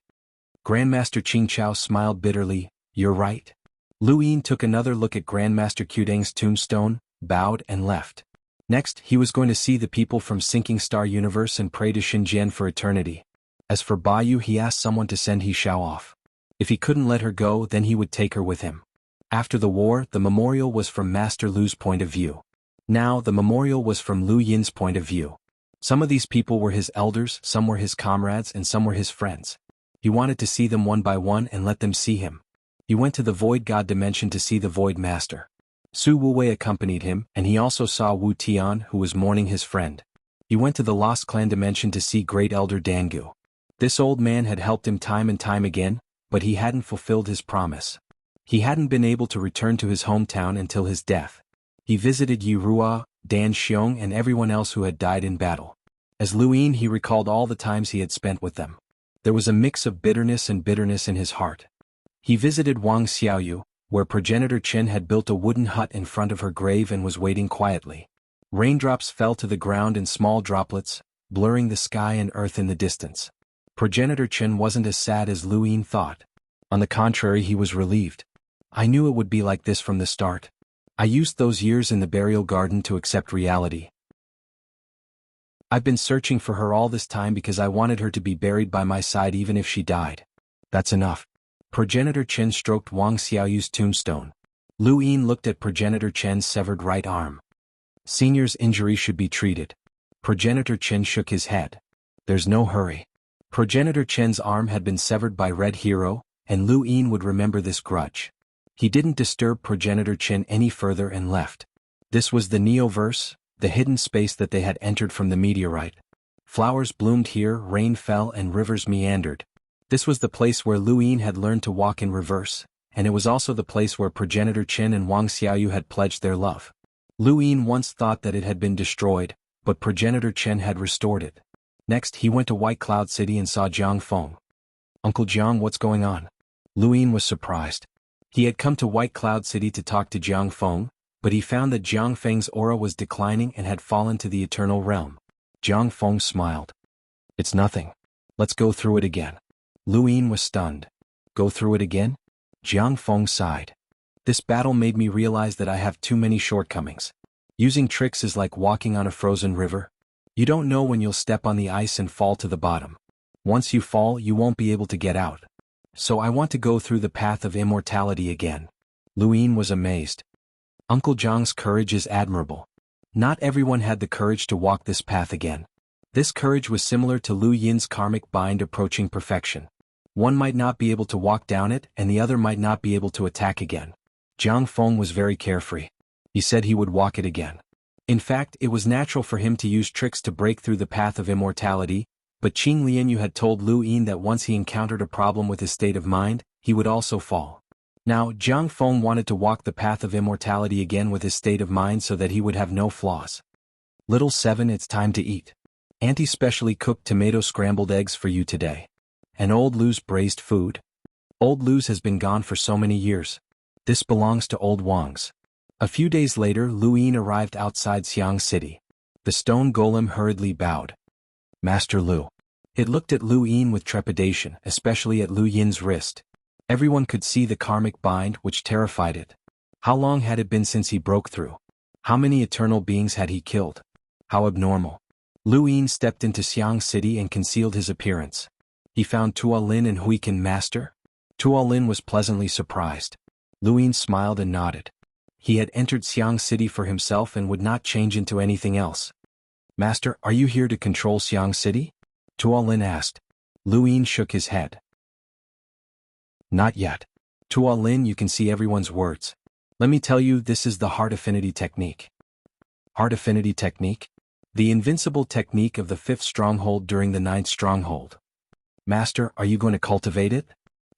Grandmaster Qingqiao smiled bitterly, "You're right." Lu Yin took another look at Grandmaster Qudang's tombstone, bowed and left. Next, he was going to see the people from Sinking Star Universe and pray to Xinjian for eternity. As for Bayu, he asked someone to send He Xiao off. If he couldn't let her go, then he would take her with him. After the war, the memorial was from Master Lu's point of view. Now, the memorial was from Lu Yin's point of view. Some of these people were his elders, some were his comrades, and some were his friends. He wanted to see them one by one and let them see him. He went to the Void God dimension to see the Void Master. Su Wuwei accompanied him, and he also saw Wu Tian, who was mourning his friend. He went to the Lost Clan dimension to see Great Elder Dangu. This old man had helped him time and time again, but he hadn't fulfilled his promise. He hadn't been able to return to his hometown until his death. He visited Yi Rua, Dan Xiong and everyone else who had died in battle. As Lu Yin, he recalled all the times he had spent with them. There was a mix of bitterness in his heart. He visited Wang Xiaoyu, where progenitor Chen had built a wooden hut in front of her grave and was waiting quietly. Raindrops fell to the ground in small droplets, blurring the sky and earth in the distance. Progenitor Chen wasn't as sad as Lu Yin thought. On the contrary, he was relieved. I knew it would be like this from the start. I used those years in the burial garden to accept reality. I've been searching for her all this time because I wanted her to be buried by my side even if she died. That's enough. Progenitor Chen stroked Wang Xiaoyu's tombstone. Lu Yin looked at Progenitor Chen's severed right arm. Senior's injury should be treated. Progenitor Chen shook his head. There's no hurry. Progenitor Chen's arm had been severed by Red Hero, and Lu Yin would remember this grudge. He didn't disturb Progenitor Chen any further and left. This was the Neoverse, the hidden space that they had entered from the meteorite. Flowers bloomed here, rain fell and rivers meandered. This was the place where Lu Yin had learned to walk in reverse, and it was also the place where Progenitor Chen and Wang Xiaoyu had pledged their love. Lu Yin once thought that it had been destroyed, but Progenitor Chen had restored it. Next, he went to White Cloud City and saw Jiang Feng. Uncle Jiang, what's going on? Lu Yin was surprised. He had come to White Cloud City to talk to Jiang Feng, but he found that Jiang Feng's aura was declining and had fallen to the eternal realm. Jiang Feng smiled. It's nothing. Let's go through it again. Lu Yin was stunned. Go through it again? Jiang Feng sighed. This battle made me realize that I have too many shortcomings. Using tricks is like walking on a frozen river. You don't know when you'll step on the ice and fall to the bottom. Once you fall, you won't be able to get out. So I want to go through the path of immortality again. Lu Yin was amazed. Uncle Jiang's courage is admirable. Not everyone had the courage to walk this path again. This courage was similar to Lu Yin's karmic bind approaching perfection. One might not be able to walk down it and the other might not be able to attack again. Jiang Feng was very carefree. He said he would walk it again. In fact, it was natural for him to use tricks to break through the path of immortality, but Qing Lianyu had told Lu Yin that once he encountered a problem with his state of mind, he would also fall. Now, Jiang Feng wanted to walk the path of immortality again with his state of mind so that he would have no flaws. Little 7, it's time to eat. Auntie specially cooked tomato scrambled eggs for you today. And Old Lu's braised food. Old Lu's has been gone for so many years. This belongs to Old Wang's. A few days later, Lu Yin arrived outside Xiang City. The stone golem hurriedly bowed. Master Lu. It looked at Lu Yin with trepidation, especially at Lu Yin's wrist. Everyone could see the karmic bind which terrified it. How long had it been since he broke through? How many eternal beings had he killed? How abnormal. Lu Yin stepped into Xiang City and concealed his appearance. He found Tua Lin and Huikin Master. Tua Lin was pleasantly surprised. Lu Yin smiled and nodded. He had entered Xiang City for himself and would not change into anything else. Master, are you here to control Xiang City? Tua Lin asked. Lu Yin shook his head. Not yet. Tua Lin, you can see everyone's words. Let me tell you, this is the Heart Affinity Technique. Heart Affinity Technique? The invincible technique of the 5th stronghold during the 9th stronghold. Master, are you going to cultivate it?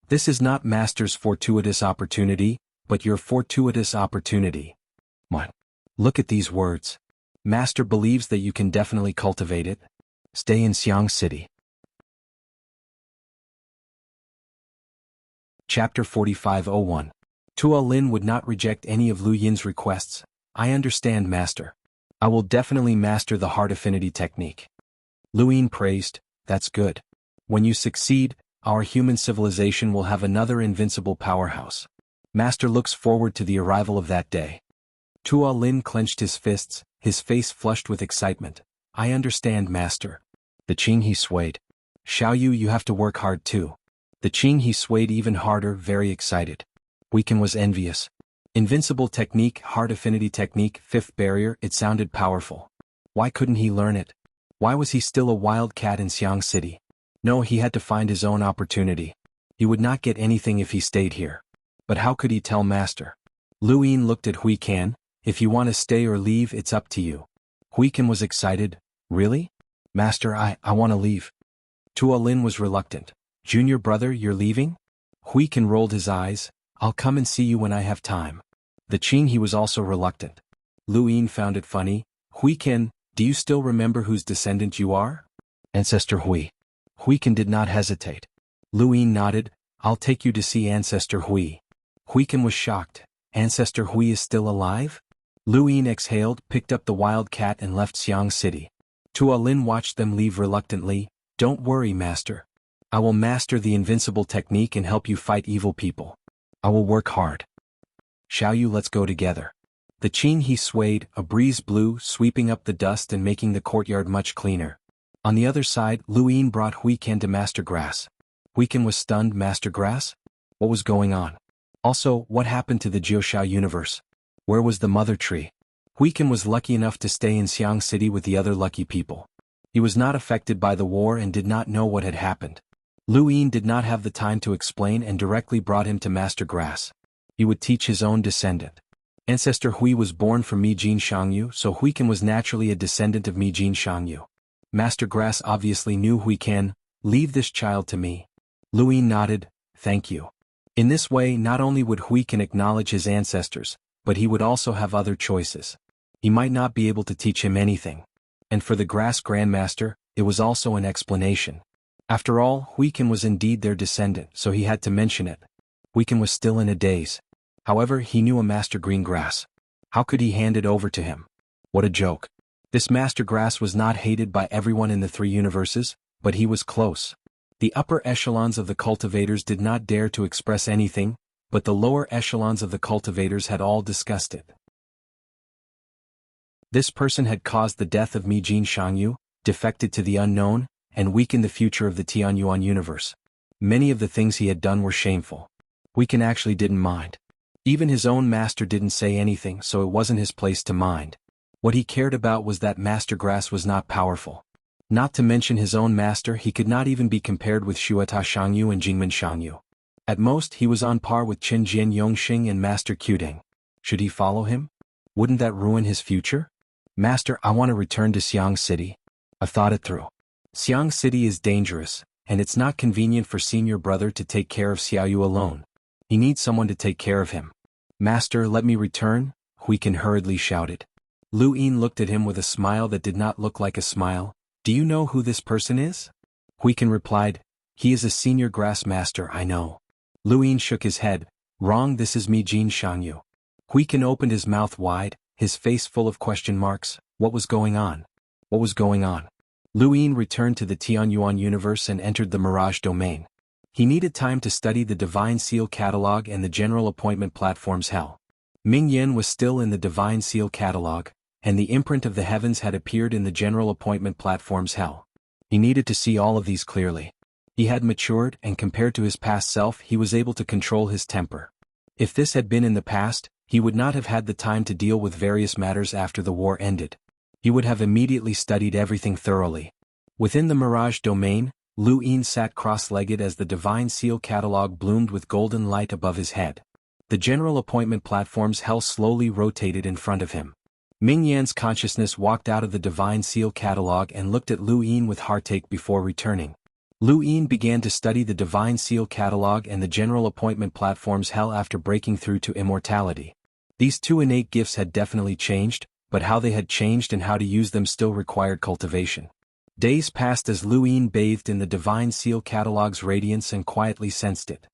This is not Master's fortuitous opportunity, but your fortuitous opportunity. What? Look at these words. Master believes that you can definitely cultivate it. Stay in Xiang City. Chapter 4501. Tua Lin would not reject any of Lu Yin's requests. I understand, Master. I will definitely master the Heart Affinity Technique. Lu Yin praised. That's good. When you succeed, our human civilization will have another invincible powerhouse. Master looks forward to the arrival of that day. Tua Lin clenched his fists, his face flushed with excitement. I understand, Master. The Qing he swayed. Xiaoyu, you have to work hard too. The Qing he swayed even harder, very excited. Huikin was envious. Invincible technique, Heart Affinity Technique, 5th barrier, it sounded powerful. Why couldn't he learn it? Why was he still a wildcat in Xiang City? No, he had to find his own opportunity. He would not get anything if he stayed here. But how could he tell Master? Lu Yin looked at Hui Kan. If you want to stay or leave, it's up to you. Hui Kan was excited. Really? Master, I want to leave. Tua Lin was reluctant. Junior brother, you're leaving? Hui Kan rolled his eyes. I'll come and see you when I have time. The Qing he was also reluctant. Lu Yin found it funny. Hui Kan, do you still remember whose descendant you are? Ancestor Hui. Hui Kan did not hesitate. Lu Yin nodded. I'll take you to see Ancestor Hui. Hui Kan was shocked. Ancestor Hui is still alive? Lu Yin exhaled, picked up the wild cat and left Xiang City. Tua Lin watched them leave reluctantly. Don't worry, Master. I will master the invincible technique and help you fight evil people. I will work hard. Xiao Yu, let's go together. The Qing he swayed, a breeze blew, sweeping up the dust and making the courtyard much cleaner. On the other side, Lu Yin brought Hui Kan to Master Grass. Hui Kan was stunned. Master Grass? What was going on? Also, what happened to the Jiuxiao universe? Where was the mother tree? Hui Kan was lucky enough to stay in Xiang City with the other lucky people. He was not affected by the war and did not know what had happened. Lu Yin did not have the time to explain and directly brought him to Master Grass. He would teach his own descendant. Ancestor Hui was born from Mijin Xiangyu, so Hui Kan was naturally a descendant of Mijin Xiangyu. Master Grass obviously knew Hui Kan. Leave this child to me. Lu Yin nodded. Thank you. In this way, not only would Hui Kan acknowledge his ancestors, but he would also have other choices. He might not be able to teach him anything. And for the Grass Grandmaster, it was also an explanation. After all, Hui Kan was indeed their descendant, so he had to mention it. Hui Kan was still in a daze. However, he knew a Master Green Grass. How could he hand it over to him? What a joke. This Master Grass was not hated by everyone in the three universes, but he was close. The upper echelons of the cultivators did not dare to express anything, but the lower echelons of the cultivators had all discussed it. This person had caused the death of Mijin Xiangyu, defected to the unknown, and weakened the future of the Tianyuan universe. Many of the things he had done were shameful. Hui Kan actually didn't mind. Even his own master didn't say anything, so it wasn't his place to mind. What he cared about was that Master Grass was not powerful. Not to mention his own master, he could not even be compared with Shuata Xiangyu and Jingmen Xiangyu. At most, he was on par with Qin Jian Yongxing and Master Qding. Should he follow him? Wouldn't that ruin his future? Master, I want to return to Xiang City. I thought it through. Xiang City is dangerous, and it's not convenient for senior brother to take care of Xiao Yu alone. He needs someone to take care of him. Master, let me return, Hui Kan hurriedly shouted. Lu Yin looked at him with a smile that did not look like a smile. Do you know who this person is? Hui Kan replied, he is a senior grass master, I know. Lu Yin shook his head. Wrong, this is Mijin Xiangyu. Hui Kan opened his mouth wide, his face full of question marks. What was going on? What was going on? Lu Yin returned to the Tianyuan universe and entered the Mirage domain. He needed time to study the Divine Seal catalog and the General Appointment Platform's Hell. Ming Yen was still in the Divine Seal catalog, and the imprint of the heavens had appeared in the General Appointment Platform's Hell. He needed to see all of these clearly. He had matured, and compared to his past self, he was able to control his temper. If this had been in the past, he would not have had the time to deal with various matters after the war ended. He would have immediately studied everything thoroughly. Within the Mirage domain, Lu Yin sat cross-legged as the Divine Seal catalog bloomed with golden light above his head. The General Appointment Platform's Hell slowly rotated in front of him. Ming Yan's consciousness walked out of the Divine Seal catalog and looked at Lu Yin with heartache before returning. Lu Yin began to study the Divine Seal catalog and the General Appointment Platform's Hell after breaking through to immortality. These two innate gifts had definitely changed, but how they had changed and how to use them still required cultivation. Days passed as Lu Yin bathed in the Divine Seal catalog's radiance and quietly sensed it.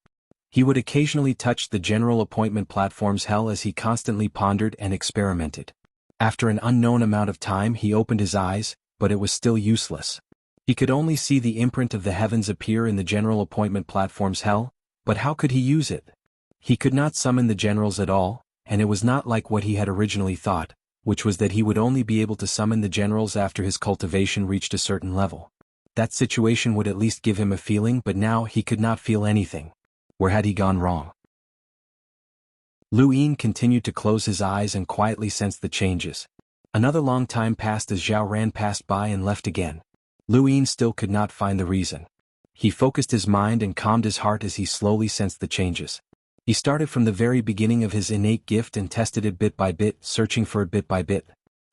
He would occasionally touch the General Appointment Platform's Hell as he constantly pondered and experimented. After an unknown amount of time he opened his eyes, but it was still useless. He could only see the imprint of the heavens appear in the General Appointment Platform's Hell, but how could he use it? He could not summon the generals at all, and it was not like what he had originally thought, which was that he would only be able to summon the generals after his cultivation reached a certain level. That situation would at least give him a feeling, but now he could not feel anything. Where had he gone wrong? Lu Yin continued to close his eyes and quietly sensed the changes. Another long time passed as Zhao Ran passed by and left again. Lu Yin still could not find the reason. He focused his mind and calmed his heart as he slowly sensed the changes. He started from the very beginning of his innate gift and tested it bit by bit, searching for it bit by bit.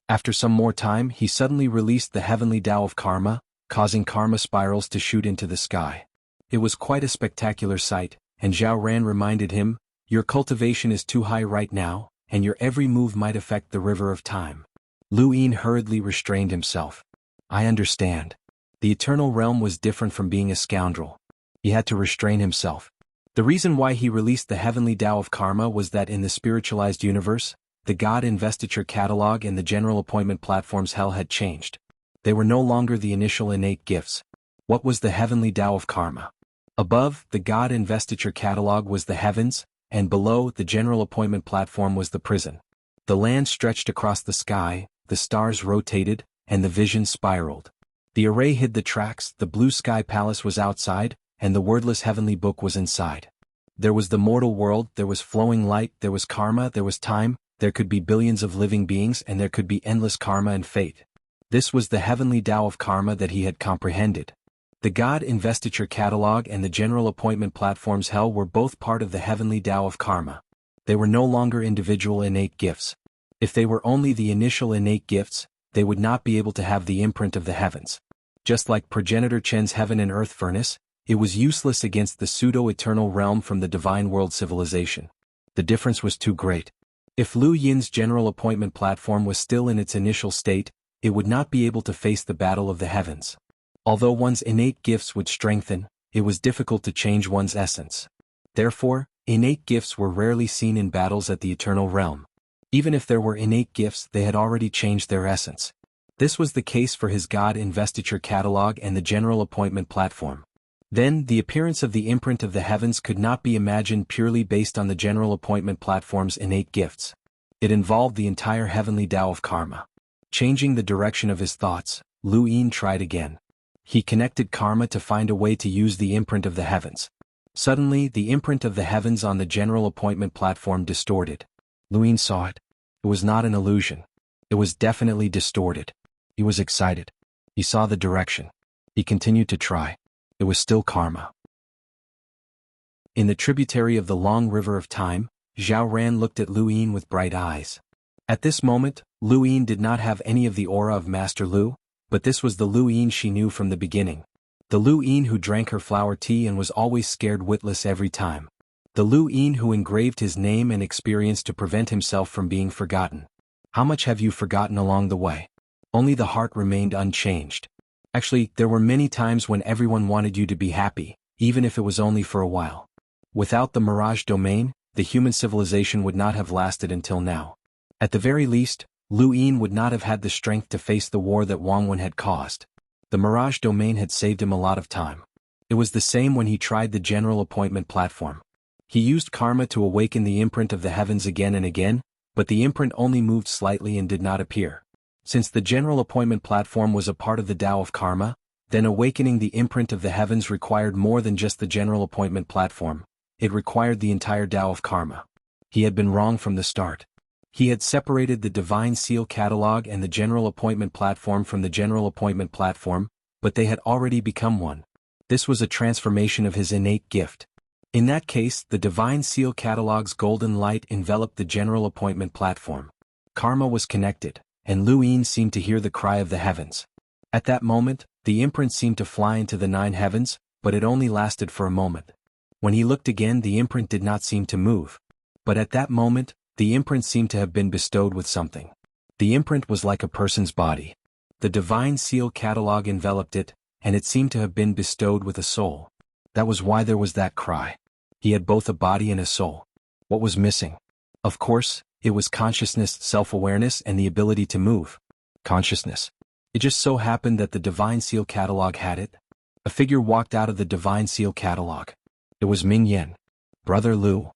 After some more time, he suddenly released the heavenly Tao of karma, causing karma spirals to shoot into the sky. It was quite a spectacular sight, and Xiaoran reminded him, "Your cultivation is too high right now, and your every move might affect the river of time." Lu Yin hurriedly restrained himself. "I understand." The eternal realm was different from being a scoundrel. He had to restrain himself. The reason why he released the heavenly Tao of karma was that in the spiritualized universe, the God Investiture catalog and the general appointment platform's hell had changed. They were no longer the initial innate gifts. What was the heavenly Tao of karma? Above, the God Investiture catalog was the heavens, and below, the general appointment platform was the prison. The land stretched across the sky, the stars rotated, and the vision spiraled. The array hid the tracks, the blue sky palace was outside, and the wordless heavenly book was inside. There was the mortal world, there was flowing light, there was karma, there was time, there could be billions of living beings, and there could be endless karma and fate. This was the heavenly Tao of karma that he had comprehended. The God Investiture catalog and the general appointment platform's hell were both part of the heavenly Tao of karma. They were no longer individual innate gifts. If they were only the initial innate gifts, they would not be able to have the imprint of the heavens. Just like progenitor Chen's heaven and earth furnace, it was useless against the pseudo-eternal realm from the divine world civilization. The difference was too great. If Lu Yin's general appointment platform was still in its initial state, it would not be able to face the battle of the heavens. Although one's innate gifts would strengthen, it was difficult to change one's essence. Therefore, innate gifts were rarely seen in battles at the eternal realm. Even if there were innate gifts, they had already changed their essence. This was the case for his God Investiture catalog and the general appointment platform. Then, the appearance of the imprint of the heavens could not be imagined purely based on the general appointment platform's innate gifts. It involved the entire heavenly Tao of karma. Changing the direction of his thoughts, Lu Yin tried again. He connected karma to find a way to use the imprint of the heavens. Suddenly, the imprint of the heavens on the general appointment platform distorted. Lu Yin saw it. It was not an illusion. It was definitely distorted. He was excited. He saw the direction. He continued to try. It was still karma. In the tributary of the long river of time, Zhao Ran looked at Lu Yin with bright eyes. At this moment, Lu Yin did not have any of the aura of Master Lu, but this was the Lu Yin she knew from the beginning. The Lu Yin who drank her flower tea and was always scared witless every time. The Lu Yin who engraved his name and experience to prevent himself from being forgotten. How much have you forgotten along the way? Only the heart remained unchanged. Actually, there were many times when everyone wanted you to be happy, even if it was only for a while. Without the Mirage Domain, the human civilization would not have lasted until now. At the very least, Lu Yin would not have had the strength to face the war that Xuanhuan had caused. The Mirage Domain had saved him a lot of time. It was the same when he tried the general appointment platform. He used karma to awaken the imprint of the heavens again and again, but the imprint only moved slightly and did not appear. Since the general appointment platform was a part of the Tao of karma, then awakening the imprint of the heavens required more than just the general appointment platform. It required the entire Tao of karma. He had been wrong from the start. He had separated the divine seal catalog and the general appointment platform from the general appointment platform, but they had already become one. This was a transformation of his innate gift. In that case, the divine seal catalog's golden light enveloped the general appointment platform. Karma was connected, and Lu Yin seemed to hear the cry of the heavens. At that moment, the imprint seemed to fly into the 9 heavens, but it only lasted for a moment. When he looked again, the imprint did not seem to move. But at that moment, the imprint seemed to have been bestowed with something. The imprint was like a person's body. The divine seal catalog enveloped it, and it seemed to have been bestowed with a soul. That was why there was that cry. He had both a body and a soul. What was missing? Of course, it was consciousness, self-awareness, and the ability to move. Consciousness. It just so happened that the divine seal catalog had it. A figure walked out of the divine seal catalog. It was Ming Yen. Brother Lu.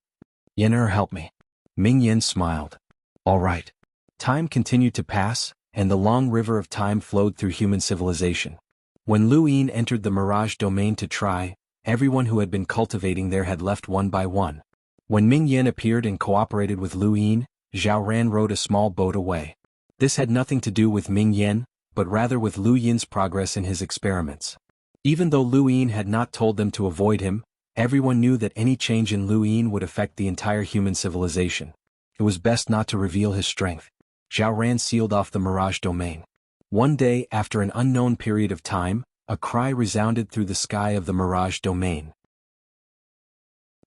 Yen help me. Ming Yen smiled. All right. Time continued to pass, and the long river of time flowed through human civilization. When Lu Yin entered the Mirage Domain to try, everyone who had been cultivating there had left one by one. When Ming Yen appeared and cooperated with Lu Yin, Zhao Ran rowed a small boat away. This had nothing to do with Ming Yen, but rather with Lu Yin's progress in his experiments. Even though Lu Yin had not told them to avoid him, Everyone knew that any change in Lu Yin would affect the entire human civilization. It was best not to reveal his strength. Xiaoran sealed off the Mirage domain. One day, after an unknown period of time, a cry resounded through the sky of the Mirage domain.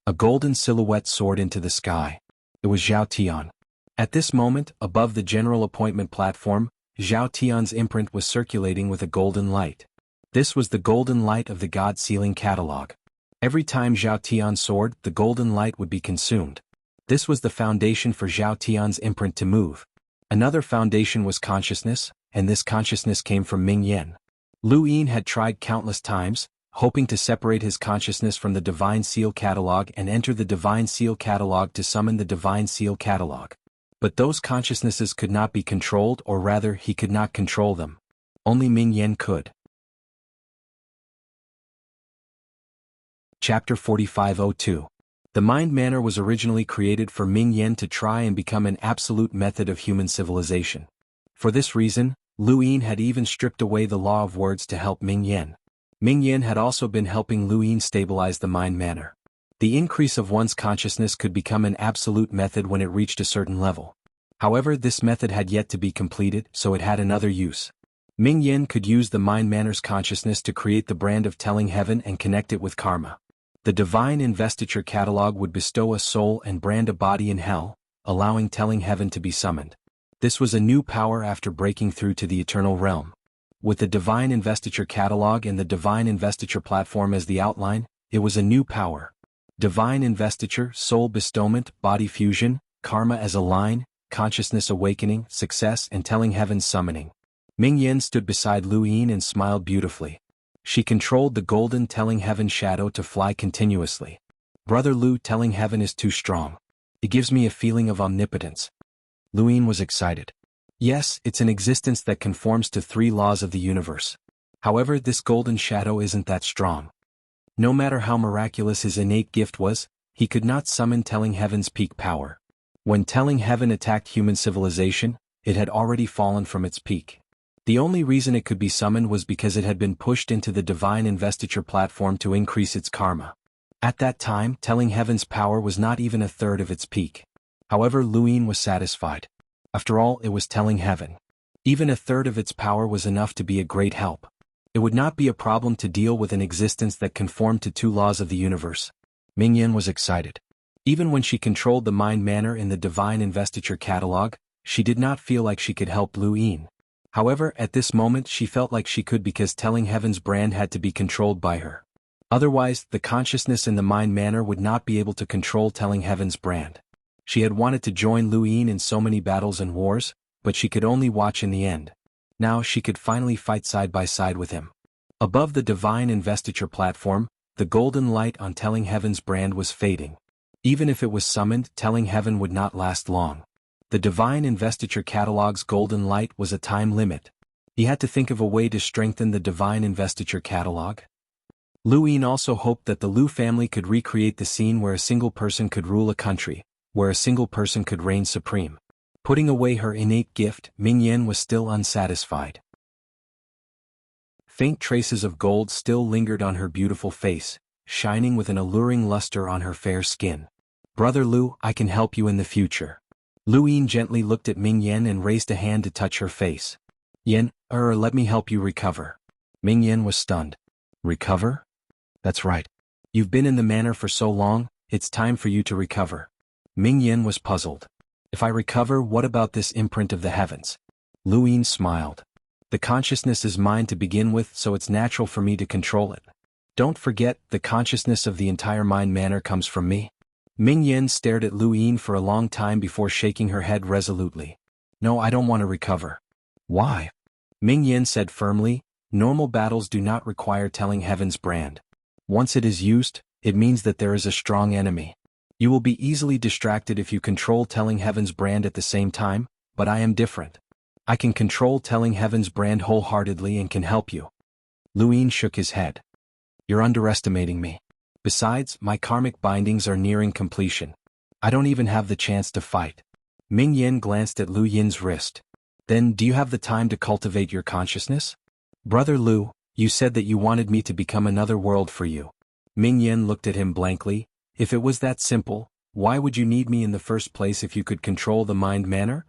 A golden silhouette soared into the sky. It was Zhao Tian. At this moment, above the general appointment platform, Zhao Tian's imprint was circulating with a golden light. This was the golden light of the God Sealing Catalog. Every time Zhao Tian soared, the golden light would be consumed. This was the foundation for Zhao Tian's imprint to move. Another foundation was consciousness, and this consciousness came from Ming Yen. Lu Yin had tried countless times, hoping to separate his consciousness from the Divine Seal Catalog and enter the Divine Seal Catalog to summon the Divine Seal Catalog. But those consciousnesses could not be controlled, or rather, he could not control them. Only Ming Yen could. Chapter 4502. The Mind Manor was originally created for Ming Yen to try and become an absolute method of human civilization. For this reason, Lu Yin had even stripped away the law of words to help Ming Yen. Ming Yen had also been helping Lu Yin stabilize the Mind Manor. The increase of one's consciousness could become an absolute method when it reached a certain level. However, this method had yet to be completed, so it had another use. Ming Yen could use the Mind Manor's consciousness to create the brand of Telling Heaven and connect it with karma. The Divine Investiture Catalog would bestow a soul and brand a body in hell, allowing Telling Heaven to be summoned. This was a new power after breaking through to the Eternal Realm. With the Divine Investiture Catalog and the Divine Investiture Platform as the outline, it was a new power. Divine Investiture, Soul Bestowment, Body Fusion, Karma as a line, Consciousness Awakening, Success and Telling Heaven's Summoning. Ming Yen stood beside Lu Yin and smiled beautifully. She controlled the golden Telling Heaven shadow to fly continuously. Brother Lu, Telling Heaven is too strong. It gives me a feeling of omnipotence. Lu Yin was excited. Yes, it's an existence that conforms to 3 laws of the universe. However, this golden shadow isn't that strong. No matter how miraculous his innate gift was, he could not summon Telling Heaven's peak power. When Telling Heaven attacked human civilization, it had already fallen from its peak. The only reason it could be summoned was because it had been pushed into the Divine Investiture Platform to increase its karma. At that time, Telling Heaven's power was not even a third of its peak. However, Lu Yin was satisfied. After all, it was Telling Heaven. Even a third of its power was enough to be a great help. It would not be a problem to deal with an existence that conformed to 2 laws of the universe. Ming Yen was excited. Even when she controlled the Mind Manor in the Divine Investiture Catalog, she did not feel like she could help Lu Yin. However, at this moment she felt like she could because Telling Heaven's brand had to be controlled by her. Otherwise, the consciousness in the Mind Manor would not be able to control Telling Heaven's brand. She had wanted to join Lu Yin in so many battles and wars, but she could only watch in the end. Now she could finally fight side by side with him. Above the Divine Investiture Platform, the golden light on Telling Heaven's brand was fading. Even if it was summoned, Telling Heaven would not last long. The Divine Investiture Catalog's golden light was a time limit. He had to think of a way to strengthen the Divine Investiture Catalog. Lu Yin also hoped that the Lu family could recreate the scene where a single person could rule a country, where a single person could reign supreme. Putting away her innate gift, Ming Yen was still unsatisfied. Faint traces of gold still lingered on her beautiful face, shining with an alluring luster on her fair skin. Brother Lu, I can help you in the future. Lu Yin gently looked at Ming Yen and raised a hand to touch her face. Yen, let me help you recover. Ming Yen was stunned. Recover? That's right. You've been in the manor for so long, it's time for you to recover. Ming Yen was puzzled. If I recover, what about this imprint of the heavens? Lu Yin smiled. The consciousness is mine to begin with, so it's natural for me to control it. Don't forget, the consciousness of the entire Mind Manor comes from me. Ming Yen stared at Lu Yin for a long time before shaking her head resolutely. No, I don't want to recover. Why? Ming Yen said firmly, normal battles do not require Telling Heaven's brand. Once it is used, it means that there is a strong enemy. You will be easily distracted if you control Telling Heaven's brand at the same time, but I am different. I can control Telling Heaven's brand wholeheartedly and can help you. Lu Yin shook his head. You're underestimating me. Besides, my karmic bindings are nearing completion. I don't even have the chance to fight. Ming Yen glanced at Lu Yin's wrist. Then, do you have the time to cultivate your consciousness? Brother Lu, you said that you wanted me to become another world for you. Ming Yen looked at him blankly. If it was that simple, why would you need me in the first place if you could control the mind manner?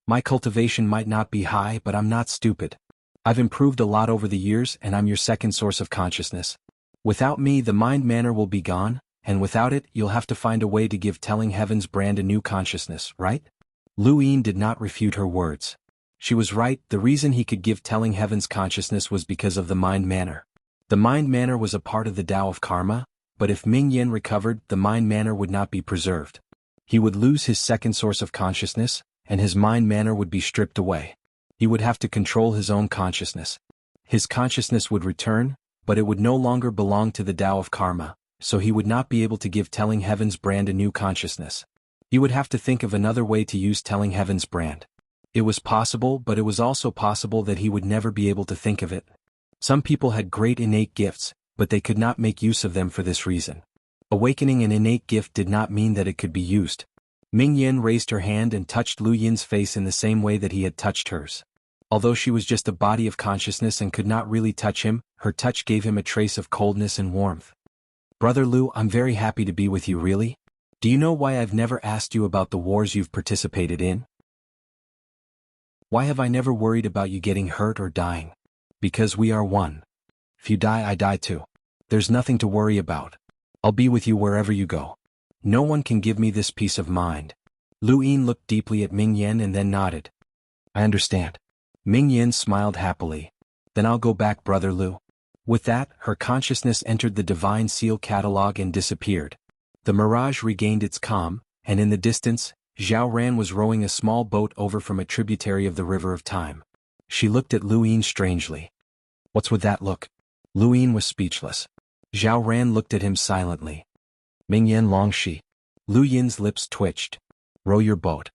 My cultivation might not be high, but I'm not stupid. I've improved a lot over the years and I'm your second source of consciousness. Without me the mind manner will be gone, and without it you'll have to find a way to give Telling Heaven's brand a new consciousness, right? Lu Yin did not refute her words. She was right, the reason he could give Telling Heaven's consciousness was because of the mind manner. The mind manner was a part of the Tao of karma, but if Ming Yen recovered, the mind manner would not be preserved. He would lose his second source of consciousness, and his mind manner would be stripped away. He would have to control his own consciousness. His consciousness would return, but it would no longer belong to the Tao of karma, so he would not be able to give Telling Heaven's brand a new consciousness. He would have to think of another way to use Telling Heaven's brand. It was possible, but it was also possible that he would never be able to think of it. Some people had great innate gifts, but they could not make use of them for this reason. Awakening an innate gift did not mean that it could be used. Ming Yen raised her hand and touched Lu Yin's face in the same way that he had touched hers. Although she was just a body of consciousness and could not really touch him, her touch gave him a trace of coldness and warmth. Brother Lu, I'm very happy to be with you, really. Do you know why I've never asked you about the wars you've participated in? Why have I never worried about you getting hurt or dying? Because we are one. If you die, I die too. There's nothing to worry about. I'll be with you wherever you go. No one can give me this peace of mind. Lu Yin looked deeply at Ming Yen and then nodded. I understand. Ming Yen smiled happily. Then I'll go back, Brother Lu. With that, her consciousness entered the Divine Seal catalog and disappeared. The mirage regained its calm, and in the distance, Xiaoran was rowing a small boat over from a tributary of the River of Time. She looked at Lu Yin strangely. What's with that look? Lu Yin was speechless. Xiaoran looked at him silently. Ming Yen Longxi. Lu Yin's lips twitched. Row your boat.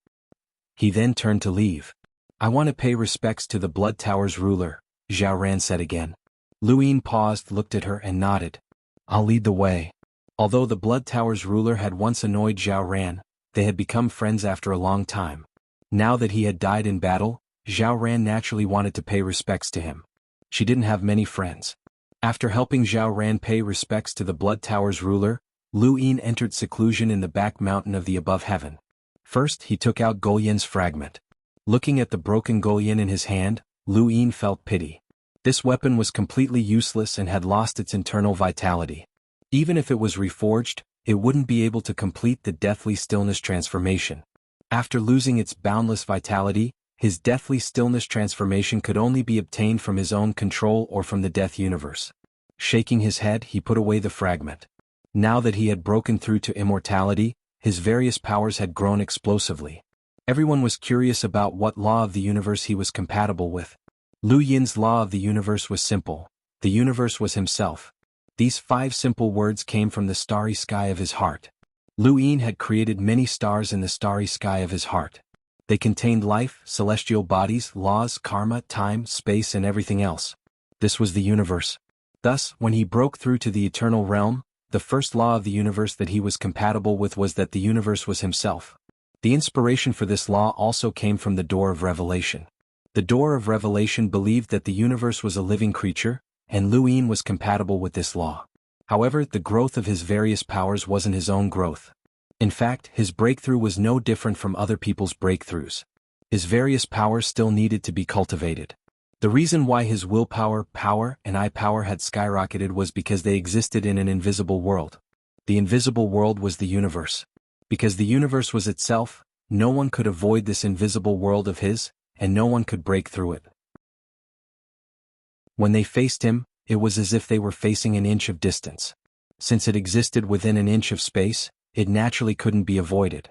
He then turned to leave. I want to pay respects to the Blood Tower's ruler, Xiaoran said again. Lu Yin paused, looked at her and nodded. I'll lead the way. Although the Blood Tower's ruler had once annoyed Xiaoran, they had become friends after a long time. Now that he had died in battle, Xiaoran naturally wanted to pay respects to him. She didn't have many friends. After helping Xiaoran pay respects to the Blood Tower's ruler, Lu Yin entered seclusion in the back mountain of the above heaven. First he took out Golyen's fragment. Looking at the broken Golyen in his hand, Lu Yin felt pity. This weapon was completely useless and had lost its internal vitality. Even if it was reforged, it wouldn't be able to complete the deathly stillness transformation. After losing its boundless vitality, his deathly stillness transformation could only be obtained from his own control or from the death universe. Shaking his head, he put away the fragment. Now that he had broken through to immortality, his various powers had grown explosively. Everyone was curious about what law of the universe he was compatible with. Lu Yin's law of the universe was simple. The universe was himself. These 5 simple words came from the starry sky of his heart. Lu Yin had created many stars in the starry sky of his heart. They contained life, celestial bodies, laws, karma, time, space and everything else. This was the universe. Thus, when he broke through to the eternal realm, the first law of the universe that he was compatible with was that the universe was himself. The inspiration for this law also came from the Door of Revelation. The Door of Revelation believed that the universe was a living creature, and Lu Yin was compatible with this law. However, the growth of his various powers wasn't his own growth. In fact, his breakthrough was no different from other people's breakthroughs. His various powers still needed to be cultivated. The reason why his willpower, power, and eye power had skyrocketed was because they existed in an invisible world. The invisible world was the universe. Because the universe was itself, no one could avoid this invisible world of his, and no one could break through it. When they faced him, it was as if they were facing an inch of distance. Since it existed within an inch of space, it naturally couldn't be avoided.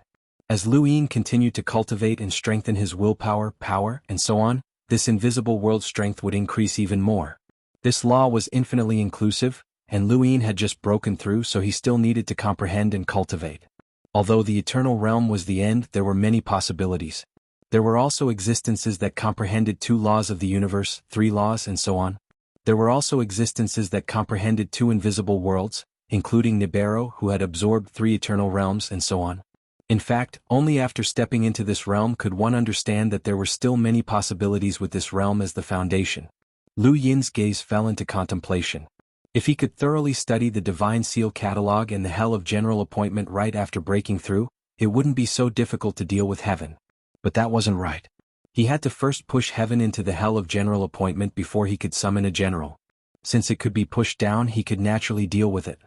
As Lu Yin continued to cultivate and strengthen his willpower, power, and so on, this invisible world's strength would increase even more. This law was infinitely inclusive, and Lu Yin had just broken through, so he still needed to comprehend and cultivate. Although the eternal realm was the end, there were many possibilities. There were also existences that comprehended 2 laws of the universe, 3 laws, and so on. There were also existences that comprehended 2 invisible worlds, including Nibiru, who had absorbed 3 eternal realms, and so on. In fact, only after stepping into this realm could one understand that there were still many possibilities with this realm as the foundation. Lu Yin's gaze fell into contemplation. If he could thoroughly study the Divine Seal catalog and the Hell of General Appointment right after breaking through, it wouldn't be so difficult to deal with heaven. But that wasn't right. He had to first push heaven into the Hell of General Appointment before he could summon a general. Since it could be pushed down, he could naturally deal with it.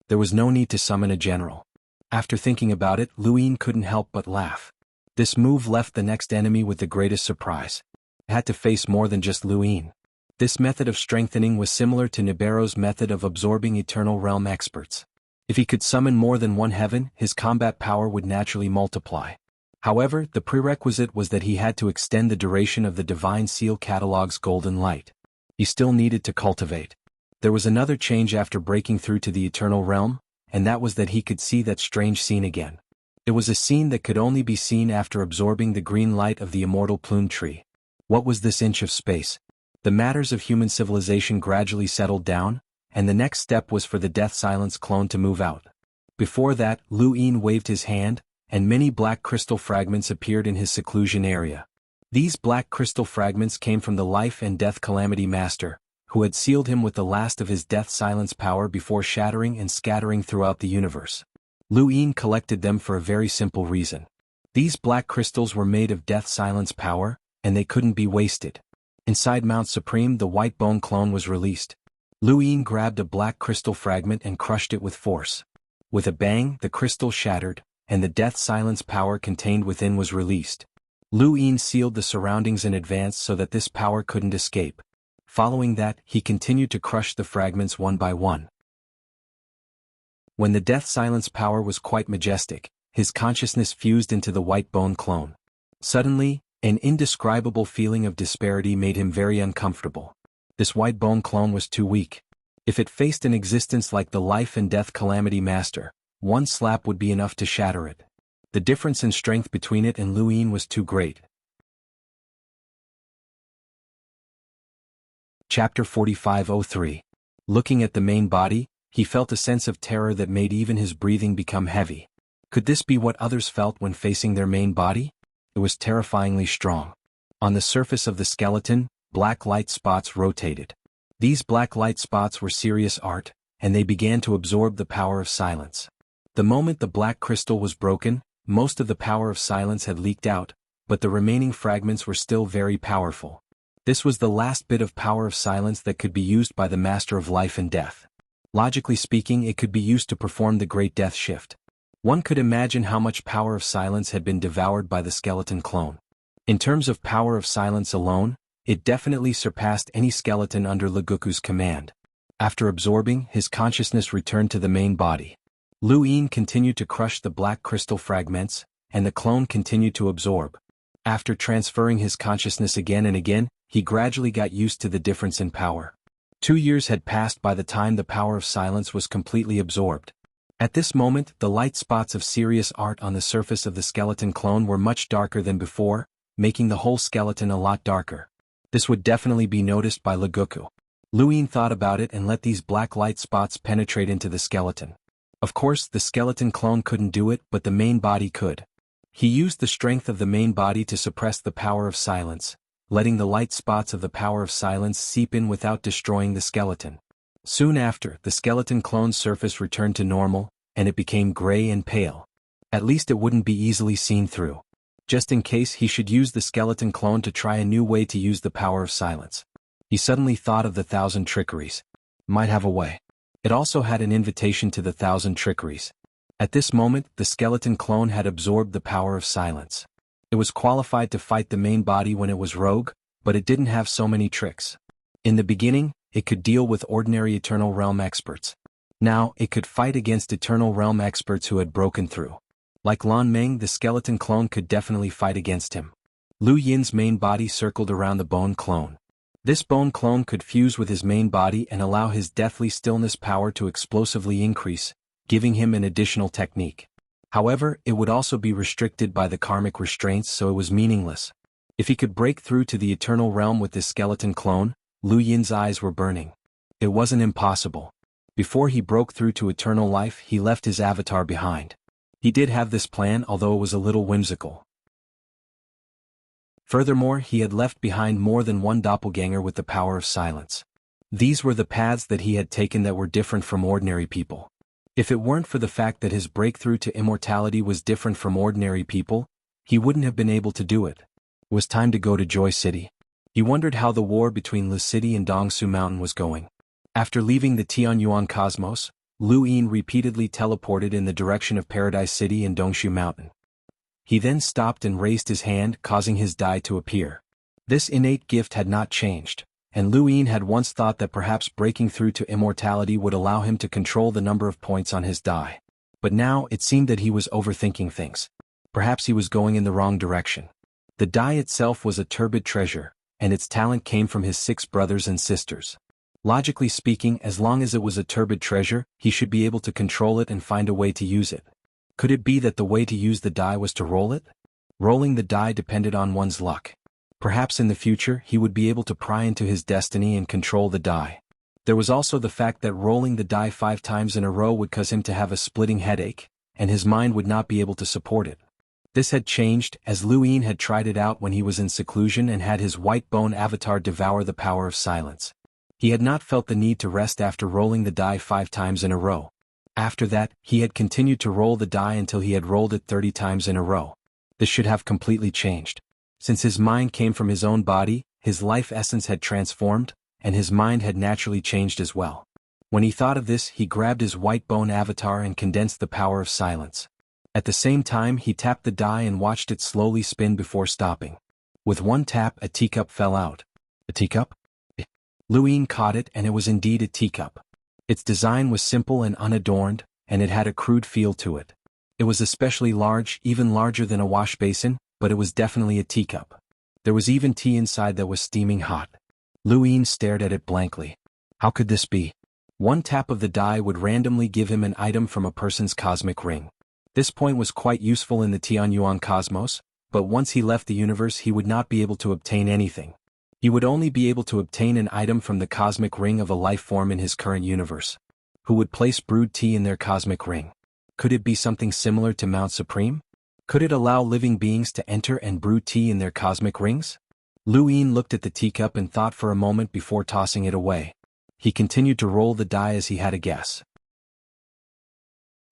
There was no need to summon a general. After thinking about it, Luin couldn't help but laugh. This move left the next enemy with the greatest surprise. He had to face more than just Luin. This method of strengthening was similar to Nibiru's method of absorbing Eternal Realm experts. If he could summon more than one heaven, his combat power would naturally multiply. However, the prerequisite was that he had to extend the duration of the Divine Seal catalog's golden light. He still needed to cultivate. There was another change after breaking through to the Eternal Realm, and that was that he could see that strange scene again. It was a scene that could only be seen after absorbing the green light of the immortal plume tree. What was this inch of space? The matters of human civilization gradually settled down, and the next step was for the Death Silence clone to move out. Before that, Luin waved his hand, and many black crystal fragments appeared in his seclusion area. These black crystal fragments came from the Life and Death Calamity Master, who had sealed him with the last of his Death Silence power before shattering and scattering throughout the universe. Luin collected them for a very simple reason. These black crystals were made of Death Silence power, and they couldn't be wasted. Inside Mount Supreme, the white bone clone was released. Luin grabbed a black crystal fragment and crushed it with force. With a bang, the crystal shattered, and the Death Silence power contained within was released. Luin sealed the surroundings in advance so that this power couldn't escape. Following that, he continued to crush the fragments one by one. When the Death Silence power was quite majestic, his consciousness fused into the white bone clone. Suddenly, an indescribable feeling of disparity made him very uncomfortable. This white bone clone was too weak. If it faced an existence like the Life and Death Calamity Master, one slap would be enough to shatter it. The difference in strength between it and Luin was too great. Chapter 4503. Looking at the main body, he felt a sense of terror that made even his breathing become heavy. Could this be what others felt when facing their main body? It was terrifyingly strong. On the surface of the skeleton, black light spots rotated. These black light spots were serious art, and they began to absorb the power of silence. The moment the black crystal was broken, most of the power of silence had leaked out, but the remaining fragments were still very powerful. This was the last bit of power of silence that could be used by the Master of Life and Death. Logically speaking, it could be used to perform the Great Death Shift. One could imagine how much power of silence had been devoured by the skeleton clone. In terms of power of silence alone, it definitely surpassed any skeleton under Legoku's command. After absorbing, his consciousness returned to the main body. Luin continued to crush the black crystal fragments, and the clone continued to absorb. After transferring his consciousness again and again, he gradually got used to the difference in power. 2 years had passed by the time the power of silence was completely absorbed. At this moment, the light spots of serious art on the surface of the skeleton clone were much darker than before, making the whole skeleton a lot darker. This would definitely be noticed by Legoku. Luin thought about it and let these black light spots penetrate into the skeleton. Of course, the skeleton clone couldn't do it, but the main body could. He used the strength of the main body to suppress the power of silence, letting the light spots of the power of silence seep in without destroying the skeleton. Soon after, the skeleton clone's surface returned to normal, and it became gray and pale. At least it wouldn't be easily seen through. Just in case, he should use the skeleton clone to try a new way to use the power of silence. He suddenly thought of the 1,000 trickeries. Might have a way. It also had an invitation to the 1,000 trickeries. At this moment, the skeleton clone had absorbed the power of silence. It was qualified to fight the main body when it was rogue, but it didn't have so many tricks. In the beginning, it could deal with ordinary Eternal Realm experts. Now, it could fight against Eternal Realm experts who had broken through. Like Lan Meng, the skeleton clone could definitely fight against him. Lu Yin's main body circled around the bone clone. This bone clone could fuse with his main body and allow his deathly stillness power to explosively increase, giving him an additional technique. However, it would also be restricted by the karmic restraints, so it was meaningless. If he could break through to the Eternal Realm with this skeleton clone, Lu Yin's eyes were burning. It wasn't impossible. Before he broke through to eternal life, he left his avatar behind. He did have this plan, although it was a little whimsical. Furthermore, he had left behind more than one doppelganger with the power of silence. These were the paths that he had taken that were different from ordinary people. If it weren't for the fact that his breakthrough to immortality was different from ordinary people, he wouldn't have been able to do it. It was time to go to Joy City. He wondered how the war between Lu City and Dongsu Mountain was going. After leaving the Tianyuan cosmos, Lu Yin repeatedly teleported in the direction of Paradise City and Dongshu Mountain. He then stopped and raised his hand, causing his die to appear. This innate gift had not changed, and Lu Yin had once thought that perhaps breaking through to immortality would allow him to control the number of points on his die. But now it seemed that he was overthinking things. Perhaps he was going in the wrong direction. The die itself was a turbid treasure, and its talent came from his 6 brothers and sisters. Logically speaking, as long as it was a turbid treasure, he should be able to control it and find a way to use it. Could it be that the way to use the die was to roll it? Rolling the die depended on one's luck. Perhaps in the future he would be able to pry into his destiny and control the die. There was also the fact that rolling the die 5 times in a row would cause him to have a splitting headache, and his mind would not be able to support it. This had changed, as Lu Yin had tried it out when he was in seclusion and had his white bone avatar devour the power of silence. He had not felt the need to rest after rolling the die 5 times in a row. After that, he had continued to roll the die until he had rolled it 30 times in a row. This should have completely changed. Since his mind came from his own body, his life essence had transformed, and his mind had naturally changed as well. When he thought of this, he grabbed his white bone avatar and condensed the power of silence. At the same time, he tapped the die and watched it slowly spin before stopping. With one tap, a teacup fell out. A teacup? Lu Yin caught it, and it was indeed a teacup. Its design was simple and unadorned, and it had a crude feel to it. It was especially large, even larger than a wash basin, but it was definitely a teacup. There was even tea inside that was steaming hot. Lu Yin stared at it blankly. How could this be? One tap of the die would randomly give him an item from a person's cosmic ring. This point was quite useful in the Tianyuan cosmos, but once he left the universe he would not be able to obtain anything. He would only be able to obtain an item from the cosmic ring of a life form in his current universe. Who would place brewed tea in their cosmic ring? Could it be something similar to Mount Supreme? Could it allow living beings to enter and brew tea in their cosmic rings? Lu Yin looked at the teacup and thought for a moment before tossing it away. He continued to roll the die as he had a guess.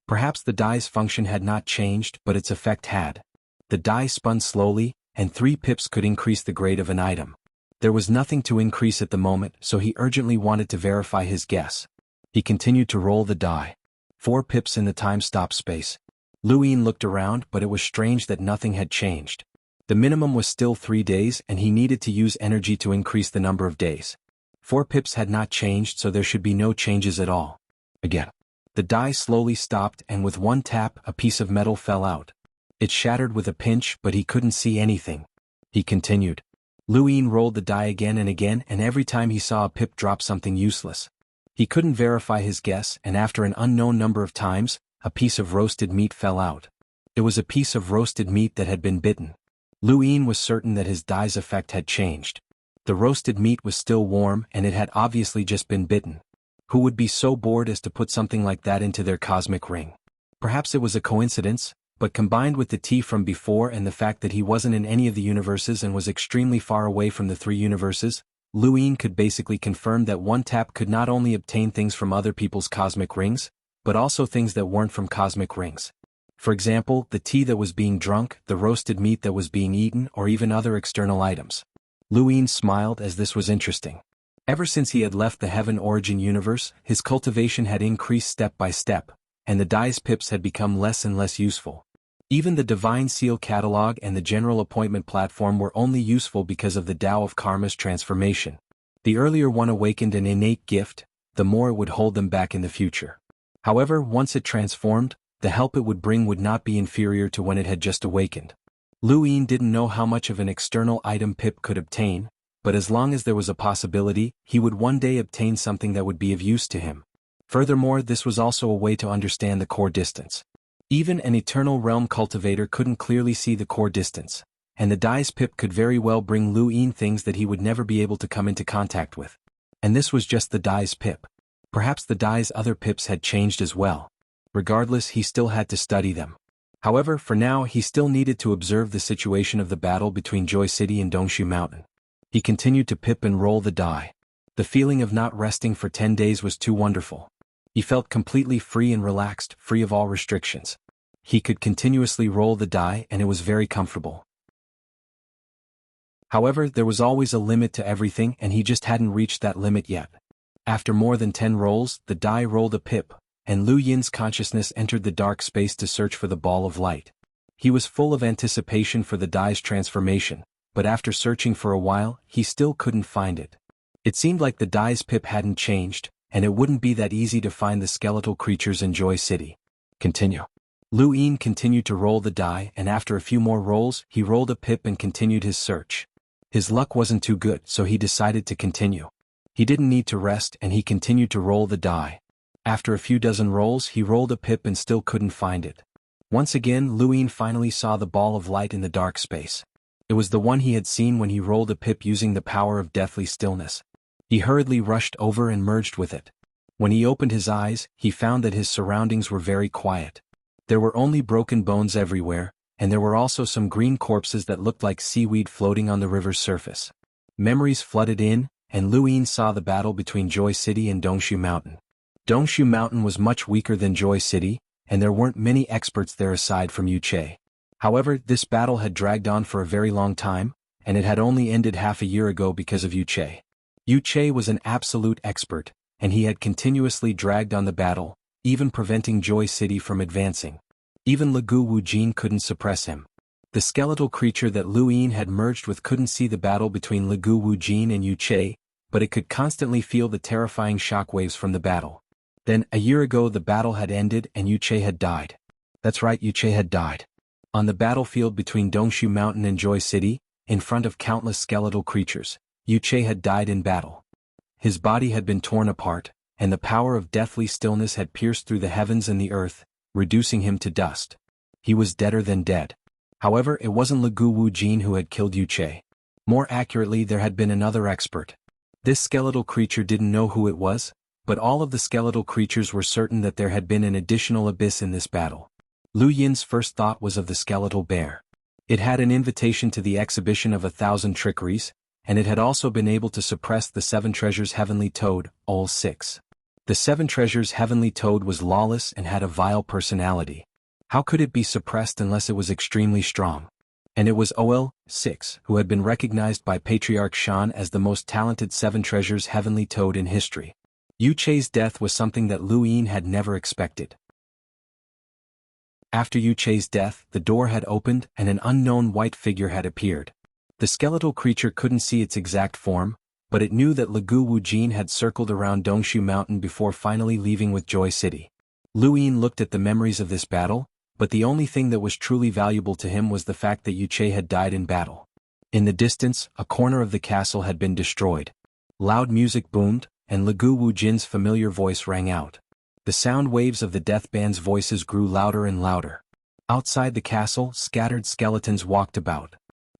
Perhaps the die's function had not changed, but its effect had. The die spun slowly, and 3 pips could increase the grade of an item. There was nothing to increase at the moment, so he urgently wanted to verify his guess. He continued to roll the die. 4 pips in the time-stop space. Lu Yin looked around, but it was strange that nothing had changed. The minimum was still 3 days, and he needed to use energy to increase the number of days. 4 pips had not changed, so there should be no changes at all. Again. The die slowly stopped, and with one tap, a piece of metal fell out. It shattered with a pinch, but he couldn't see anything. He continued. Lu Yin rolled the die again, and every time he saw a pip drop something useless. He couldn't verify his guess, and after an unknown number of times, a piece of roasted meat fell out. It was a piece of roasted meat that had been bitten. Lu Yin was certain that his die's effect had changed. The roasted meat was still warm, and it had obviously just been bitten. Who would be so bored as to put something like that into their cosmic ring? Perhaps it was a coincidence, but combined with the tea from before and the fact that he wasn't in any of the universes and was extremely far away from the 3 universes, Lu Yin could basically confirm that one tap could not only obtain things from other people's cosmic rings, but also things that weren't from cosmic rings. For example, the tea that was being drunk, the roasted meat that was being eaten, or even other external items. Lu Yin smiled as this was interesting. Ever since he had left the Heaven Origin universe, his cultivation had increased step by step, and the die's pips had become less and less useful. Even the Divine Seal catalog and the General Appointment platform were only useful because of the Tao of Karma's transformation. The earlier one awakened an innate gift, the more it would hold them back in the future. However, once it transformed, the help it would bring would not be inferior to when it had just awakened. Lu Yin didn't know how much of an external item pip could obtain, but as long as there was a possibility, he would one day obtain something that would be of use to him. Furthermore, this was also a way to understand the core distance. Even an Eternal Realm cultivator couldn't clearly see the core distance, and the die's pip could very well bring Lu Yin things that he would never be able to come into contact with. And this was just the die's pip. Perhaps the die's other pips had changed as well. Regardless, he still had to study them. However, for now he still needed to observe the situation of the battle between Joy City and Dongshu Mountain. He continued to pip and roll the die. The feeling of not resting for 10 days was too wonderful. He felt completely free and relaxed, free of all restrictions. He could continuously roll the die and it was very comfortable. However, there was always a limit to everything and he just hadn't reached that limit yet. After more than 10 rolls, the die rolled a pip, and Lu Yin's consciousness entered the dark space to search for the ball of light. He was full of anticipation for the die's transformation, but after searching for a while, he still couldn't find it. It seemed like the die's pip hadn't changed, and it wouldn't be that easy to find the skeletal creatures in Joy City. Continue. Lu Yin continued to roll the die and after a few more rolls, he rolled a pip and continued his search. His luck wasn't too good, so he decided to continue. He didn't need to rest and he continued to roll the die. After a few dozen rolls, he rolled a pip and still couldn't find it. Once again, Lu Yin finally saw the ball of light in the dark space. It was the one he had seen when he rolled a pip using the power of deathly stillness. He hurriedly rushed over and merged with it. When he opened his eyes, he found that his surroundings were very quiet. There were only broken bones everywhere, and there were also some green corpses that looked like seaweed floating on the river's surface. Memories flooded in, and Lu Yin saw the battle between Joy City and Dongshu Mountain. Dongshu Mountain was much weaker than Joy City, and there weren't many experts there aside from Yu Che. However, this battle had dragged on for a very long time, and it had only ended half a year ago because of Yu Che. Yu Che was an absolute expert, and he had continuously dragged on the battle, even preventing Joy City from advancing. Even Legu Wujin couldn't suppress him. The skeletal creature that Lu Yin had merged with couldn't see the battle between Legu Wujin and Yu Che, but it could constantly feel the terrifying shockwaves from the battle. Then, a year ago the battle had ended and Yu Che had died. That's right, Yu Che had died. On the battlefield between Dongshu Mountain and Joy City, in front of countless skeletal creatures, Yu Che had died in battle. His body had been torn apart, and the power of deathly stillness had pierced through the heavens and the earth, reducing him to dust. He was deader than dead. However, it wasn't Legu Wujin who had killed Yu Che. More accurately, there had been another expert. This skeletal creature didn't know who it was, but all of the skeletal creatures were certain that there had been an additional abyss in this battle. Lu Yin's first thought was of the skeletal bear. It had an invitation to the exhibition of 1,000 trickeries, and it had also been able to suppress the 7 treasures heavenly toad, all 6. The 7 treasures heavenly toad was lawless and had a vile personality. How could it be suppressed unless it was extremely strong? And it was Ol 6 who had been recognized by Patriarch Shan as the most talented 7 treasures heavenly toad in history. Yu Che's death was something that Lu Yin had never expected. After Yu Che's death, the door had opened and an unknown white figure had appeared. The skeletal creature couldn't see its exact form, but it knew that Legu Wujin had circled around Dongshu Mountain before finally leaving with Joy City. Lu Yin looked at the memories of this battle, but the only thing that was truly valuable to him was the fact that Yu Che had died in battle. In the distance, a corner of the castle had been destroyed. Loud music boomed, and Legu Wujin's familiar voice rang out. The sound waves of the death band's voices grew louder and louder. Outside the castle, scattered skeletons walked about.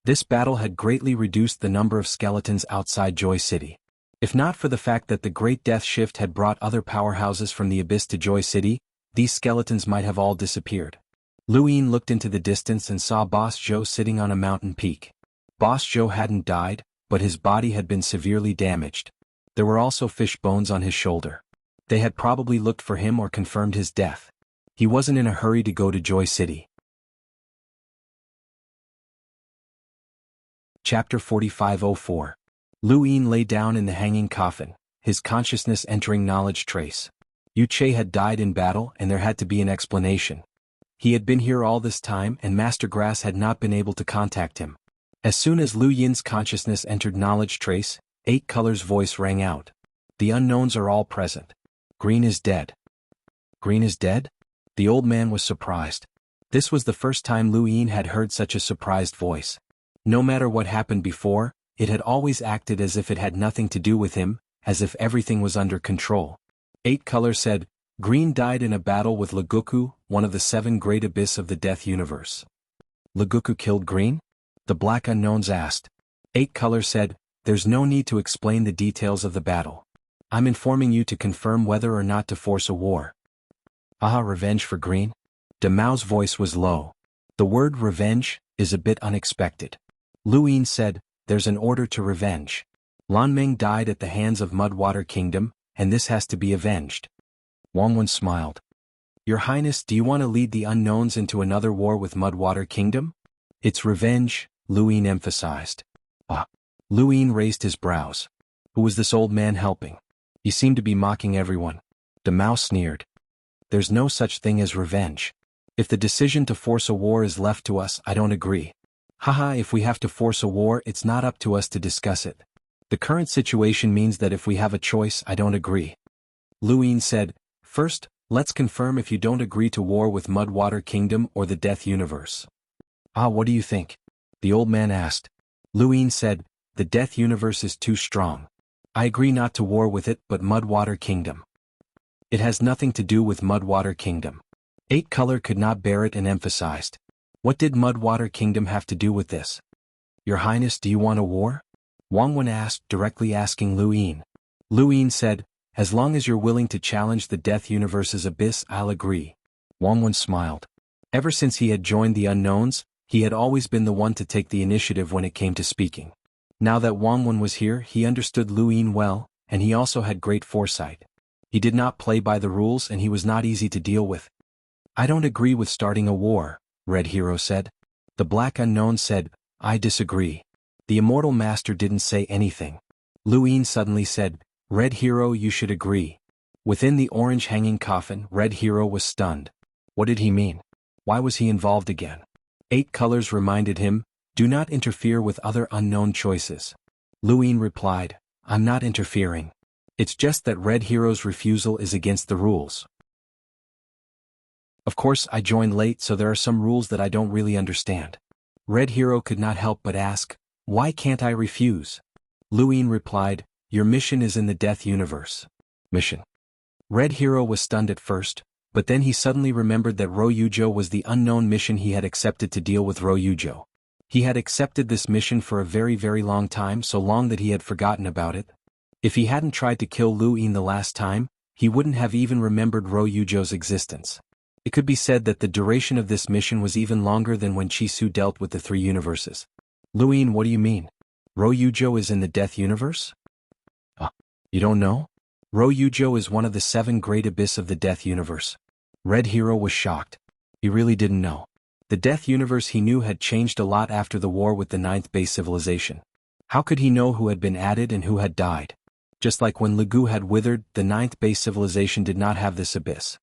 This battle had greatly reduced the number of skeletons outside Joy City. If not for the fact that the Great Death Shift had brought other powerhouses from the Abyss to Joy City, these skeletons might have all disappeared. Lu Yin looked into the distance and saw Boss Zhou sitting on a mountain peak. Boss Zhou hadn't died, but his body had been severely damaged. There were also fish bones on his shoulder. They had probably looked for him or confirmed his death. He wasn't in a hurry to go to Joy City. Chapter 4504. Lu Yin lay down in the hanging coffin, his consciousness entering knowledge trace. Yu Che had died in battle and there had to be an explanation. He had been here all this time and Master Grass had not been able to contact him. As soon as Lu Yin's consciousness entered knowledge trace, 8 Color's voice rang out. The unknowns are all present. Green is dead. Green is dead? The old man was surprised. This was the first time Lu Yin had heard such a surprised voice. No matter what happened before, it had always acted as if it had nothing to do with him, as if everything was under control. 8 Color said, Green died in a battle with Legoku, one of the 7 great abyss of the death universe. Legoku killed Green? The Black Unknowns asked. 8 Color said, there's no need to explain the details of the battle. I'm informing you to confirm whether or not to force a war. Aha, revenge for Green? De Mao's voice was low. The word revenge is a bit unexpected. Lu Yin said, there's an order to revenge. Lanmeng died at the hands of Mudwater Kingdom, and this has to be avenged. Xuanhuan smiled. Your Highness, do you want to lead the unknowns into another war with Mudwater Kingdom? It's revenge, Luin emphasized. Ah. Luin raised his brows. Who was this old man helping? He seemed to be mocking everyone. The mouse sneered. There's no such thing as revenge. If the decision to force a war is left to us, I don't agree. Haha, if we have to force a war, it's not up to us to discuss it. The current situation means that if we have a choice, I don't agree. Luin said, first, let's confirm if you don't agree to war with Mudwater Kingdom or the Death Universe. Ah, what do you think? The old man asked. Luin said, the Death Universe is too strong. I agree not to war with it, but Mudwater Kingdom. It has nothing to do with Mudwater Kingdom. Eight Color could not bear it and emphasized. What did Mudwater Kingdom have to do with this? Your Highness, do you want a war? Xuanhuan asked, directly asking Luin. Luin said, as long as you're willing to challenge the Death Universe's abyss, I'll agree. Xuanhuan smiled. Ever since he had joined the Unknowns, he had always been the one to take the initiative when it came to speaking. Now that Xuanhuan was here, he understood Luin well, and he also had great foresight. He did not play by the rules and he was not easy to deal with. I don't agree with starting a war, Red Hero said. The Black Unknown said, I disagree. The Immortal Master didn't say anything. Luin suddenly said, Red Hero, you should agree. Within the orange hanging coffin, Red Hero was stunned. What did he mean? Why was he involved again? Eight Colors reminded him, do not interfere with other unknown choices. Luin replied, I'm not interfering. It's just that Red Hero's refusal is against the rules. Of course, I joined late, so there are some rules that I don't really understand. Red Hero could not help but ask, why can't I refuse? Luin replied, your mission is in the Death Universe. Mission. Red Hero was stunned at first, but then he suddenly remembered that Ryujo was the unknown mission he had accepted to deal with Ryujo. He had accepted this mission for a very, very long time, so long that he had forgotten about it. If he hadn't tried to kill Luin the last time, he wouldn't have even remembered Ryujo's existence. It could be said that the duration of this mission was even longer than when Chisu dealt with the three universes. Luin, what do you mean? Ryujo is in the Death Universe? You don't know? Ryujo is one of the 7 great abyss of the Death Universe. Red Hero was shocked. He really didn't know. The Death Universe he knew had changed a lot after the war with the 9th base civilization. How could he know who had been added and who had died? Just like when Legu had withered, the 9th base civilization did not have this abyss.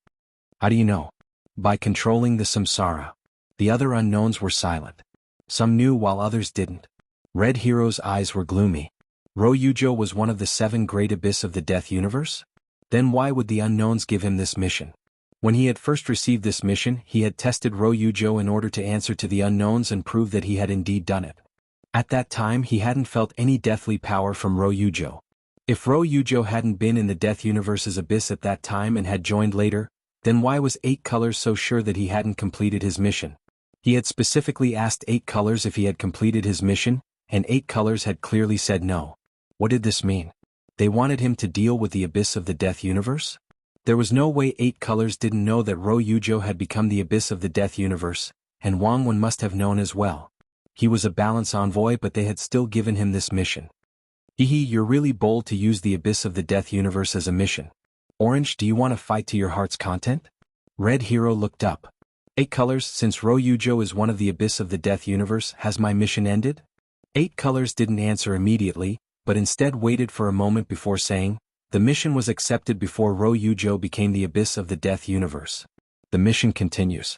How do you know? By controlling the samsara. The other unknowns were silent. Some knew while others didn't. Red Hero's eyes were gloomy. Ryujo was one of the 7 great abyss of the Death Universe? Then why would the unknowns give him this mission? When he had first received this mission, he had tested Ryujo in order to answer to the unknowns and prove that he had indeed done it. At that time he hadn't felt any deathly power from Ryujo. If Ryujo hadn't been in the Death Universe's abyss at that time and had joined later, then why was 8 Colors so sure that he hadn't completed his mission? He had specifically asked 8 Colors if he had completed his mission, and 8 Colors had clearly said no. What did this mean? They wanted him to deal with the abyss of the Death Universe? There was no way 8 Colors didn't know that Ryujo had become the abyss of the Death Universe, and Xuanhuan must have known as well. He was a balance envoy, but they had still given him this mission. Hehe, you're really bold to use the abyss of the Death Universe as a mission. Orange, do you want to fight to your heart's content? Red Hero looked up. 8 Colors, since Ryujo is one of the abyss of the Death Universe, has my mission ended? 8 Colors didn't answer immediately, but instead waited for a moment before saying, the mission was accepted before Ryujo became the abyss of the Death Universe. The mission continues.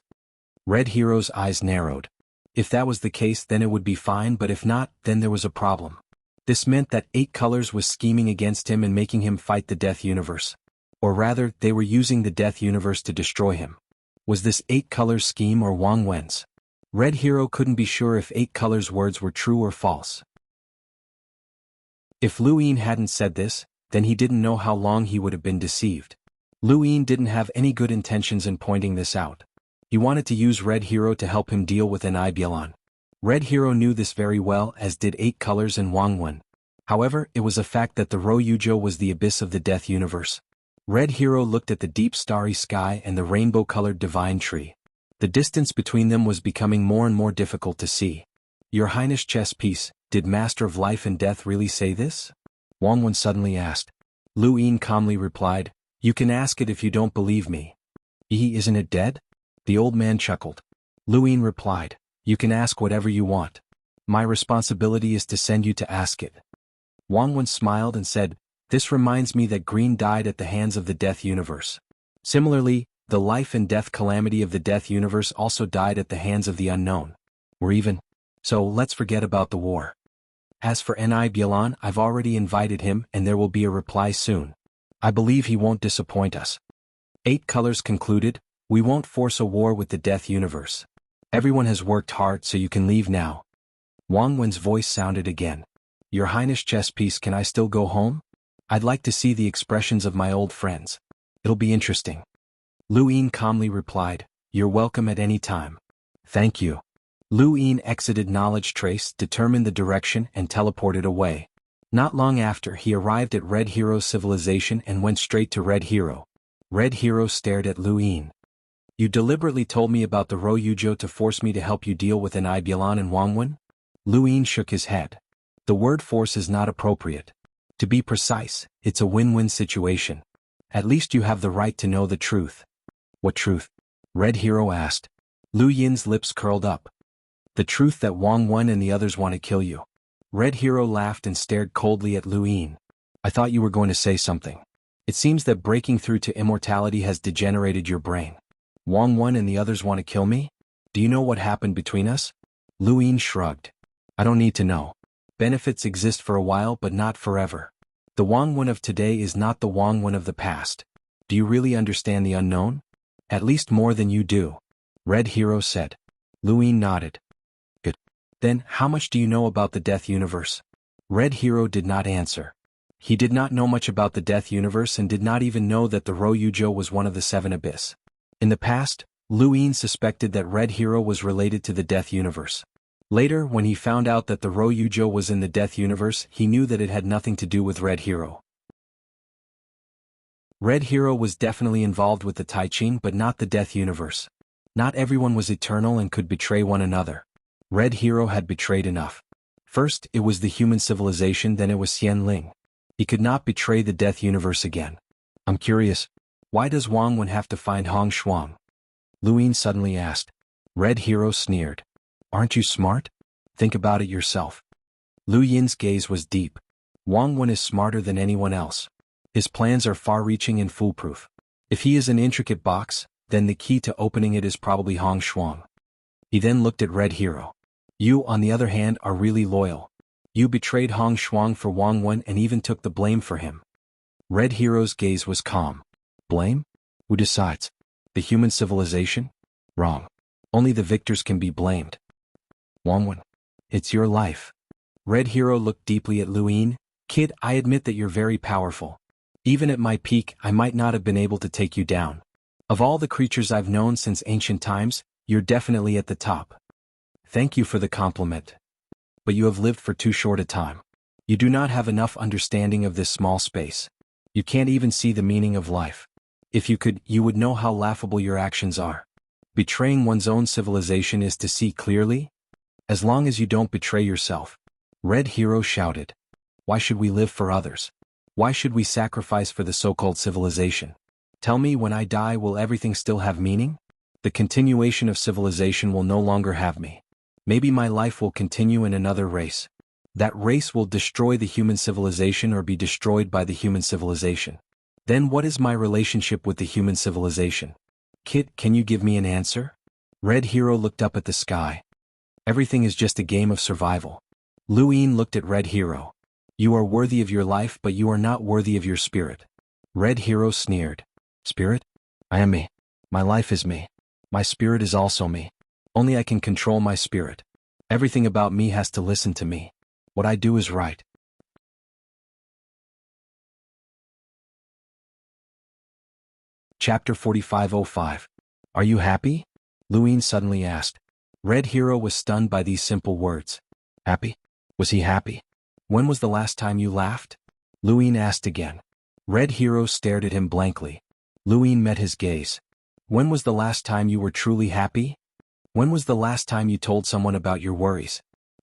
Red Hero's eyes narrowed. If that was the case, then it would be fine, but if not, then there was a problem. This meant that 8 Colors was scheming against him and making him fight the Death Universe. Or rather, they were using the Death Universe to destroy him. Was this 8 Colors scheme or Xuanhuan's? Red Hero couldn't be sure if 8 Colors' words were true or false. If Luin hadn't said this, then he didn't know how long he would have been deceived. Luin didn't have any good intentions in pointing this out. He wanted to use Red Hero to help him deal with an Ibelon. Red Hero knew this very well, as did 8 Colors and Xuanhuan. However, it was a fact that the Ryujo was the abyss of the Death Universe. Red Hero looked at the deep starry sky and the rainbow-colored divine tree. The distance between them was becoming more and more difficult to see. Your Highness chess piece, did Master of Life and Death really say this? Wen suddenly asked. Lu Yin calmly replied, "You can ask it if you don't believe me." Isn't it dead?" The old man chuckled. Lu Yin replied, "You can ask whatever you want. My responsibility is to send you to ask it." Wen smiled and said, "This reminds me that Green died at the hands of the Death Universe. Similarly, the life and death calamity of the Death Universe also died at the hands of the Unknown. So let's forget about the war. As for Bilan, I've already invited him and there will be a reply soon. I believe he won't disappoint us." Eight Colors concluded, "We won't force a war with the Death Universe. Everyone has worked hard, so you can leave now." Wen's voice sounded again. "Your Highness chess piece, can I still go home? I'd like to see the expressions of my old friends. It'll be interesting." Lu Yin calmly replied, "You're welcome at any time." "Thank you." Lu Yin exited Knowledge Trace, determined the direction, and teleported away. Not long after, he arrived at Red Hero's civilization and went straight to Red Hero. Red Hero stared at Lu Yin. "You deliberately told me about the Ryujo to force me to help you deal with Bilan and Wen?" Lu Yin shook his head. "The word force is not appropriate. To be precise, it's a win-win situation. At least you have the right to know the truth." "What truth?" Red Hero asked. Lu Yin's lips curled up. "The truth that Wen and the others want to kill you." Red Hero laughed and stared coldly at Lu Yin. "I thought you were going to say something. It seems that breaking through to immortality has degenerated your brain. Wen and the others want to kill me? Do you know what happened between us?" Lu Yin shrugged. "I don't need to know. Benefits exist for a while but not forever. The Wen of today is not the Wen of the past. Do you really understand the unknown? At least more than you do." Red Hero said. Lu Yin nodded. "Good. Then, how much do you know about the Death Universe?" Red Hero did not answer. He did not know much about the Death Universe and did not even know that the Ryujo was one of the Seven Abyss. In the past, Lu Yin suspected that Red Hero was related to the Death Universe. Later, when he found out that the Ryujo was in the Death Universe, he knew that it had nothing to do with Red Hero. Red Hero was definitely involved with the Taichin but not the Death Universe. Not everyone was eternal and could betray one another. Red Hero had betrayed enough. First, it was the human civilization, then it was Xianling. He could not betray the Death Universe again. "I'm curious, why does Wen have to find xuanhuan?" Lu Yin suddenly asked. Red Hero sneered. "Aren't you smart? Think about it yourself." Lu Yin's gaze was deep. Wen is smarter than anyone else. His plans are far-reaching and foolproof. If he is an intricate box, then the key to opening it is probably xuanhuan. He then looked at Red Hero. "You, on the other hand, are really loyal. You betrayed xuanhuan for Wen and even took the blame for him." Red Hero's gaze was calm. "Blame? Who decides? The human civilization? Wrong. Only the victors can be blamed. Wen, it's your life." Red Hero looked deeply at Lu Yin. "Kid, I admit that you're very powerful. Even at my peak, I might not have been able to take you down. Of all the creatures I've known since ancient times, you're definitely at the top." "Thank you for the compliment. But you have lived for too short a time. You do not have enough understanding of this small space. You can't even see the meaning of life. If you could, you would know how laughable your actions are. Betraying one's own civilization is to see clearly? As long as you don't betray yourself." Red Hero shouted. "Why should we live for others? Why should we sacrifice for the so-called civilization? Tell me, when I die, will everything still have meaning? The continuation of civilization will no longer have me. Maybe my life will continue in another race. That race will destroy the human civilization or be destroyed by the human civilization. Then what is my relationship with the human civilization? Kid, can you give me an answer?" Red Hero looked up at the sky. "Everything is just a game of survival." Lu Yin looked at Red Hero. "You are worthy of your life, but you are not worthy of your spirit." Red Hero sneered. "Spirit? I am me. My life is me. My spirit is also me. Only I can control my spirit. Everything about me has to listen to me. What I do is right." Chapter 4505. "Are you happy?" Lu Yin suddenly asked. Red Hero was stunned by these simple words. Happy? Was he happy? "When was the last time you laughed?" Lu Yin asked again. Red Hero stared at him blankly. Lu Yin met his gaze. "When was the last time you were truly happy? When was the last time you told someone about your worries?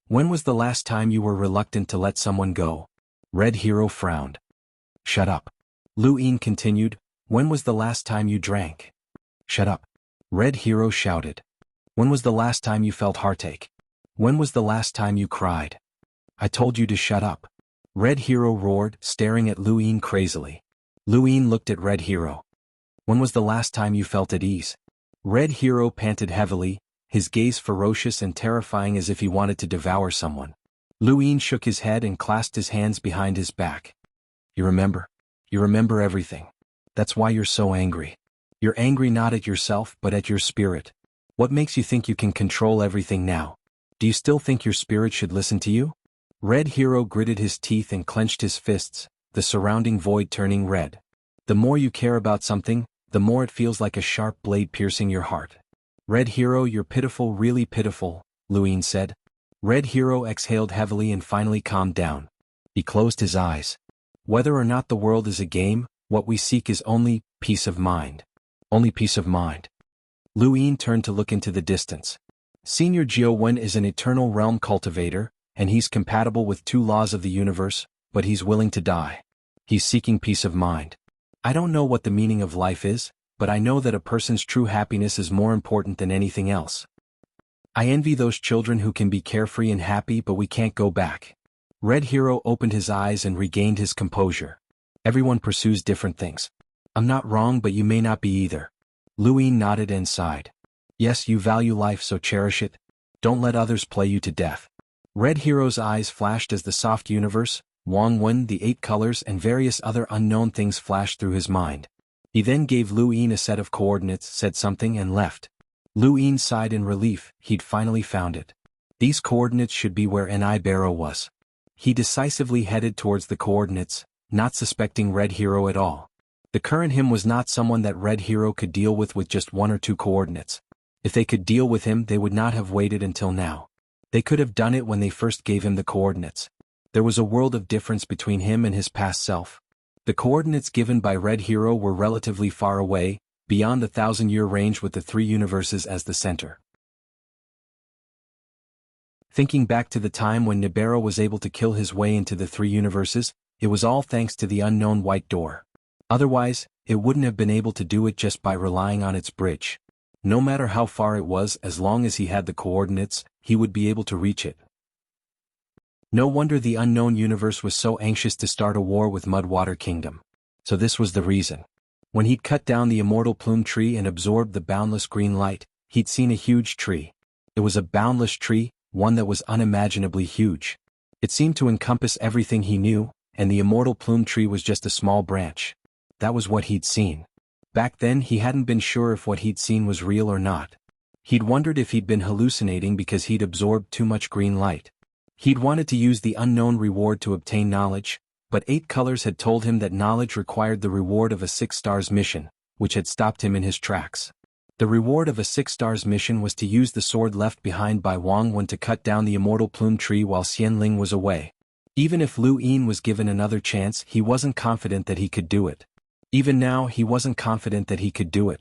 When was the last time you were reluctant to let someone go?" Red Hero frowned. Shut up. Lu Yin continued, when was the last time you drank? Shut up. Red Hero shouted. When was the last time you felt heartache? When was the last time you cried? I told you to shut up. Red Hero roared, staring at Lu Yin crazily. Lu Yin looked at Red Hero. When was the last time you felt at ease? Red Hero panted heavily, his gaze ferocious and terrifying as if he wanted to devour someone. Lu Yin shook his head and clasped his hands behind his back. You remember? You remember everything. That's why you're so angry. You're angry not at yourself but at your spirit. What makes you think you can control everything now? Do you still think your spirit should listen to you? Red Hero gritted his teeth and clenched his fists, the surrounding void turning red. The more you care about something, the more it feels like a sharp blade piercing your heart. Red Hero, you're pitiful, really pitiful, Lu Yin said. Red Hero exhaled heavily and finally calmed down. He closed his eyes. Whether or not the world is a game, what we seek is only peace of mind. Only peace of mind. Lu Yin turned to look into the distance. Senior Xianhuan is an eternal realm cultivator, and he's compatible with 2 laws of the universe, but he's willing to die. He's seeking peace of mind. I don't know what the meaning of life is, but I know that a person's true happiness is more important than anything else. I envy those children who can be carefree and happy but we can't go back. Red Hero opened his eyes and regained his composure. Everyone pursues different things. I'm not wrong but you may not be either. Lu Yin nodded and sighed. Yes, you value life so cherish it. Don't let others play you to death. Red Hero's eyes flashed as the soft universe, xuanhuan, the 8 colors and various other unknown things flashed through his mind. He then gave Lu Yin a set of coordinates, said something and left. Lu Yin sighed in relief, he'd finally found it. These coordinates should be where Ni Barrow was. He decisively headed towards the coordinates, not suspecting Red Hero at all. The current him was not someone that Red Hero could deal with just 1 or 2 coordinates. If they could deal with him they would not have waited until now. They could have done it when they first gave him the coordinates. There was a world of difference between him and his past self. The coordinates given by Red Hero were relatively far away, beyond the 1,000-year range with the 3 universes as the center. Thinking back to the time when Nibiru was able to kill his way into the 3 universes, it was all thanks to the unknown white door. Otherwise, it wouldn't have been able to do it just by relying on its bridge. No matter how far it was, as long as he had the coordinates, he would be able to reach it. No wonder the unknown universe was so anxious to start a war with Mudwater Kingdom. So this was the reason. When he'd cut down the immortal plume tree and absorbed the boundless green light, he'd seen a huge tree. It was a boundless tree, one that was unimaginably huge. It seemed to encompass everything he knew, and the immortal plume tree was just a small branch. That was what he'd seen. Back then he hadn't been sure if what he'd seen was real or not. He'd wondered if he'd been hallucinating because he'd absorbed too much green light. He'd wanted to use the unknown reward to obtain knowledge, but 8 colors had told him that knowledge required the reward of a 6 stars mission, which had stopped him in his tracks. The reward of a 6 stars mission was to use the sword left behind by Wang to cut down the immortal plume tree while Xianling was away. Even if Lu Yin was given another chance, he wasn't confident that he could do it. Even now he wasn't confident that he could do it.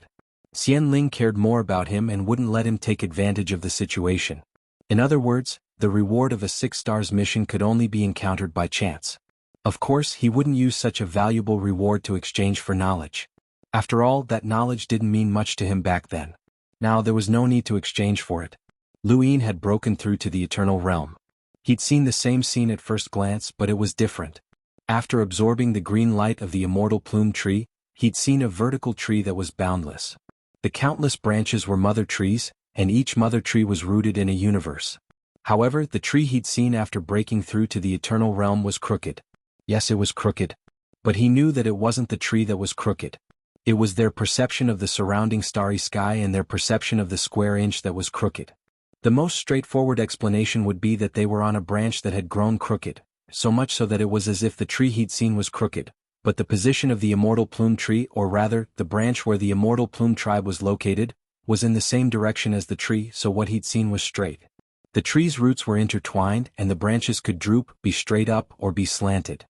Xianling cared more about him and wouldn't let him take advantage of the situation. In other words, the reward of a 6 stars mission could only be encountered by chance. Of course, he wouldn't use such a valuable reward to exchange for knowledge. After all, that knowledge didn't mean much to him back then. Now there was no need to exchange for it. Lu Yin had broken through to the eternal realm. He'd seen the same scene at first glance, but it was different. After absorbing the green light of the immortal plume tree, he'd seen a vertical tree that was boundless. The countless branches were mother trees, and each mother tree was rooted in a universe. However, the tree he'd seen after breaking through to the eternal realm was crooked. Yes, it was crooked. But he knew that it wasn't the tree that was crooked. It was their perception of the surrounding starry sky and their perception of the square inch that was crooked. The most straightforward explanation would be that they were on a branch that had grown crooked, so much so that it was as if the tree he'd seen was crooked, but the position of the immortal plume tree, or rather, the branch where the immortal plume tribe was located, was in the same direction as the tree, so what he'd seen was straight. The tree's roots were intertwined and the branches could droop, be straight up, or be slanted.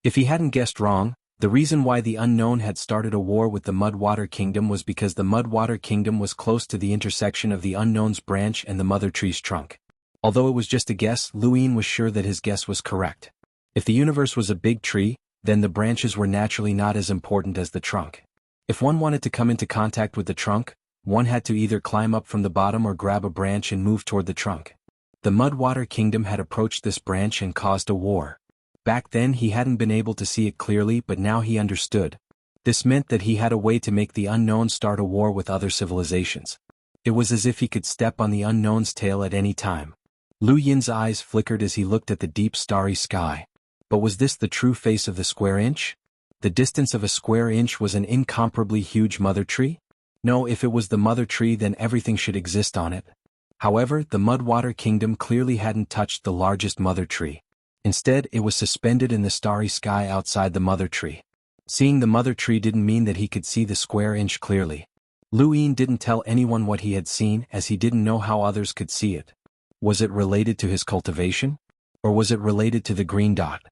If he hadn't guessed wrong, the reason why the unknown had started a war with the Mudwater Kingdom was because the Mudwater Kingdom was close to the intersection of the unknown's branch and the mother tree's trunk. Although it was just a guess, Luin was sure that his guess was correct. If the universe was a big tree, then the branches were naturally not as important as the trunk. If one wanted to come into contact with the trunk, one had to either climb up from the bottom or grab a branch and move toward the trunk. The Mudwater Kingdom had approached this branch and caused a war. Back then he hadn't been able to see it clearly, but now he understood. This meant that he had a way to make the unknown start a war with other civilizations. It was as if he could step on the unknown's tail at any time. Lu Yin's eyes flickered as he looked at the deep starry sky. But was this the true face of the square inch? The distance of a square inch was an incomparably huge mother tree? No, if it was the mother tree, then everything should exist on it. However, the Mudwater Kingdom clearly hadn't touched the largest mother tree. Instead, it was suspended in the starry sky outside the mother tree. Seeing the mother tree didn't mean that he could see the square inch clearly. Lu Yin didn't tell anyone what he had seen, as he didn't know how others could see it. Was it related to his cultivation? Or was it related to the green dot?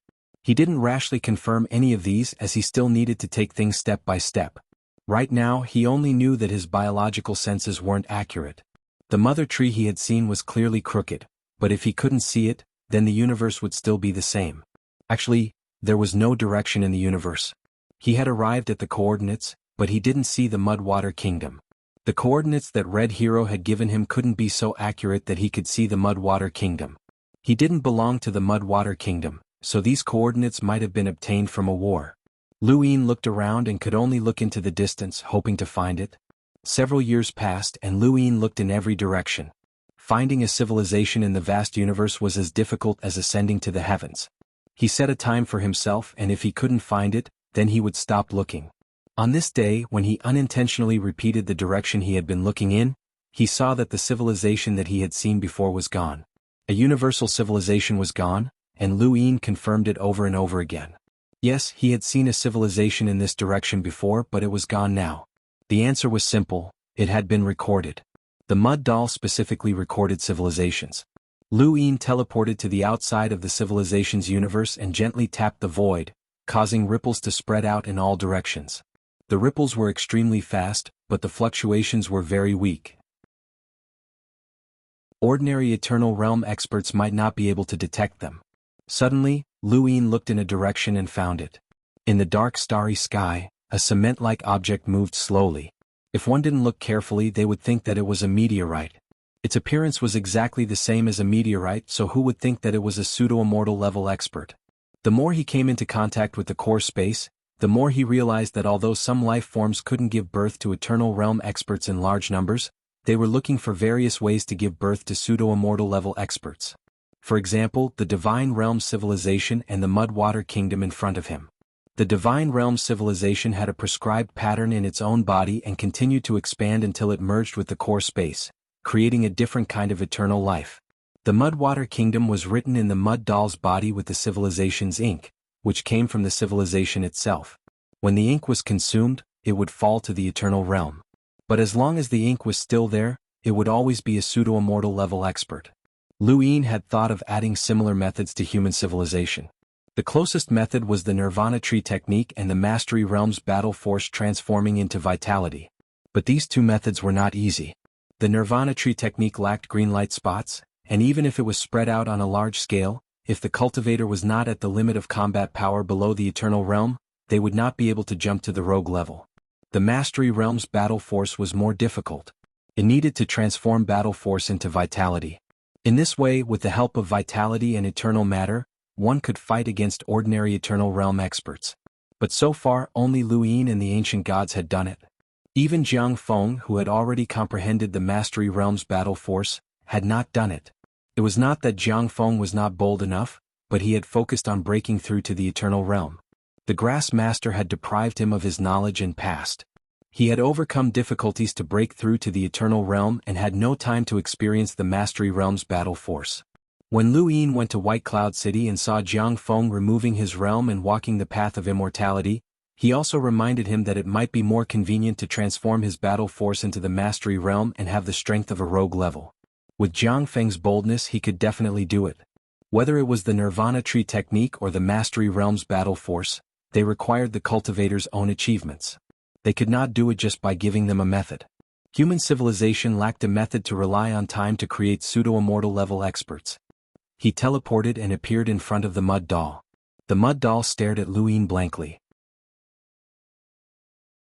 He didn't rashly confirm any of these, as he still needed to take things step by step. Right now, he only knew that his biological senses weren't accurate. The mother tree he had seen was clearly crooked, but if he couldn't see it, then the universe would still be the same. Actually, there was no direction in the universe. He had arrived at the coordinates, but he didn't see the Mudwater Kingdom. The coordinates that Red Hero had given him couldn't be so accurate that he could see the Mudwater Kingdom. He didn't belong to the Mudwater Kingdom, so these coordinates might have been obtained from a war. Lu Yin looked around and could only look into the distance, hoping to find it. Several years passed and Lu Yin looked in every direction. Finding a civilization in the vast universe was as difficult as ascending to the heavens. He set a time for himself, and if he couldn't find it, then he would stop looking. On this day, when he unintentionally repeated the direction he had been looking in, he saw that the civilization that he had seen before was gone. A universal civilization was gone, and Lu Yin confirmed it over and over again. Yes, he had seen a civilization in this direction before, but it was gone now. The answer was simple: it had been recorded. The mud doll specifically recorded civilizations. Lu Yin teleported to the outside of the civilization's universe and gently tapped the void, causing ripples to spread out in all directions. The ripples were extremely fast, but the fluctuations were very weak. Ordinary Eternal Realm experts might not be able to detect them. Suddenly, Lu Yin looked in a direction and found it. In the dark starry sky, a cement-like object moved slowly. If one didn't look carefully, they would think that it was a meteorite. Its appearance was exactly the same as a meteorite, so who would think that it was a pseudo-immortal level expert? The more he came into contact with the core space, the more he realized that although some life forms couldn't give birth to Eternal Realm experts in large numbers, they were looking for various ways to give birth to pseudo-immortal level experts. For example, the Divine Realm civilization and the Mudwater Kingdom in front of him. The Divine Realm civilization had a prescribed pattern in its own body and continued to expand until it merged with the core space, creating a different kind of eternal life. The Mudwater Kingdom was written in the mud doll's body with the civilization's ink, which came from the civilization itself. When the ink was consumed, it would fall to the Eternal Realm. But as long as the ink was still there, it would always be a pseudo-immortal level expert. Lu Yin had thought of adding similar methods to human civilization. The closest method was the Nirvana Tree technique and the Mastery Realm's battle force transforming into vitality. But these two methods were not easy. The Nirvana Tree technique lacked green light spots, and even if it was spread out on a large scale, if the cultivator was not at the limit of combat power below the Eternal Realm, they would not be able to jump to the rogue level. The Mastery Realm's battle force was more difficult. It needed to transform battle force into vitality. In this way, with the help of vitality and eternal matter, one could fight against ordinary Eternal Realm experts. But so far, only Lu Yin and the ancient gods had done it. Even Jiang, who had already comprehended the Mastery Realm's battle force, had not done it. It was not that Jiang was not bold enough, but he had focused on breaking through to the Eternal Realm. The Grass Master had deprived him of his knowledge and past. He had overcome difficulties to break through to the Eternal Realm and had no time to experience the Mastery Realm's battle force. When Lu Yin went to White Cloud City and saw Jiang removing his realm and walking the path of immortality, he also reminded him that it might be more convenient to transform his battle force into the Mastery Realm and have the strength of a rogue level. With Jiang's boldness, he could definitely do it. Whether it was the Nirvana Tree technique or the Mastery Realm's battle force, they required the cultivators' own achievements. They could not do it just by giving them a method. Human civilization lacked a method to rely on time to create pseudo-immortal level experts. He teleported and appeared in front of the mud doll. The mud doll stared at Luin blankly.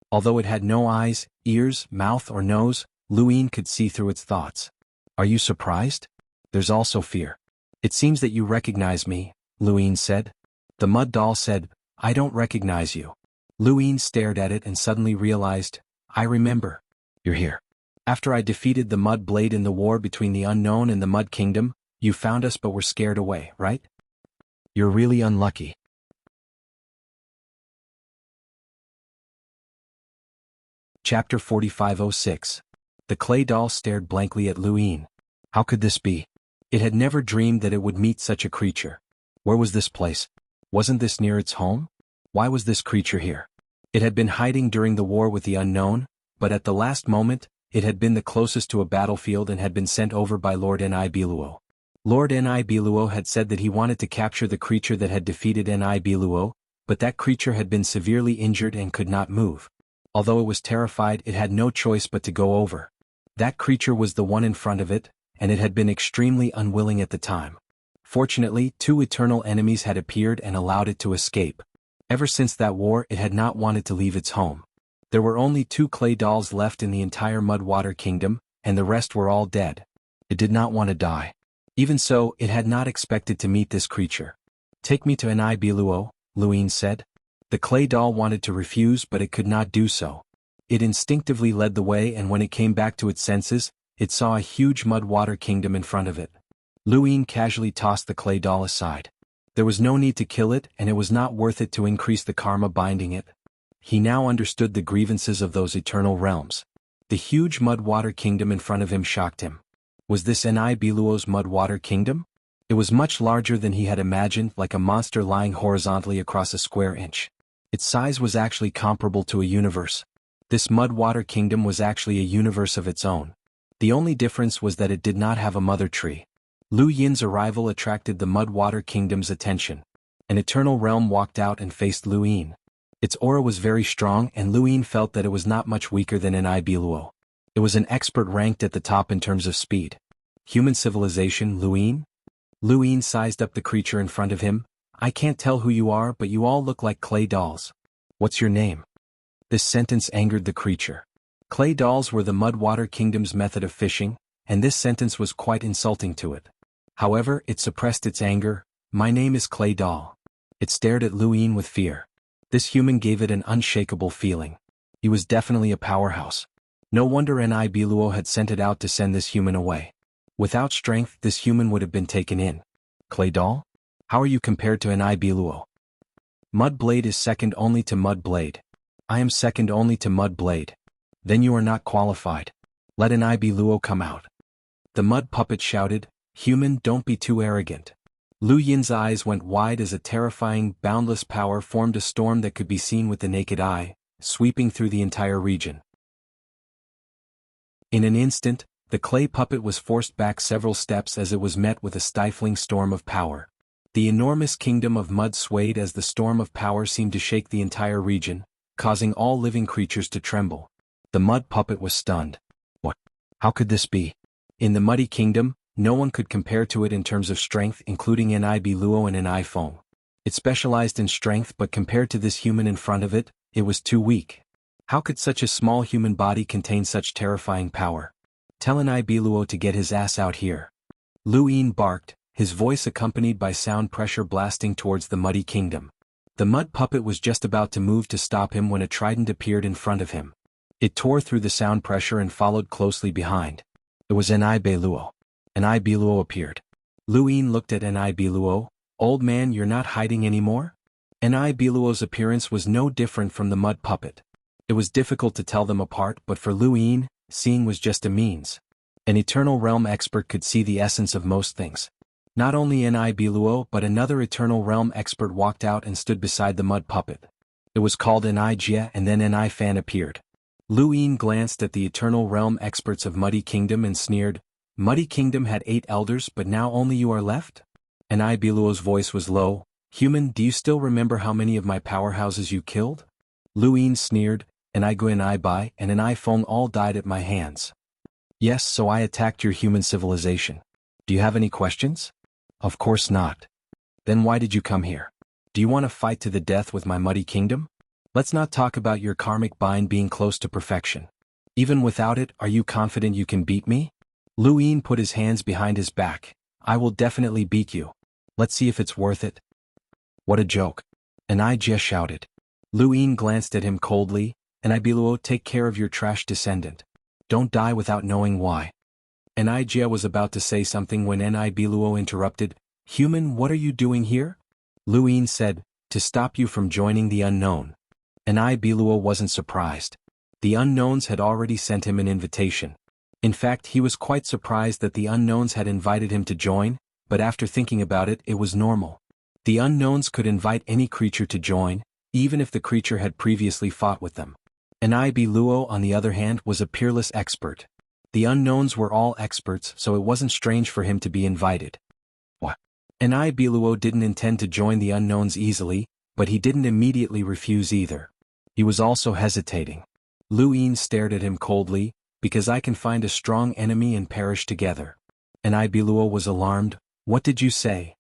Although it had no eyes, ears, mouth or nose, Luin could see through its thoughts. Are you surprised? There's also fear. It seems that you recognize me, Luin said. The mud doll said, I don't recognize you. Luin stared at it and suddenly realized, I remember. You're here. After I defeated the mud blade in the war between the unknown and the mud kingdom, you found us but were scared away, right? You're really unlucky. Chapter 4506. The clay doll stared blankly at Luin. How could this be? It had never dreamed that it would meet such a creature. Where was this place? Wasn't this near its home? Why was this creature here? It had been hiding during the war with the unknown, but at the last moment, it had been the closest to a battlefield and had been sent over by Lord Nibiluo. Lord Nibiluo had said that he wanted to capture the creature that had defeated Nibiluo, but that creature had been severely injured and could not move. Although it was terrified, it had no choice but to go over. That creature was the one in front of it, and it had been extremely unwilling at the time. Fortunately, two eternal enemies had appeared and allowed it to escape. Ever since that war, it had not wanted to leave its home. There were only 2 clay dolls left in the entire Mudwater Kingdom, and the rest were all dead. It did not want to die. Even so, it had not expected to meet this creature. Take me to Nibiluo, Luin said. The clay doll wanted to refuse, but it could not do so. It instinctively led the way, and when it came back to its senses, it saw a huge Mudwater Kingdom in front of it. Luin casually tossed the clay doll aside. There was no need to kill it, and it was not worth it to increase the karma binding it. He now understood the grievances of those eternal realms. The huge Mudwater Kingdom in front of him shocked him. Was this Nibiluo's Mudwater Kingdom? It was much larger than he had imagined, like a monster lying horizontally across a square inch. Its size was actually comparable to a universe. This Mudwater Kingdom was actually a universe of its own. The only difference was that it did not have a mother tree. Lu Yin's arrival attracted the Mudwater Kingdom's attention. An eternal realm walked out and faced Lu Yin. Its aura was very strong, and Lu Yin felt that it was not much weaker than Nibiluo. It was an expert ranked at the top in terms of speed. Human civilization, Lu Yin? Lu Yin sized up the creature in front of him. I can't tell who you are, but you all look like clay dolls. What's your name? This sentence angered the creature. Clay dolls were the Mudwater Kingdom's method of fishing, and this sentence was quite insulting to it. However, it suppressed its anger. My name is Clay Doll. It stared at Lu Yin with fear. This human gave it an unshakable feeling. He was definitely a powerhouse. No wonder Nibiluo had sent it out to send this human away. Without strength, this human would have been taken in. Clay Doll? How are you compared to Nibiluo? Mudblade is second only to Mudblade. I am second only to Mudblade. Then you are not qualified. Let Nibiluo come out. The mud puppet shouted, Human, don't be too arrogant. Lu Yin's eyes went wide as a terrifying, boundless power formed a storm that could be seen with the naked eye, sweeping through the entire region. In an instant, the clay puppet was forced back several steps as it was met with a stifling storm of power. The enormous kingdom of mud swayed as the storm of power seemed to shake the entire region, causing all living creatures to tremble. The mud puppet was stunned. What? How could this be? In the muddy kingdom, no one could compare to it in terms of strength, including Nibiluo and Nifoam. It specialized in strength, but compared to this human in front of it, it was too weak. How could such a small human body contain such terrifying power? Tell Nibiluo to get his ass out here. Lu Yin barked, his voice accompanied by sound pressure blasting towards the muddy kingdom. The mud puppet was just about to move to stop him when a trident appeared in front of him. It tore through the sound pressure and followed closely behind. It was Nibiluo. Nibiluo appeared. Lu Yin looked at Nibiluo. Old man, you're not hiding anymore? Nibiluo's appearance was no different from the mud puppet. It was difficult to tell them apart, but for Lu Yin, seeing was just a means. An Eternal Realm expert could see the essence of most things. Not only Nibiluo, but another Eternal Realm expert walked out and stood beside the mud puppet. It was called Nijia, and then Nifan appeared. Lu Yin glanced at the Eternal Realm experts of Muddy Kingdom and sneered, Muddy Kingdom had 8 elders, but now only you are left? Nibiluo's voice was low. Human, do you still remember how many of my powerhouses you killed? Lu Yin sneered, an I gu and I bai and an I feng all died at my hands. Yes, so I attacked your human civilization. Do you have any questions? Of course not. Then why did you come here? Do you want to fight to the death with my muddy kingdom? Let's not talk about your karmic bind being close to perfection. Even without it, are you confident you can beat me? Lu Yin put his hands behind his back. I will definitely beat you. Let's see if it's worth it. What a joke. An I Jia shouted. Lu Yin glanced at him coldly, and I Biluo, take care of your trash descendant. Don't die without knowing why. And I Jia was about to say something when N.I. Biluo interrupted. Human, what are you doing here? Lu Yin said, to stop you from joining the unknown. N.I. Biluo wasn't surprised. The unknowns had already sent him an invitation. In fact, he was quite surprised that the unknowns had invited him to join, but after thinking about it, it was normal. The unknowns could invite any creature to join, even if the creature had previously fought with them. N.I. Biluo, on the other hand, was a peerless expert. The unknowns were all experts, so it wasn't strange for him to be invited. What? N.I. Biluo didn't intend to join the unknowns easily, but he didn't immediately refuse either. He was also hesitating. Lu Yin stared at him coldly, because I can find a strong enemy and perish together. N.I. Biluo was alarmed. What did you say?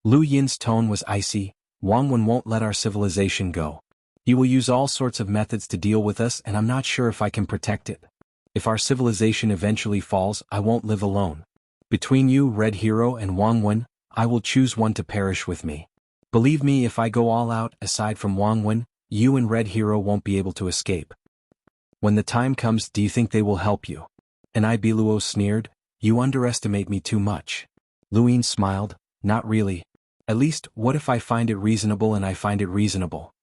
Lu Yin's tone was icy. Xuanhuan won't let our civilization go. He will use all sorts of methods to deal with us, and I'm not sure if I can protect it. If our civilization eventually falls, I won't live alone. Between you, Red Hero, and Xuanhuan, I will choose one to perish with me. Believe me, if I go all out, aside from Xuanhuan, you and Red Hero won't be able to escape. When the time comes, do you think they will help you? N.I. Biluo sneered. You underestimate me too much. Lu Yin smiled. Not really. At least, what if I find it reasonable and I find it reasonable?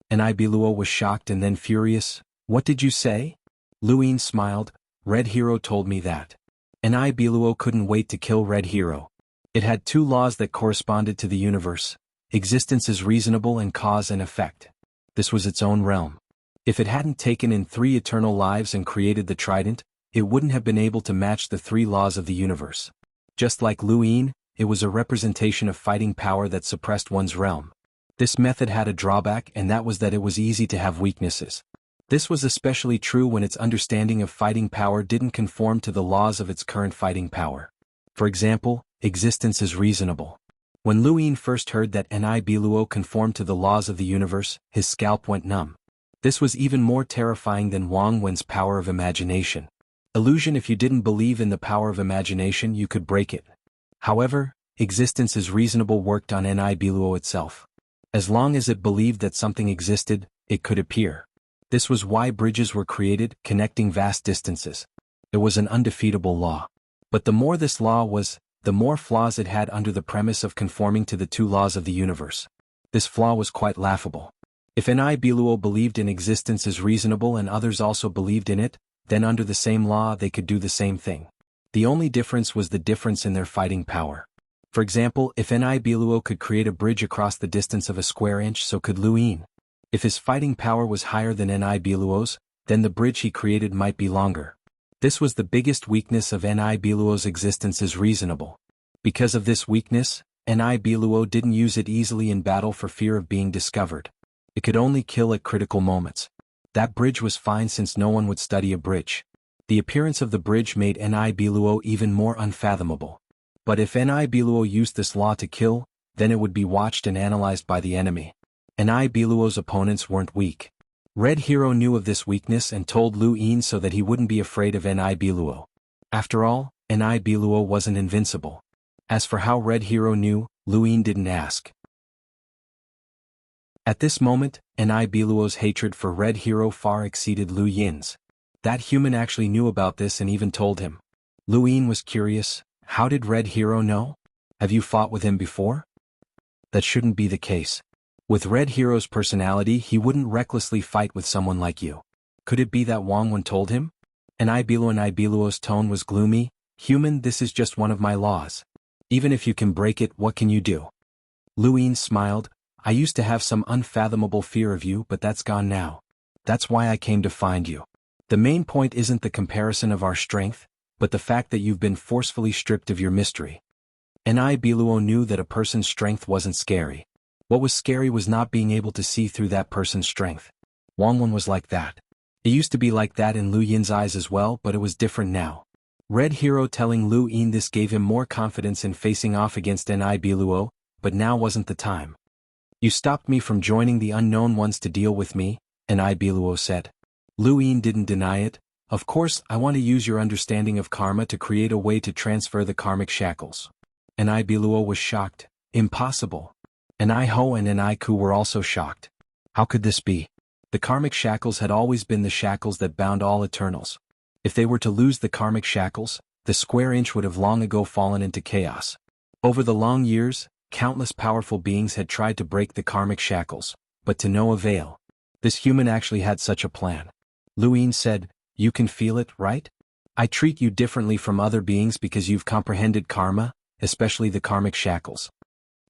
N.I. Biluo was shocked and then furious. What did you say? Lu Yin smiled. Red Hero told me that. N.I. Biluo couldn't wait to kill Red Hero. It had two laws that corresponded to the universe. Existence is reasonable and cause and effect. This was its own realm. If it hadn't taken in 3 eternal lives and created the trident, it wouldn't have been able to match the 3 laws of the universe. Just like Lu Yin, it was a representation of fighting power that suppressed one's realm. This method had a drawback, and that was that it was easy to have weaknesses. This was especially true when its understanding of fighting power didn't conform to the laws of its current fighting power. For example, existence is reasonable. When Lu Yin first heard that N.I. Biluo conformed to the laws of the universe, his scalp went numb. This was even more terrifying than Xuanhuan's power of imagination. Illusion, if you didn't believe in the power of imagination, you could break it. However, existence is reasonable worked on N.I. Biluo itself. As long as it believed that something existed, it could appear. This was why bridges were created, connecting vast distances. It was an undefeatable law. But the more this law was, the more flaws it had under the premise of conforming to the 2 laws of the universe. This flaw was quite laughable. If N.I. Biluo believed in existence as reasonable and others also believed in it, then under the same law they could do the same thing. The only difference was the difference in their fighting power. For example, if N.I. Biluo could create a bridge across the distance of a square inch, so could Lu Yin. If his fighting power was higher than N.I. Biluo's, then the bridge he created might be longer. This was the biggest weakness of N.I. Biluo's existence as reasonable. Because of this weakness, N.I. Biluo didn't use it easily in battle for fear of being discovered. It could only kill at critical moments. That bridge was fine since no one would study a bridge. The appearance of the bridge made N.I. Biluo even more unfathomable. But if N.I. Biluo used this law to kill, then it would be watched and analyzed by the enemy. N.I. Biluo's opponents weren't weak. Red Hero knew of this weakness and told Lu Yin so that he wouldn't be afraid of N.I. Biluo. After all, N.I. Biluo wasn't invincible. As for how Red Hero knew, Lu Yin didn't ask. At this moment, N.I. Biluo's hatred for Red Hero far exceeded Lu Yin's. That human actually knew about this and even told him. Lu Yin was curious. How did Red Hero know? Have you fought with him before? That shouldn't be the case. With Red Hero's personality, he wouldn't recklessly fight with someone like you. Could it be that Xuanhuan told him? N.I. Biluo's tone was gloomy. Human, this is just one of my laws. Even if you can break it, what can you do? Lu Yin smiled. I used to have some unfathomable fear of you, but that's gone now. That's why I came to find you. The main point isn't the comparison of our strength, but the fact that you've been forcefully stripped of your mystery. N.I. Biluo knew that a person's strength wasn't scary. What was scary was not being able to see through that person's strength. Xuanhuan was like that. It used to be like that in Lu Yin's eyes as well, but it was different now. Red Hero telling Lu Yin this gave him more confidence in facing off against Nibiluo, but now wasn't the time. You stopped me from joining the unknown ones to deal with me, Nibiluo said. Lu Yin didn't deny it. Of course, I want to use your understanding of karma to create a way to transfer the karmic shackles. Nibiluo was shocked. Impossible. Ho and Niku were also shocked. How could this be? The karmic shackles had always been the shackles that bound all Eternals. If they were to lose the karmic shackles, the square inch would have long ago fallen into chaos. Over the long years, countless powerful beings had tried to break the karmic shackles, but to no avail. This human actually had such a plan. Lu Yin said, "You can feel it, right? I treat you differently from other beings because you've comprehended karma, especially the karmic shackles."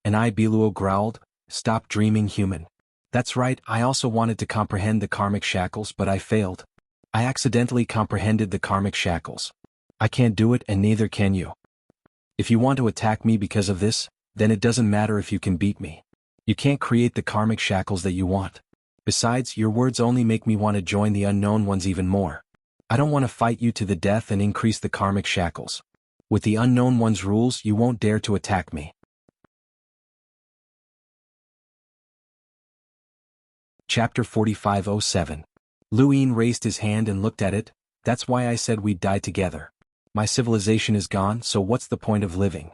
Nibiluo growled, "Stop dreaming, human. That's right, I also wanted to comprehend the karmic shackles, but I failed. I accidentally comprehended the karmic shackles. I can't do it and neither can you. If you want to attack me because of this, then it doesn't matter if you can beat me. You can't create the karmic shackles that you want. Besides, your words only make me want to join the unknown ones even more. I don't want to fight you to the death and increase the karmic shackles. With the unknown one's rules, you won't dare to attack me." Chapter 4507. Lu Yin raised his hand and looked at it. "That's why I said we'd die together. My civilization is gone, so what's the point of living?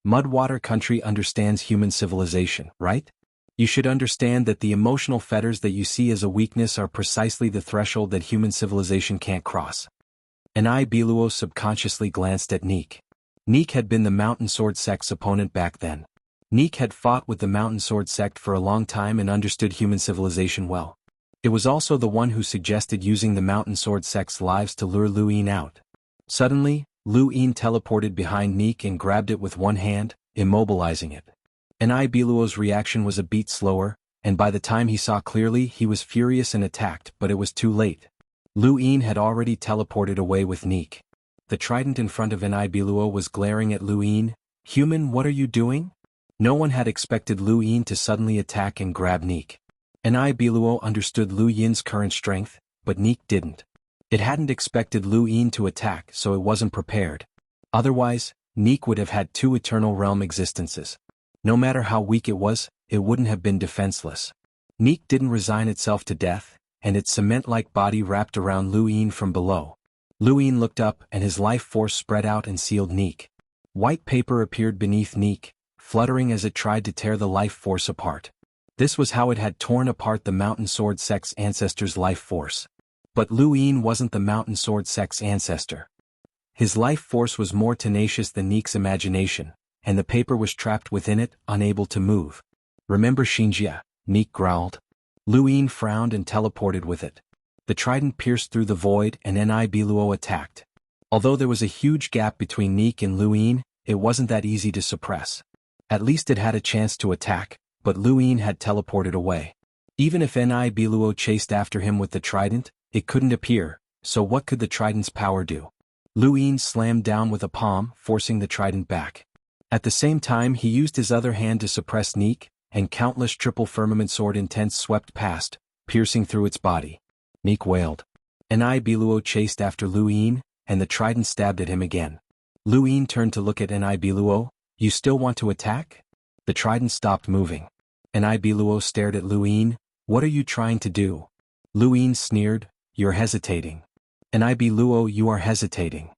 Mudwater country understands human civilization, right? You should understand that the emotional fetters that you see as a weakness are precisely the threshold that human civilization can't cross." Nibiluo subconsciously glanced at Neek. Neek had been the Mountain Sword sect's opponent back then. Neek had fought with the Mountain Sword sect for a long time and understood human civilization well. It was also the one who suggested using the Mountain Sword sect's lives to lure Lu Yin out. Suddenly, Lu Yin teleported behind Neek and grabbed it with one hand, immobilizing it. Nibiluo's reaction was a beat slower, and by the time he saw clearly he was furious and attacked, but it was too late. Lu Yin had already teleported away with Neek. The trident in front of Nibiluo was glaring at Lu Yin. "Human, what are you doing?" No one had expected Lu Yin to suddenly attack and grab Neek. Nibiluo understood Lu Yin's current strength, but Neek didn't. It hadn't expected Lu Yin to attack, so it wasn't prepared. Otherwise, Neek would have had two Eternal Realm existences. No matter how weak it was, it wouldn't have been defenseless. Neek didn't resign itself to death, and its cement-like body wrapped around Lu Yin from below. Lu Yin looked up and his life force spread out and sealed Neek. White paper appeared beneath Neek, fluttering as it tried to tear the life force apart. This was how it had torn apart the Mountain Sword sect's ancestor's life force. But Lu Yin wasn't the Mountain Sword sect's ancestor. His life force was more tenacious than Neek's imagination, and the paper was trapped within it, unable to move. "Remember xianxia," Neek growled. Lu Yin frowned and teleported with it. The trident pierced through the void and Nibiluo attacked. Although there was a huge gap between Neek and Lu Yin, it wasn't that easy to suppress. At least it had a chance to attack, but Lu Yin had teleported away. Even if Nibiluo chased after him with the trident, it couldn't appear, so what could the trident's power do? Lu Yin slammed down with a palm, forcing the trident back. At the same time he used his other hand to suppress Neek, and countless triple firmament sword intents swept past, piercing through its body. Neek wailed. Nibiluo chased after Lu Yin, and the trident stabbed at him again. Lu Yin turned to look at Nibiluo. "You still want to attack?" The trident stopped moving. Nibiluo stared at Lu Yin. "What are you trying to do?" Lu Yin sneered. "You're hesitating." "Nibiluo, you are hesitating."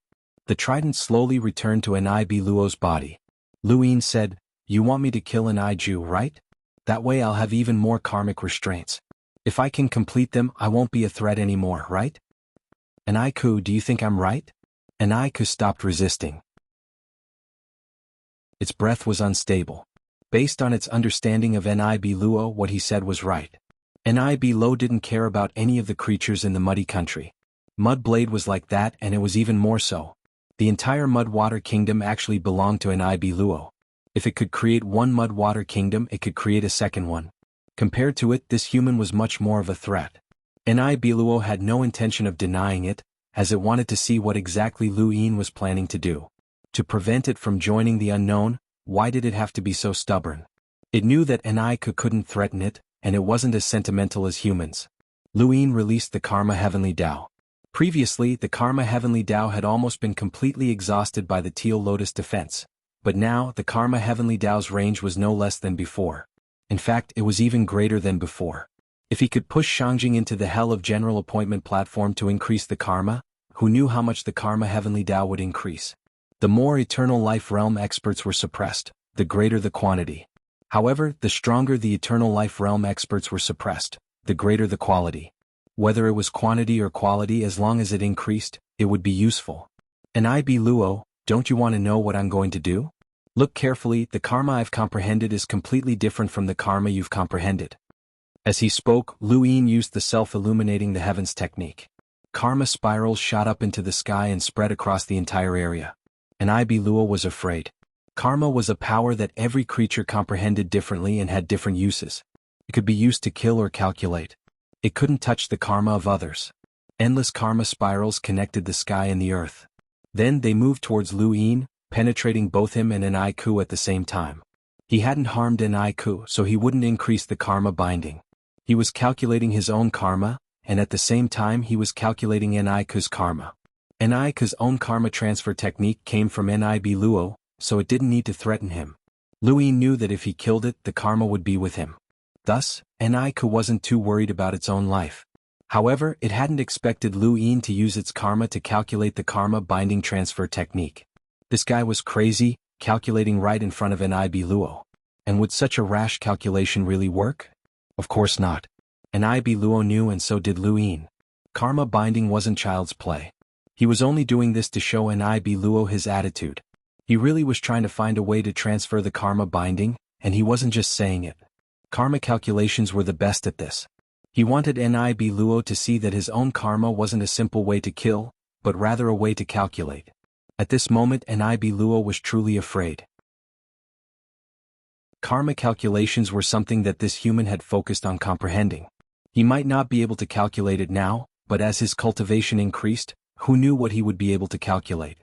The trident slowly returned to Nibiluo's body. Lu Yin said, "You want me to kill Niju, right? That way I'll have even more karmic restraints. If I can complete them, I won't be a threat anymore, right? Niku, do you think I'm right?" Niku stopped resisting. Its breath was unstable. Based on its understanding of Nibiluo, what he said was right. Nibiluo didn't care about any of the creatures in the muddy country. Mudblade was like that, and it was even more so. The entire Mudwater Kingdom actually belonged to Nibiluo. If it could create one Mudwater Kingdom, it could create a second one. Compared to it, this human was much more of a threat. Nibiluo had no intention of denying it, as it wanted to see what exactly Lu Yin was planning to do. To prevent it from joining the unknown, why did it have to be so stubborn? It knew that Niku couldn't threaten it, and it wasn't as sentimental as humans. Luin released the Karma Heavenly Dao. Previously, the Karma Heavenly Dao had almost been completely exhausted by the Teal Lotus defense, but now the Karma Heavenly Dao's range was no less than before. In fact, it was even greater than before. If he could push Xianxia into the Hell of General Appointment platform to increase the Karma, who knew how much the Karma Heavenly Dao would increase? The more Eternal Life Realm experts were suppressed, the greater the quantity. However, the stronger the Eternal Life Realm experts were suppressed, the greater the quality. Whether it was quantity or quality, as long as it increased, it would be useful. And I be Luo, don't you want to know what I'm going to do? Look carefully, the karma I've comprehended is completely different from the karma you've comprehended. As he spoke, Luin used the self-illuminating the heavens technique. Karma spirals shot up into the sky and spread across the entire area. And I be Luo was afraid. Karma was a power that every creature comprehended differently and had different uses. It could be used to kill or calculate. It couldn't touch the karma of others. Endless karma spirals connected the sky and the earth. Then they moved towards Luin, penetrating both him and Niku at the same time. He hadn't harmed Niku, so he wouldn't increase the karma binding. He was calculating his own karma, and at the same time he was calculating Niku's karma. Niku's own karma transfer technique came from Nib Luo, so it didn't need to threaten him. Luin knew that if he killed it, the karma would be with him. Thus, Niku wasn't too worried about its own life. However, it hadn't expected Luin to use its karma to calculate the karma binding transfer technique. This guy was crazy, calculating right in front of Nib Luo. And would such a rash calculation really work? Of course not. Nib Luo knew, and so did Luin. Karma binding wasn't child's play. He was only doing this to show Nib Luo his attitude. He really was trying to find a way to transfer the karma binding, and he wasn't just saying it. Karma calculations were the best at this. He wanted Nib Luo to see that his own karma wasn't a simple way to kill, but rather a way to calculate. At this moment, Nib Luo was truly afraid. Karma calculations were something that this human had focused on comprehending. He might not be able to calculate it now, but as his cultivation increased, who knew what he would be able to calculate?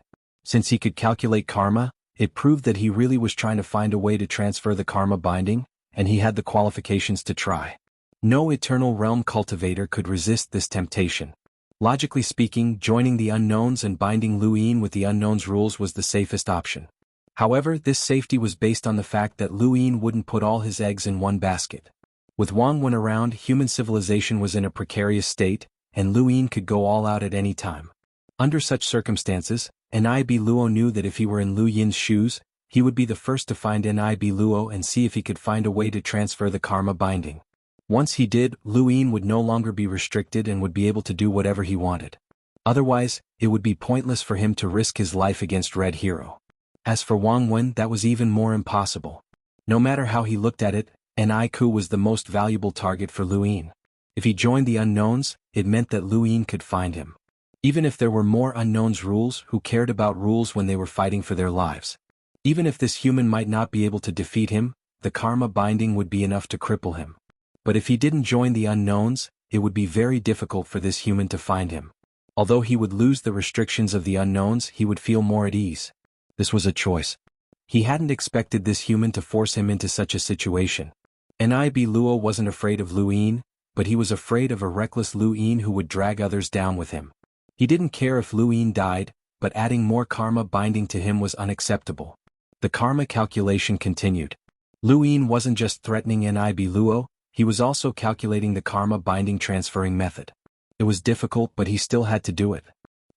Since he could calculate karma, it proved that he really was trying to find a way to transfer the karma binding, and he had the qualifications to try. No Eternal Realm cultivator could resist this temptation. Logically speaking, joining the Unknowns and binding Luin with the Unknown's rules was the safest option. However, this safety was based on the fact that Luin wouldn't put all his eggs in one basket. With Xuanhuan around, human civilization was in a precarious state, and Luin could go all out at any time. Under such circumstances, Nib Luo knew that if he were in Lu Yin's shoes, he would be the first to find Nib Luo and see if he could find a way to transfer the karma binding. Once he did, Luin would no longer be restricted and would be able to do whatever he wanted. Otherwise, it would be pointless for him to risk his life against Red Hero. As for Xuanhuan, that was even more impossible. No matter how he looked at it, Niku was the most valuable target for Luin. If he joined the Unknowns, it meant that Luin could find him. Even if there were more Unknowns rules, who cared about rules when they were fighting for their lives? Even if this human might not be able to defeat him, the karma binding would be enough to cripple him. But if he didn't join the Unknowns, it would be very difficult for this human to find him. Although he would lose the restrictions of the Unknowns, he would feel more at ease. This was a choice. He hadn't expected this human to force him into such a situation. Nib Luo wasn't afraid of Luin, but he was afraid of a reckless Luin who would drag others down with him. He didn't care if Luin died, but adding more karma binding to him was unacceptable. The karma calculation continued. Luin wasn't just threatening Nib Luo, he was also calculating the karma binding transferring method. It was difficult, but he still had to do it.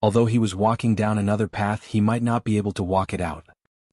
Although he was walking down another path, he might not be able to walk it out.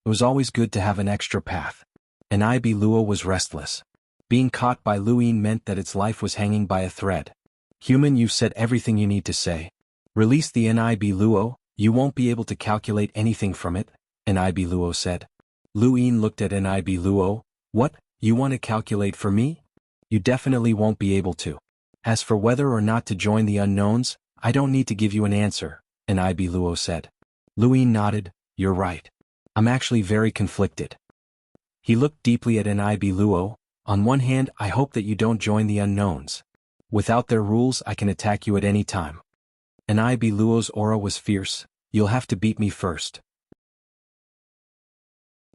It was always good to have an extra path. Nib Luo was restless. Being caught by Luin meant that its life was hanging by a thread. Human, you've said everything you need to say. Release the Nib Luo, you won't be able to calculate anything from it, Nib Luo said. Luin looked at Nib Luo. What, you want to calculate for me? You definitely won't be able to. As for whether or not to join the Unknowns, I don't need to give you an answer, Nib Luo said. Luin nodded. You're right. I'm actually very conflicted. He looked deeply at Nib Luo. On one hand, I hope that you don't join the Unknowns. Without their rules, I can attack you at any time. Nib Luo's aura was fierce. You'll have to beat me first.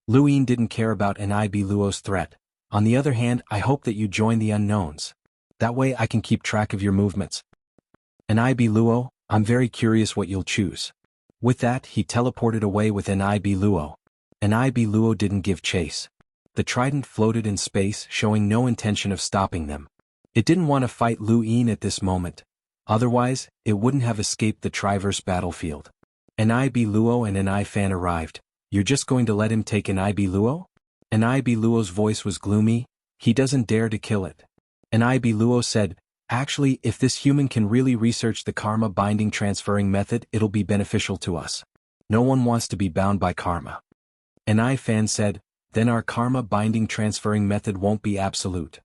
Luin didn't care about Nib Luo's threat. On the other hand, I hope that you join the Unknowns. That way I can keep track of your movements. And I be Luo, I'm very curious what you'll choose. With that, he teleported away with an I be Luo. And I be Luo didn't give chase. The trident floated in space, showing no intention of stopping them. It didn't want to fight Lu Yin at this moment. Otherwise, it wouldn't have escaped the Triverse battlefield. An I be Luo and an I fan arrived. You're just going to let him take an I be Luo? An I be Luo's voice was gloomy. He doesn't dare to kill it. An I be Luo said, actually, if this human can really research the karma binding transferring method, it'll be beneficial to us. No one wants to be bound by karma. An I fan said, then our karma binding transferring method won't be absolute.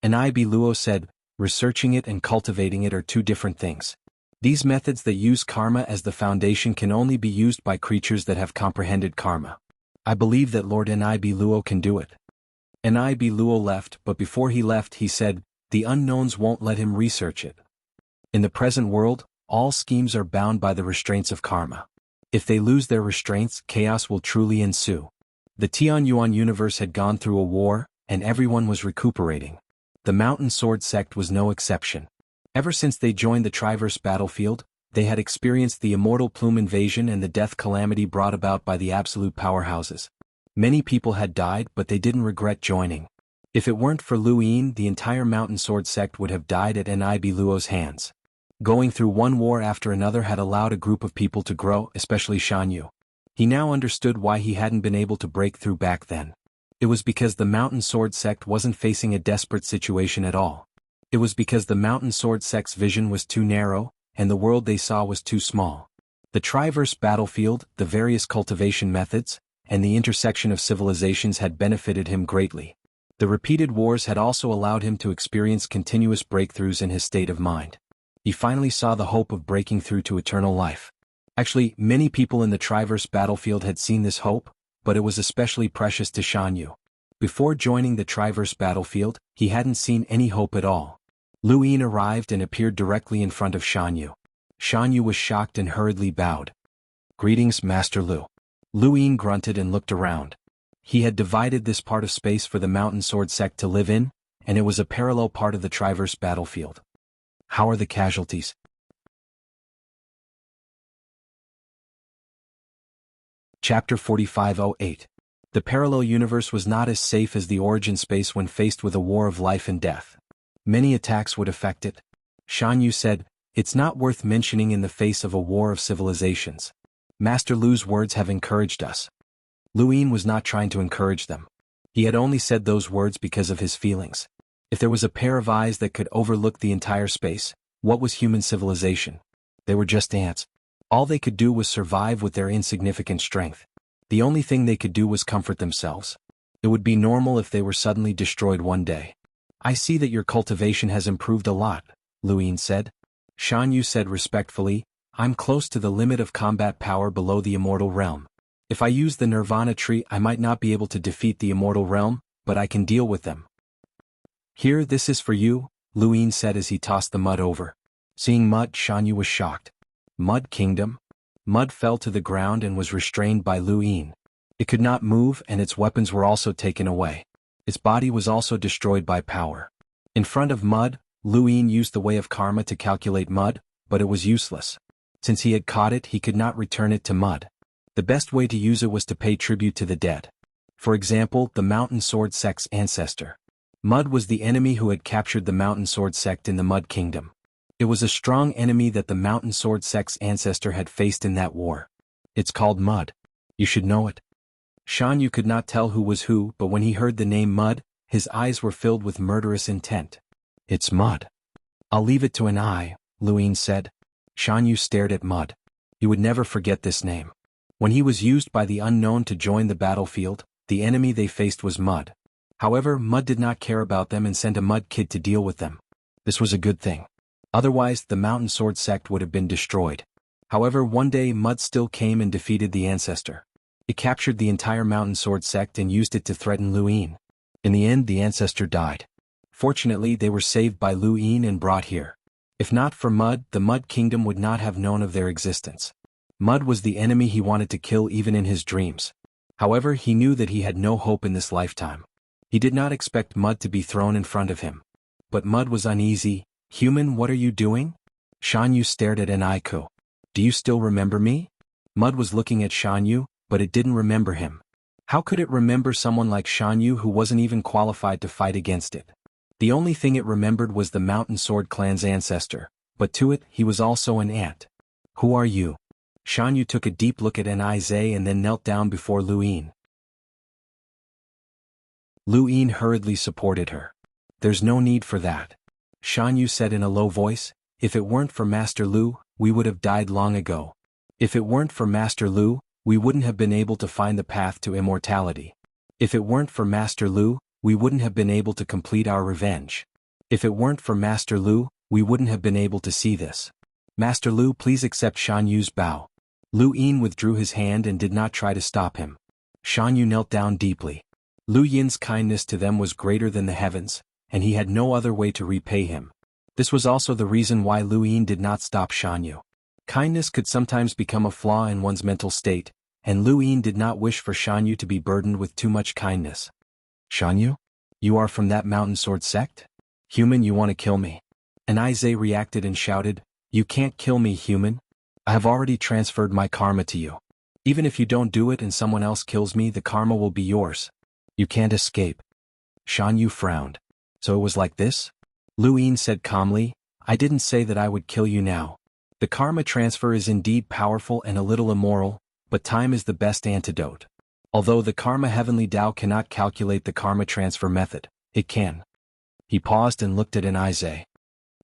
An I be Luo said, researching it and cultivating it are two different things. These methods that use karma as the foundation can only be used by creatures that have comprehended karma. I believe that Lord Ni be Luo can do it. Ni be Luo left, but before he left he said, the unknowns won't let him research it. In the present world, all schemes are bound by the restraints of karma. If they lose their restraints, chaos will truly ensue. The Xuanhuan universe had gone through a war, and everyone was recuperating. The Mountain Sword sect was no exception. Ever since they joined the Triverse battlefield, they had experienced the immortal plume invasion and the death calamity brought about by the absolute powerhouses. Many people had died, but they didn't regret joining. If it weren't for Lu Yin, the entire Mountain Sword sect would have died at Ni be Luo's hands. Going through one war after another had allowed a group of people to grow, especially Xianyu. He now understood why he hadn't been able to break through back then. It was because the Mountain Sword sect wasn't facing a desperate situation at all. It was because the Mountain Sword sect's vision was too narrow, and the world they saw was too small. The Triverse battlefield, the various cultivation methods, and the intersection of civilizations had benefited him greatly. The repeated wars had also allowed him to experience continuous breakthroughs in his state of mind. He finally saw the hope of breaking through to eternal life. Actually, many people in the Triverse battlefield had seen this hope, but it was especially precious to Xianyu. Before joining the Triverse battlefield, he hadn't seen any hope at all. Lu Yin arrived and appeared directly in front of Xianyu. Xianyu was shocked and hurriedly bowed. Greetings, Master Lu. Lu Yin grunted and looked around. He had divided this part of space for the Mountain Sword sect to live in, and it was a parallel part of the Triverse battlefield. How are the casualties? Chapter 4508. The parallel universe was not as safe as the origin space when faced with a war of life and death. Many attacks would affect it. Xianyu said, it's not worth mentioning in the face of a war of civilizations. Master Lu's words have encouraged us. Lu Yin was not trying to encourage them. He had only said those words because of his feelings. If there was a pair of eyes that could overlook the entire space, what was human civilization? They were just ants. All they could do was survive with their insignificant strength. The only thing they could do was comfort themselves. It would be normal if they were suddenly destroyed one day. I see that your cultivation has improved a lot, Lu Yin said. Xianyu said respectfully, I'm close to the limit of combat power below the immortal realm. If I use the Nirvana tree, I might not be able to defeat the immortal realm, but I can deal with them. Here, this is for you, Lu Yin said as he tossed the mud over. Seeing mud, Xianyu was shocked. Mud Kingdom? Mud fell to the ground and was restrained by Lu Yin. It could not move and its weapons were also taken away. Its body was also destroyed by power. In front of mud, Lu Yin used the way of karma to calculate mud, but it was useless. Since he had caught it, he could not return it to mud. The best way to use it was to pay tribute to the dead. For example, the Mountain Sword sect's ancestor. Mud was the enemy who had captured the Mountain Sword sect in the Mud Kingdom. It was a strong enemy that the Mountain Sword sect's ancestor had faced in that war. It's called Mud. You should know it. Xianyu could not tell who was who, but when he heard the name Mud, his eyes were filled with murderous intent. It's Mud. I'll leave it to an eye, Lu Yin said. Xianyu stared at Mud. He would never forget this name. When he was used by the unknown to join the battlefield, the enemy they faced was Mud. However, Mud did not care about them and sent a Mud Kid to deal with them. This was a good thing. Otherwise, the Mountain Sword sect would have been destroyed. However, one day Mud still came and defeated the ancestor. It captured the entire Mountain Sword sect and used it to threaten Lu Yin. In the end, the ancestor died. Fortunately, they were saved by Lu Yin and brought here. If not for Mud, the Mud Kingdom would not have known of their existence. Mud was the enemy he wanted to kill even in his dreams. However, he knew that he had no hope in this lifetime. He did not expect Mud to be thrown in front of him. but Mud was uneasy. Human, what are you doing? Xuanhu stared at Eniku. Do you still remember me? Mud was looking at Xuanhu, but it didn't remember him. How could it remember someone like Xuanhu who wasn't even qualified to fight against it? The only thing it remembered was the Mountain Sword clan's ancestor, but to it, he was also an ant. Who are you? Xuanhu took a deep look at Nize and then knelt down before Lu Yin. Lu Yin hurriedly supported her. There's no need for that. Xuanhu said in a low voice, if it weren't for Master Lu, we would have died long ago. If it weren't for Master Lu, we wouldn't have been able to find the path to immortality. If it weren't for Master Lu, we wouldn't have been able to complete our revenge. If it weren't for Master Lu, we wouldn't have been able to see this. Master Lu, please accept Xuanhu's bow. Lu Yin withdrew his hand and did not try to stop him. Xuanhu knelt down deeply. Lu Yin's kindness to them was greater than the heavens, and he had no other way to repay him. This was also the reason why Lu Yin did not stop Xuanhu. Kindness could sometimes become a flaw in one's mental state, and Lu Yin did not wish for Xuanhu to be burdened with too much kindness. Xuanhu? You are from that Mountain Sword sect? Human, you want to kill me? Nize reacted and shouted, you can't kill me, human. I have already transferred my karma to you. Even if you don't do it and someone else kills me, the karma will be yours. You can't escape. Xuanhu frowned. So it was like this? Lu Yin said calmly, I didn't say that I would kill you now. The karma transfer is indeed powerful and a little immoral, but time is the best antidote. Although the karma heavenly Tao cannot calculate the karma transfer method, it can. He paused and looked at Nize.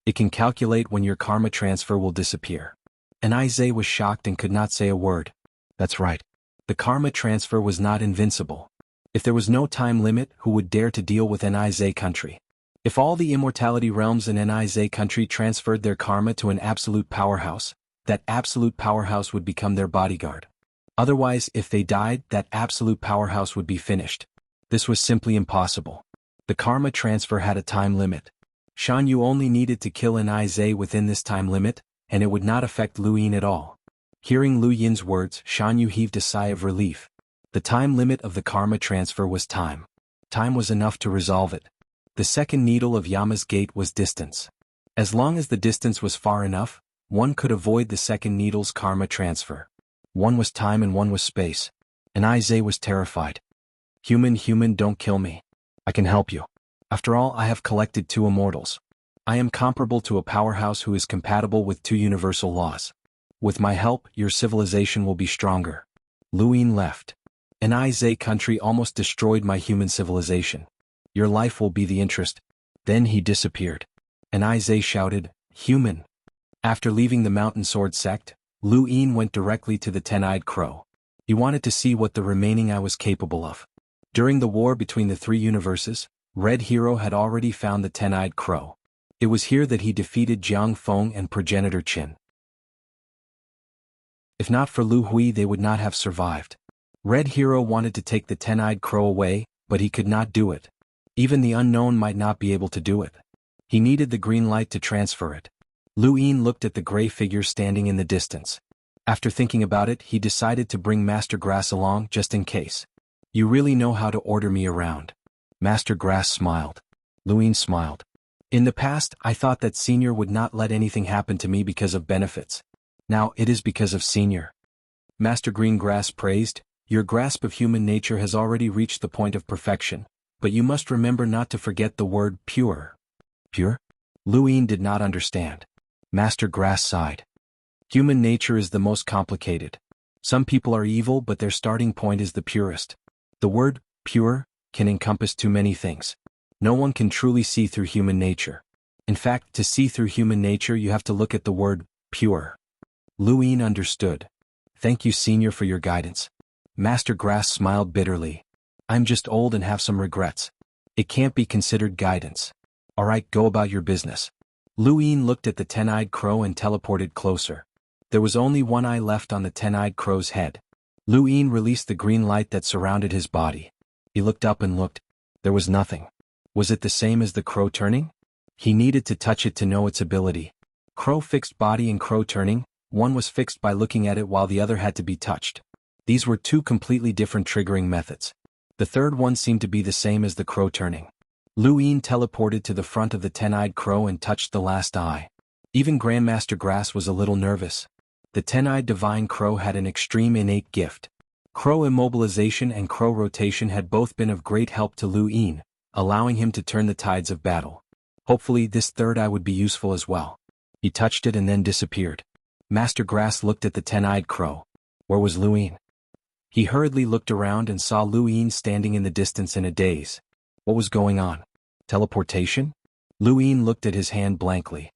It can calculate when your karma transfer will disappear. Nize was shocked and could not say a word. That's right. The karma transfer was not invincible. If there was no time limit, who would dare to deal with Nize country? If all the immortality realms in Nize country transferred their karma to an absolute powerhouse, that absolute powerhouse would become their bodyguard. Otherwise, if they died, that absolute powerhouse would be finished. This was simply impossible. The karma transfer had a time limit. Xuanhu only needed to kill Nize within this time limit, and it would not affect Lu Yin at all. Hearing Lu Yin's words, Xuanhu heaved a sigh of relief. The time limit of the karma transfer was time. Time was enough to resolve it. The second needle of Yama's gate was distance. As long as the distance was far enough, one could avoid the second needle's karma transfer. One was time and one was space. Nize was terrified. Human, don't kill me. I can help you. After all, I have collected 2 immortals. I am comparable to a powerhouse who is compatible with 2 universal laws. With my help, your civilization will be stronger. Lu Yin left. Nize country almost destroyed my human civilization. Your life will be the interest. Then he disappeared. Nize shouted, human. After leaving the Mountain Sword sect, Lu Yin went directly to the Ten-Eyed Crow. He wanted to see what the remaining I was capable of. During the war between the 3 universes, Red Hero had already found the Ten-Eyed Crow. It was here that he defeated Jiang Feng and Progenitor Qin. If not for Lu Hui, they would not have survived. Red Hero wanted to take the Ten-Eyed Crow away, but he could not do it. Even the unknown might not be able to do it. He needed the green light to transfer it. Lu Yin looked at the gray figure standing in the distance. After thinking about it, he decided to bring Master Grass along just in case. You really know how to order me around. Master Grass smiled. Lu Yin smiled. In the past, I thought that Senior would not let anything happen to me because of benefits. Now it is because of Senior. Master Green Grass praised, your grasp of human nature has already reached the point of perfection, but you must remember not to forget the word pure. Pure? Lu Yin did not understand. Master Grass sighed. Human nature is the most complicated. Some people are evil, but their starting point is the purest. The word pure can encompass too many things. No one can truly see through human nature. In fact, to see through human nature, you have to look at the word pure. Lu Yin understood. Thank you, Senior, for your guidance. Master Grass smiled bitterly. I'm just old and have some regrets. It can't be considered guidance. All right, go about your business. Lu Yin looked at the Ten-Eyed Crow and teleported closer. There was only one eye left on the Ten-Eyed Crow's head. Lu Yin released the green light that surrounded his body. He looked up and looked. There was nothing. Was it the same as the crow turning? He needed to touch it to know its ability. Crow fixed body and crow turning, one was fixed by looking at it while the other had to be touched. These were 2 completely different triggering methods. The third one seemed to be the same as the crow turning. Lu Yin teleported to the front of the 10-eyed crow and touched the last eye. Even Grandmaster Grass was a little nervous. The 10-eyed divine crow had an extreme innate gift. Crow immobilization and crow rotation had both been of great help to Lu Yin, allowing him to turn the tides of battle. Hopefully this third eye would be useful as well. He touched it and then disappeared. Master Grass looked at the 10-eyed crow. Where was Lu Yin? He hurriedly looked around and saw Lu Yin standing in the distance in a daze. What was going on? Teleportation? Lu Yin looked at his hand blankly.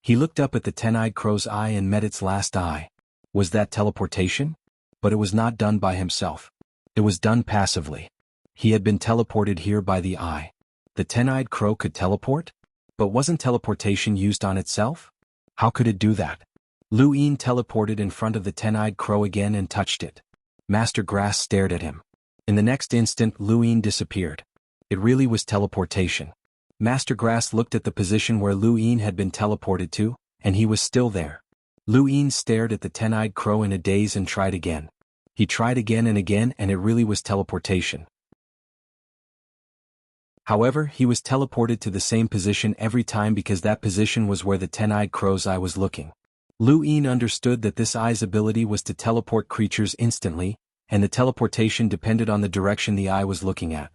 He looked up at the 10-eyed crow's eye and met its last eye. Was that teleportation? But it was not done by himself. It was done passively. He had been teleported here by the eye. The 10-eyed crow could teleport? But wasn't teleportation used on itself? How could it do that? Lu Yin teleported in front of the 10-eyed crow again and touched it. Master Grass stared at him. In the next instant Lu Yin disappeared. It really was teleportation. Master Grass looked at the position where Lu Yin had been teleported to, and he was still there. Lu Yin stared at the 10-eyed crow in a daze and tried again. He tried again and it really was teleportation. However, he was teleported to the same position every time because that position was where the 10-eyed crow's eye was looking. Lu Yin understood that this eye's ability was to teleport creatures instantly, and the teleportation depended on the direction the eye was looking at.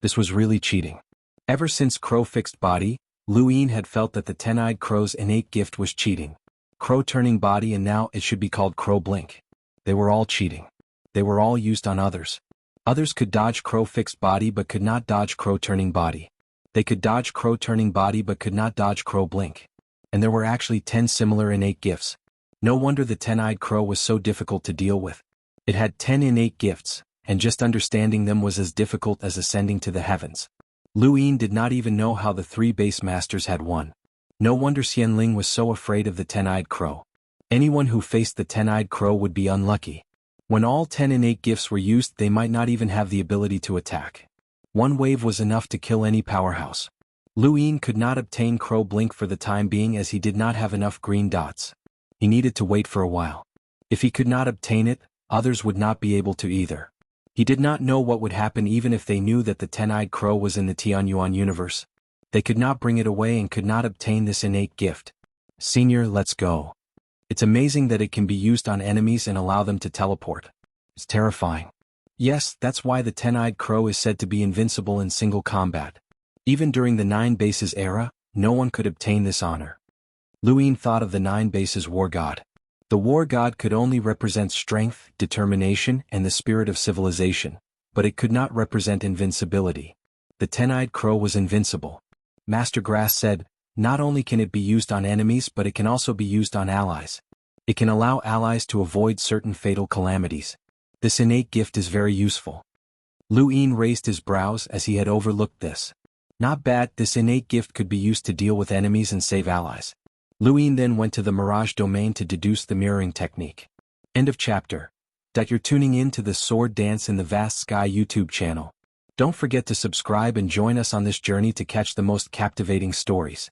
This was really cheating. Ever since Crow fixed body, Lu Yin had felt that the 10-eyed crow's innate gift was cheating. Crow turning body, and now it should be called Crow blink. They were all cheating. They were all used on others. Others could dodge Crow fixed body but could not dodge Crow turning body. They could dodge Crow turning body but could not dodge Crow blink. And there were actually 10 similar innate gifts. No wonder the 10-eyed crow was so difficult to deal with. It had 10 innate gifts, and just understanding them was as difficult as ascending to the heavens. Lu Yin did not even know how the 3 base masters had won. No wonder Xianling was so afraid of the 10-eyed crow. Anyone who faced the 10-eyed crow would be unlucky. When all 10 innate gifts were used, they might not even have the ability to attack. One wave was enough to kill any powerhouse. Lu Yin could not obtain Crow blink for the time being as he did not have enough green dots. He needed to wait for a while. If he could not obtain it, others would not be able to either. He did not know what would happen even if they knew that the 10-eyed crow was in the Xuanhuan universe. They could not bring it away and could not obtain this innate gift. Senior, let's go. It's amazing that it can be used on enemies and allow them to teleport. It's terrifying. Yes, that's why the 10-eyed crow is said to be invincible in single combat. Even during the 9 bases era, no one could obtain this honor. Lu Yin thought of the 9 bases war god. The war god could only represent strength, determination, and the spirit of civilization, but it could not represent invincibility. The 10-eyed crow was invincible. Master Grass said, not only can it be used on enemies but it can also be used on allies. It can allow allies to avoid certain fatal calamities. This innate gift is very useful. Lu Yin raised his brows as he had overlooked this. Not bad, this innate gift could be used to deal with enemies and save allies. Lu Yin then went to the Mirage domain to deduce the mirroring technique. End of chapter. You're tuning in to the Sword Dance in the Vast Sky YouTube channel. Don't forget to subscribe and join us on this journey to catch the most captivating stories.